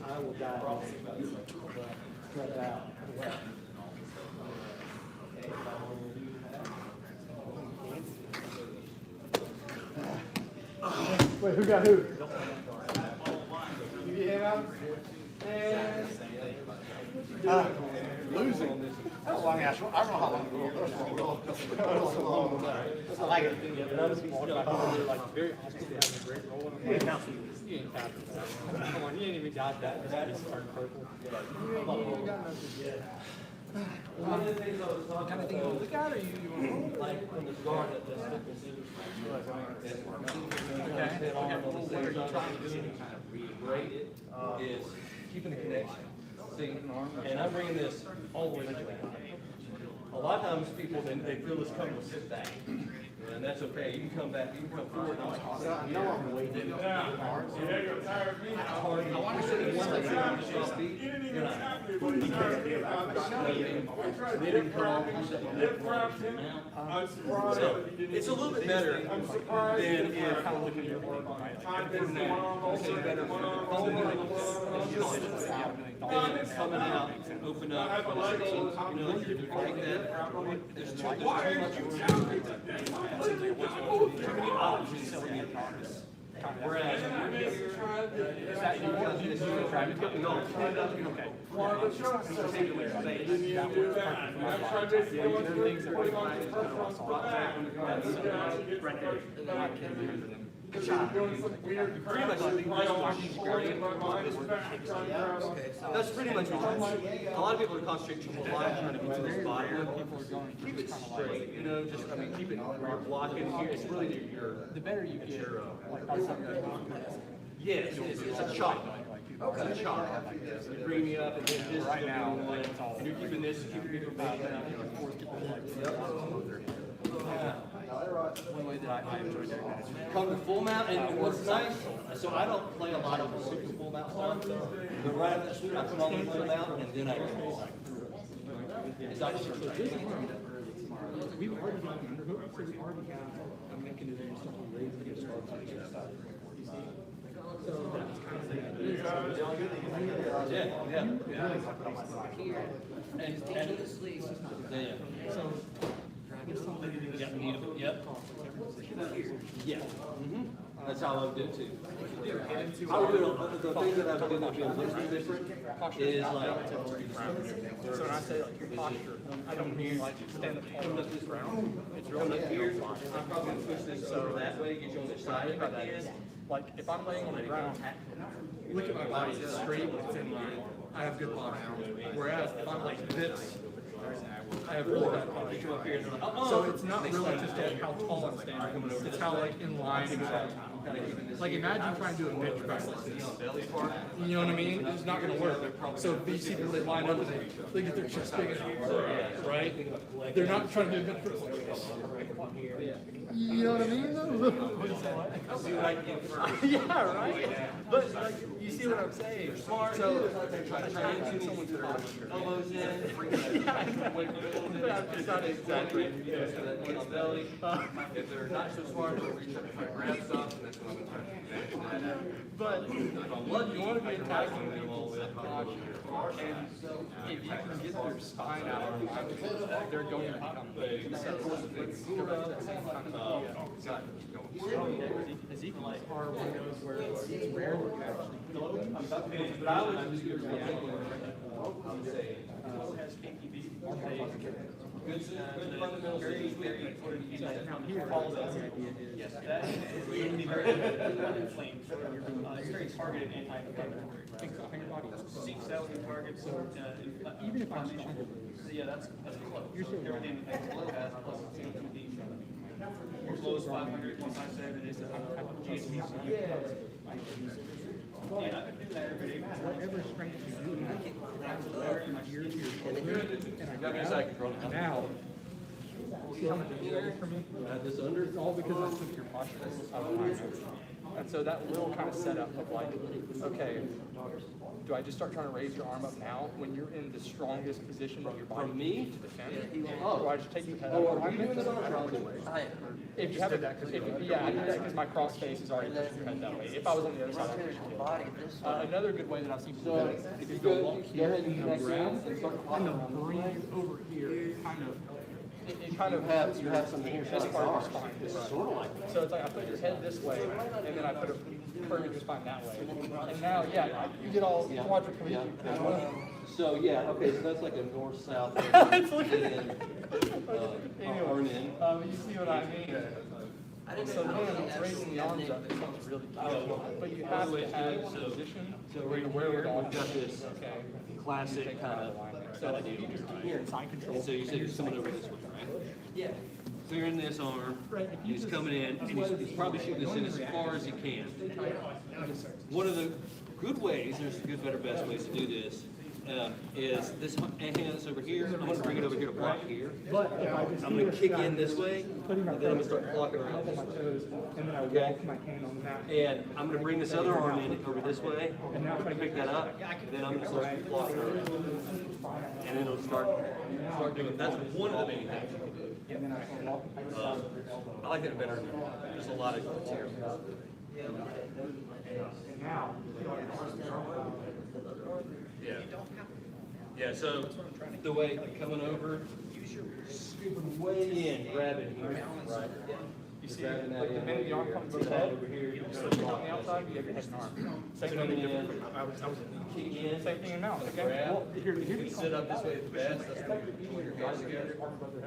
I will die. Wait, who got who? You get him out? And losing. How long? I don't know how long ago. I like it. Like very hospital, great roll. You ain't faster than that. Come on, you ain't even got that. He's starting purple. You ain't got nothing yet. What kind of thing you want to look at, or you want to like from the guard at this okay. What are you trying to do? Kind of re-grade it is keeping the connection. See, and I'm bringing this all the way to the A lot of times people, they feel this coming with sit back. And that's okay, you can come back, you can come forward. I know I'm waiting. I want to say one thing, you just speak, you're not. So, it's a little bit better than if I'm looking at your work. And coming out, open up, you know, if you like that, there's too many options. Whereas, is that you guys do this, you can try to get no, okay. Good job. Pretty much, that's pretty much it. A lot of people are concentrating a lot trying to get to this body. Keep it straight, you know, just, I mean, keep it, you're blocking here, it's really your, the better you get, yes, it's a chop. It's a chop. You bring me up and then this right now, and you're keeping this, keeping people back down. One way that I enjoy doing that is come to full mount, and what's nice, so I don't play a lot of the super full mount stuff, but right after the shoot, I put on the full mount, and then I go. It's not just We've already got an underhook, so we already have a mechanism or something raised against our stuff. You see? So that's kind of Yeah. That's how I would do it too. I would do it, the thing that I would do that would be a little bit different is like. So when I say like your posture, I don't mean like stand up tall to this ground. It's really Come up here, I'm probably gonna push this over that way, get you on the side if I can. like if I'm laying on the ground, look at my body, it's straight, it's in line. I have good posture. Whereas if I'm like this, I have really bad posture. So it's not really just how tall I'm standing, it's how like in line and how like imagine trying to do a bench press like this. You know what I mean? It's not going to work. So if these people they line up and they get their chest big enough, right? They're not trying to do a bench press like this. You know what I mean? Yeah, right. But like, you see what I'm saying? Smart. So trying to someone's posture. Elbows in. I'm not exaggerating. Belly. If they're not so smart, they'll reach up and try to grab stuff, and that's what I'm trying to do. But you want to be attacking people's posture. And if you can get their spine out of alignment, they're going to become big. So it's that same kind of idea. Ezekiel are one of those where it's rare that you actually feel them. But I would just give good fundamentals. now here, the idea is That is very inflamed. It's very targeted anti-inflammatory. Seeks out the target. So even if I'm strong, yeah, that's close. You're still wrong. Everything that's low has plus 2D. Your low is 500, 157 is yeah, I could do that every day. Whatever strength you do, from here to your shoulder, and now, see how much easier it is for me? It's all because I took your posture out of alignment. And so that little kind of setup of like, okay, do I just start trying to raise your arm up now when you're in the strongest position of your body to defend? Or do I just take your head out of alignment? If you have it, yeah, I do that because my cross face is already pushing your head that way. If I was on the other side, I'd push your head. Another good way that I've seen people do it, if you go walk here and grab, and the breathe over here, kind of. It kind of has, you have some here, this part of your spine. This is sort of like that. So it's like I put your head this way, and then I put a curve in your spine that way. And now, yeah, you get all quadriplegic. So, yeah, okay, so that's like a north-south. It's like anyway, you see what I mean? So then, raising the arms up becomes really cute. But you have to have position where you're wherewithal. We've got this classic kind of. So like if you just keep here in side control. So you said you're coming over this way, right? Yeah. Clearing this arm, he's coming in, and he's probably shooting this in as far as he can. One of the good ways, there's good, better, best ways to do this, is this hand's over here. I'm going to bring it over here to block here. But if I just I'm going to kick in this way, putting my and then I'm going to toes start blocking around on this my way. toes, and then I Okay. walk my hand on the mat. And I'm going to bring this other arm in over this way, and now I'm going to pick that up, and then I'm going to start blocking around. And then it'll start doing, that's one of the main things you can do. I like it better. There's a lot of material. Yeah. Yeah, so the way coming over, scooping way in, grabbing here, right? You see, like the minute the arm comes over the head, you slip it on the outside, you have your head and arm. Same thing in, I was same thing in mount, okay? Well, here You sit up this way at the best, that's when you pull your jaws together.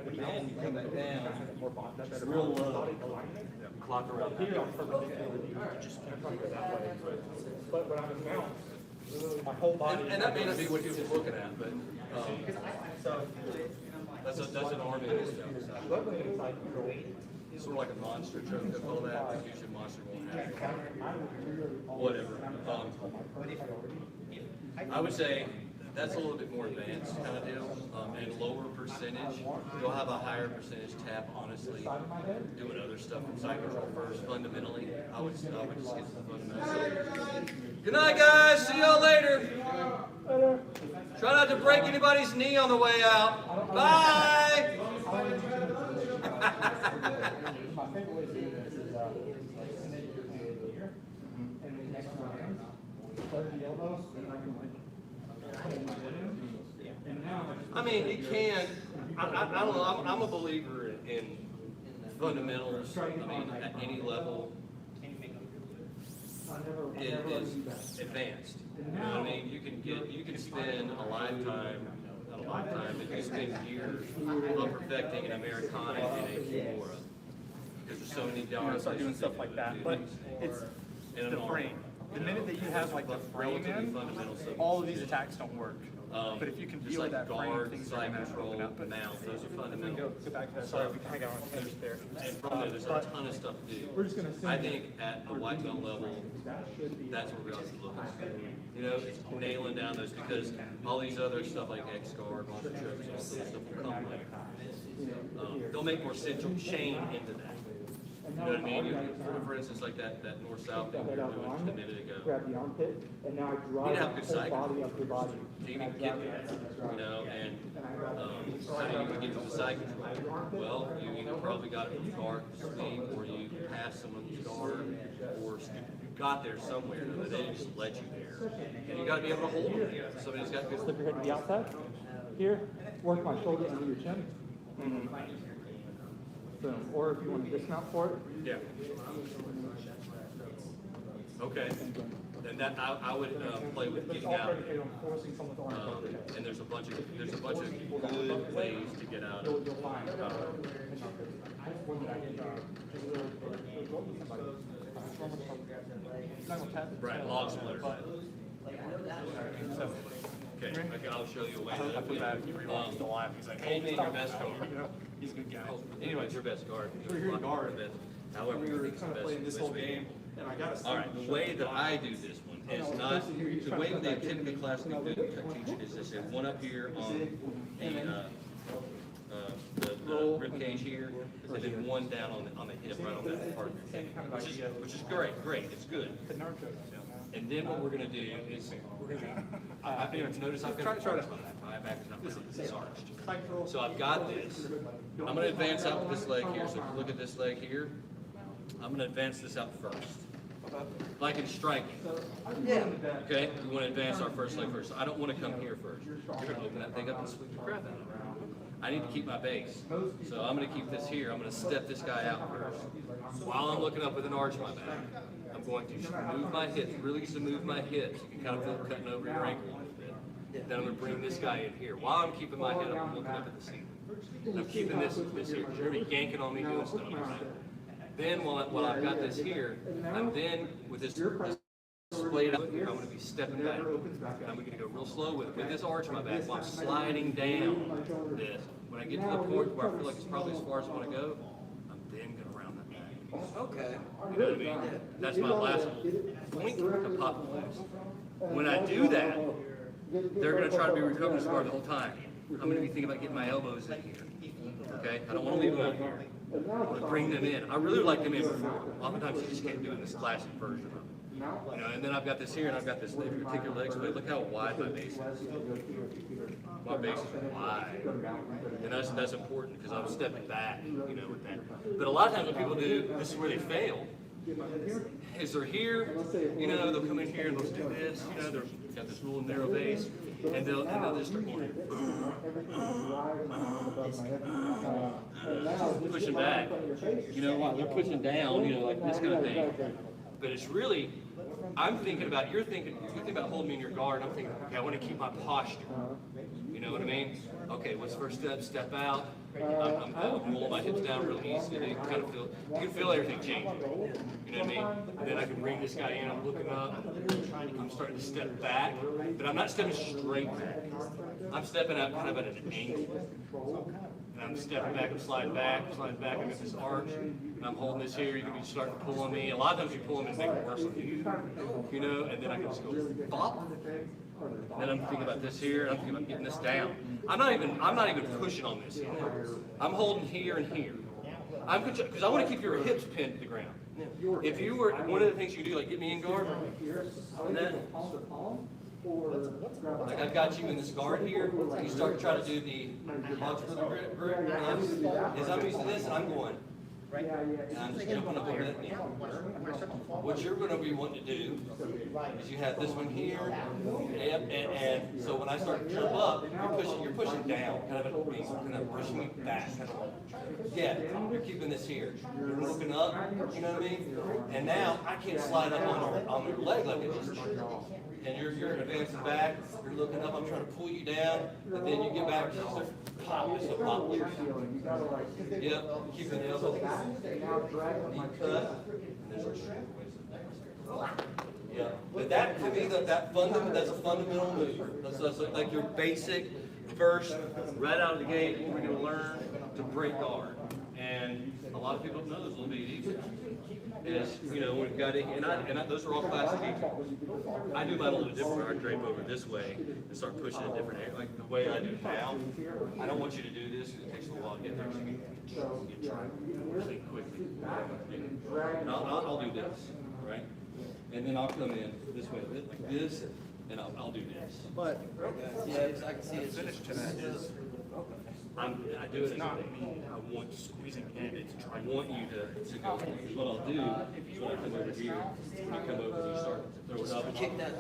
And you come back down, real low, clock around. But when I'm in mount, my whole body. And that may not be what you're looking at, but, that's an arm in itself. Sort of like a monster choke, they call that, like usually a monster won't have it. Whatever. I would say that's a little bit more advanced kind of deal, and lower percentage. You'll have a higher percentage tap, honestly, doing other stuff from side control first. Fundamentally, I would just get to the fundamentals. Good night, guys. See y'all later. Try not to break anybody's knee on the way out. Bye. My favorite way to do this is extend your hand here, and then next to my hand, plug the elbows, and I can like put my head in. And now I mean, it can. I don't know. I'm a believer in fundamentals. I mean, at any level, it is advanced. You know what I mean? You can spend a lifetime, not a lifetime, but you spend years of perfecting an Americana and a Kimura. Because there's so many different start doing stuff like that, but it's the frame. The minute that you have like the frame in, all of these attacks don't work. But if you can deal with that frame, things are going to open up. But mount, those are fundamental. Go back to that. Sorry, we kind of got on finish there. And from there, there's a ton of stuff to do. I think at a white belt level, that's where we ought to look at. You know, it's nailing down those, because all these other stuff like X guard, monster chokes, all those stuff will come later. They'll make more sense. You'll chain into that. You know what I mean? For instance, like that north-south thing we were doing just a minute ago. grab the armpit, and now I You drive need to have the good whole cycle. body up your body. You need to get there, you know, and how do you get to the side control? Well, you either probably got it from guard sweep, or you passed someone's guard, or you got there somewhere, but they didn't just let you there. And you got to be able to hold it there. Somebody's got good. Slip your head to the outside. Here, work my shoulder under your chin. Boom. Or if you want to dismount for it. Yeah. Okay. And that I would play with getting out. And there's a bunch of good ways to get out of. Right, log splitter. Okay, I'll show you a way. The live, he's like, Hold me in your best guard. He's a good guy. Anyway, it's your best guard. So you're in guard. However, We you were think it's the kind of best. playing this whole game, and I got to. All right, the way that I do this one is not, the way they typically classically do teach it is this, one up here on the rib cage here, and then one down on the hip, right on that part of your hip, which is great, it's good. And then what we're gonna do is, notice I've got my back is not round, it's arched. So I've got this, I'm gonna advance out with this leg here, so if you look at this leg here, I'm gonna advance this out first. Like in striking. Yeah. Okay, we want to advance our first leg first. I don't want to come here first. You're going to open that thing up and sweep the crap out of it. I need to keep my base. So I'm going to keep this here. I'm going to step this guy out first. While I'm looking up with an arch in my back, I'm going to move my hips, really to move my hips. You can kind of feel it cutting over your ankle a little bit. Then I'm going to bring this guy in here. While I'm keeping my head up and looking up at the ceiling. I'm keeping this here. You're going to be yanking on me doing stuff. Then while I've got this here, I'm then with this splayed out here, I'm going to be stepping back. I'm going to go real slow with this arch in my back while I'm sliding down this. When I get to the point where I feel like it's probably as far as I want to go, I'm then going to round that back. Okay. You know what I mean? That's my last point to pop the legs. When I do that, they're going to try to be recovery square the whole time. I'm going to be thinking about getting my elbows in here. Okay? I don't want to leave them out here. I want to bring them in. I really like them in before. Oftentimes you just can't do it in this classic version of them. You know, and then I've got this here, and I've got this particular leg split. Look how wide my base is. My base is wide, and that's important because I'm stepping back, you know, with that. But a lot of times when people do, this is where they fail. Is they're here, you know, they'll come in here and they'll do this, you know, they've got this little narrow base, and they'll just start going, pushing back. You know, while they're pushing down, you know, like this kind of thing. But it's really, I'm thinking about, you're thinking about holding me in your guard. I'm thinking, okay, I want to keep my posture. You know what I mean? Okay, what's the first step? Step out. I'm rolling my hips down real easy. You kind of feel, you can feel everything changing. You know what I mean? And then I can bring this guy in. I'm looking up. I'm starting to step back, but I'm not stepping straight back. I'm stepping out kind of at an angle. And I'm stepping back and sliding back. I got this arch, and I'm holding this here. You can be starting to pull on me. A lot of times you pull on me and make it worse on you. You know, and then I can just go bop. Then I'm thinking about this here, and I'm thinking about getting this down. I'm not even pushing on this here. I'm holding here and here. Because I want to keep your hips pinned to the ground. If you were, one of the things you do, like get me in guard, and then, like I've got you in this guard here, and you start to try to do the launch for the grip, is I'm using this, and I'm going. And I'm just jumping up over that knee. What you're going to be wanting to do is you have this one here, and so when I start to jump up, you're pushing down, kind of pushing me back. Yeah, you're keeping this here. You're looking up, you know what I mean? And now I can't slide up on your leg like it just did. And you're advancing back, you're looking up, I'm trying to pull you down, and then you get back, just pop, just a pop. Yep, keeping the elbow. Deep cut. Yeah, but that to me, that's a fundamental move. That's like your basic first, right out of the gate, we're going to learn to break guard. And a lot of people don't know this little bit easy. Is, you know, we've got it, and those are all classic people. I do mine a little different. I drape over this way and start pushing a different area, like the way I do it now. I don't want you to do this because it takes a while to get there. So you try really quickly. And I'll do this, right? And then I'll come in this way, like this, and I'll do this. But yeah, I can see it. Finish to that is. I do it as not me. I want squeezing in. I want you to go. What I'll do is when I come over here, when you come over, you start to throw it up. Kick that.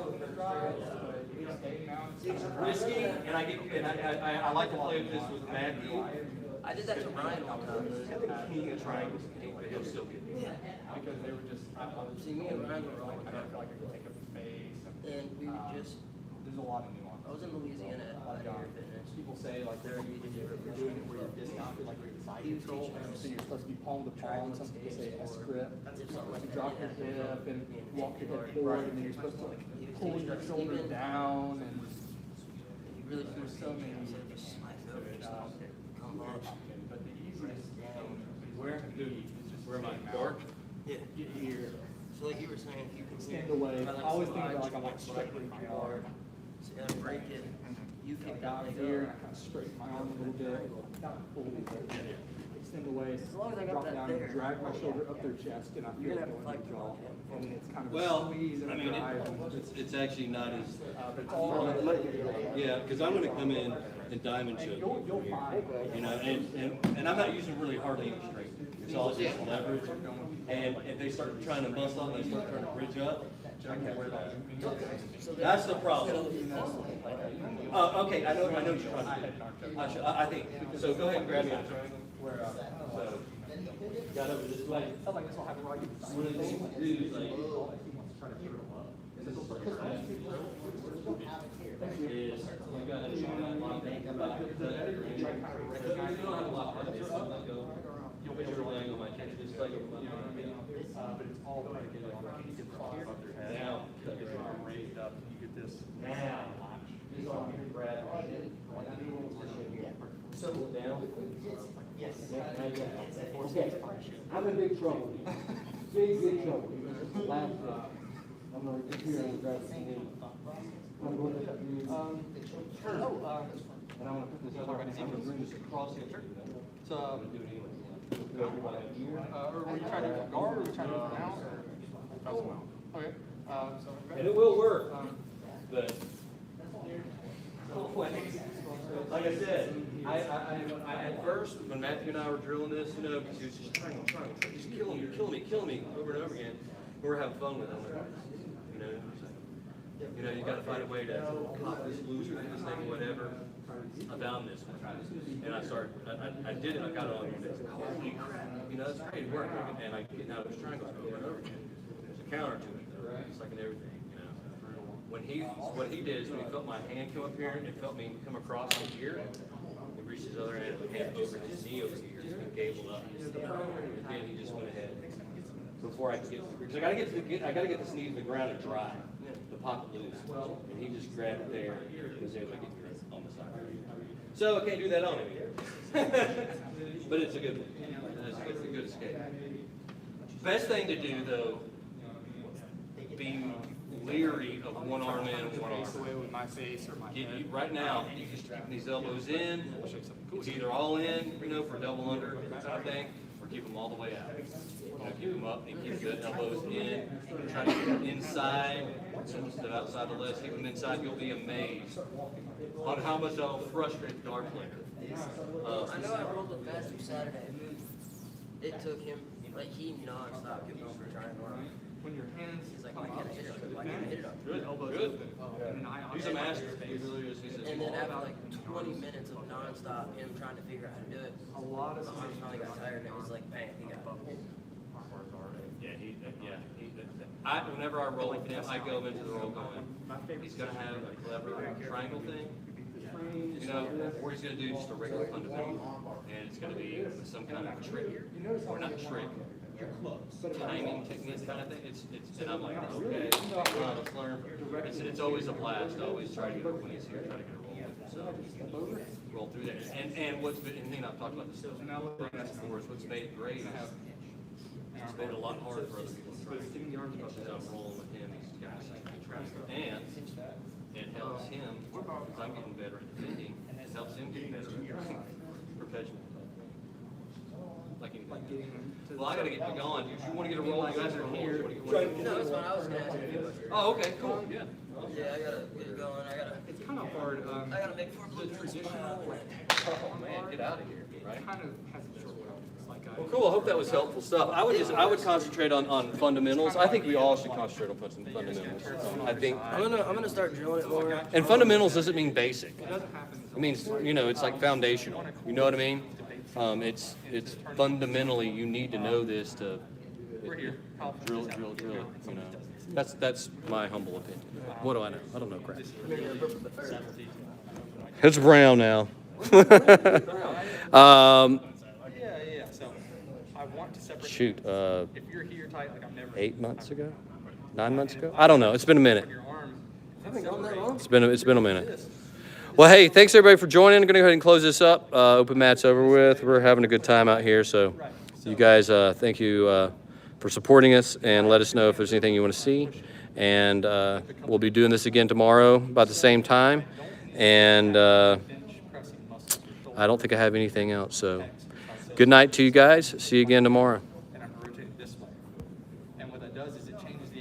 It's risky, and I like to play with this with Matthew. I did that to Ryan one time. He can try and he'll still get it. Yeah. Because they were just, See, me and Ryan were like, I don't feel like I could take a face. and we would just. There's a lot of nuance. I was in Louisiana at Pioneer Fitness. People say like they're doing it where you're discounted, like where you're side control, so you're supposed to be palm to palm. Some people say S grip. You drop your hip and walk your head forward, and then you're supposed to like pull your shoulders down, and You really there's so many. But the easiest Where am I? Dark? yeah. get here, So like you were saying, if you can stand away. I always think about like I'm like straightening my arm. So you gotta break it. You kick Down out here, and I kind of straighten my arm a little bit, pull a little bit, extend away, As long as I got drop that down, there. and drag my shoulder up their chest, and I feel You're it gonna going have in to the jaw. fight. And then it's kind of Well, a squeeze and I a mean, drive. it's actually not as, But it's all on the leg. yeah, because I'm going to come in and diamond choke. You'll find. You know, and I'm not using really hardly any strength. It's all just leverage. And if they start trying to muscle up, they start trying to bridge up, I can't worry about it. That's the problem. Okay, I know what you're trying to do. I think, so go ahead and grab me. So, got over this way. One of the things to do is like, is you got to shoot that line back. You don't have a lot of this. You'll put your leg on my chest, just like, you know what I mean? But it's all predicated on like you get the cross above your head. Now, You get your arm raised up, you get this. now, this arm here, Brad. So down. Yes. Okay, I'm in big trouble. Big trouble. Last I'm gonna get here and grab some wood. I'm going to have to use, and I'm gonna put this other, I'm gonna bring this across the shirt. So, or were you trying to do guard, or were you trying to do mount, or? Okay. And it will work, but like I said, I at first, when Matthew and I were drilling this, you know, because he was just trying, just kill me over and over again. We were having fun with him. You know, you got to find a way to pop this loose or this thing, whatever. I found this one, and I did it. I got it on and it's holy crap. You know, that's great, it worked. And I get out of those triangles over and over again. There's a counter to it, though. It's like in everything, you know. What he did is when he felt my hand come up here and felt me come across from here, he reached his other hand over his knee over here and gabled up. And then he just went ahead before I could get, because I gotta get this knee to the ground and dry, the pocket loose. And he just grabbed it there and was able to get it on the side. So I can't do that on him either. But it's a good one. It's a good escape. Best thing to do though, be leery of one arm in and one arm. With my face or my head. Right now, you just keep these elbows in. It's either all in, you know, for double under kind of thing, or keep them all the way out. You know, keep them up and keep the elbows in. Try to keep them inside instead of outside the legs. Keep them inside. You'll be amazed on how much that'll frustrate the guard player. I know I rolled with Matthew Saturday. It took him, like, he non-stop kept over trying to run. When your hands, He's like, I can't hit it up. I can't hit it up. Good. Good. And He's a master. He really is. And then after like 20 minutes of non-stop him trying to figure out how to do it, a lot of the arms finally got tired and it was like, bang, he got buckled. Whenever I roll with him, I go into the roll going, he's gonna have a clever triangle thing, you know, or he's gonna do just a regular fundamental, and it's gonna be some kind of trick, or not trick, timing technique kind of thing. And I'm like, okay, let's learn. It's always a blast. I always try to get when he's here, try to get a roll with him. So roll through that. And what's been, and I've talked about this stuff before, is what's made it great is it's made it a lot harder for other people to try. Because I'm rolling with him, he's got a track. And it helps him, because I'm getting better at defending, it helps him get better at perpetual. Like anything. Well, I gotta get going. You want to get a roll? You guys are here. No, it's fine. I was gonna ask you a few questions. Oh, okay, cool. Yeah. Yeah, I gotta get it going. It's kind of hard. I gotta make 4 blue drinks. Oh man, get out of here, right? It kind of has a short like Well, cool. I hope that was helpful stuff. I would concentrate on fundamentals. I think we all should concentrate on fundamentals. I think I'm gonna start drilling it more. And fundamentals doesn't mean basic. It means, you know, it's like foundational. You know what I mean? It's fundamentally, you need to know this to drill it, you know. That's my humble opinion. What do I know? I don't know crap. It's brown now. Shoot, 8 months ago? 9 months ago? I don't know. It's been a minute. It's been a minute. Well, hey, thanks everybody for joining. I'm going to go ahead and close this up. Open mat's over with. We're having a good time out here. So you guys, thank you for supporting us, and let us know if there's anything you want to see. And we'll be doing this again tomorrow about the same time. And I don't think I have anything else. So good night to you guys. See you again tomorrow.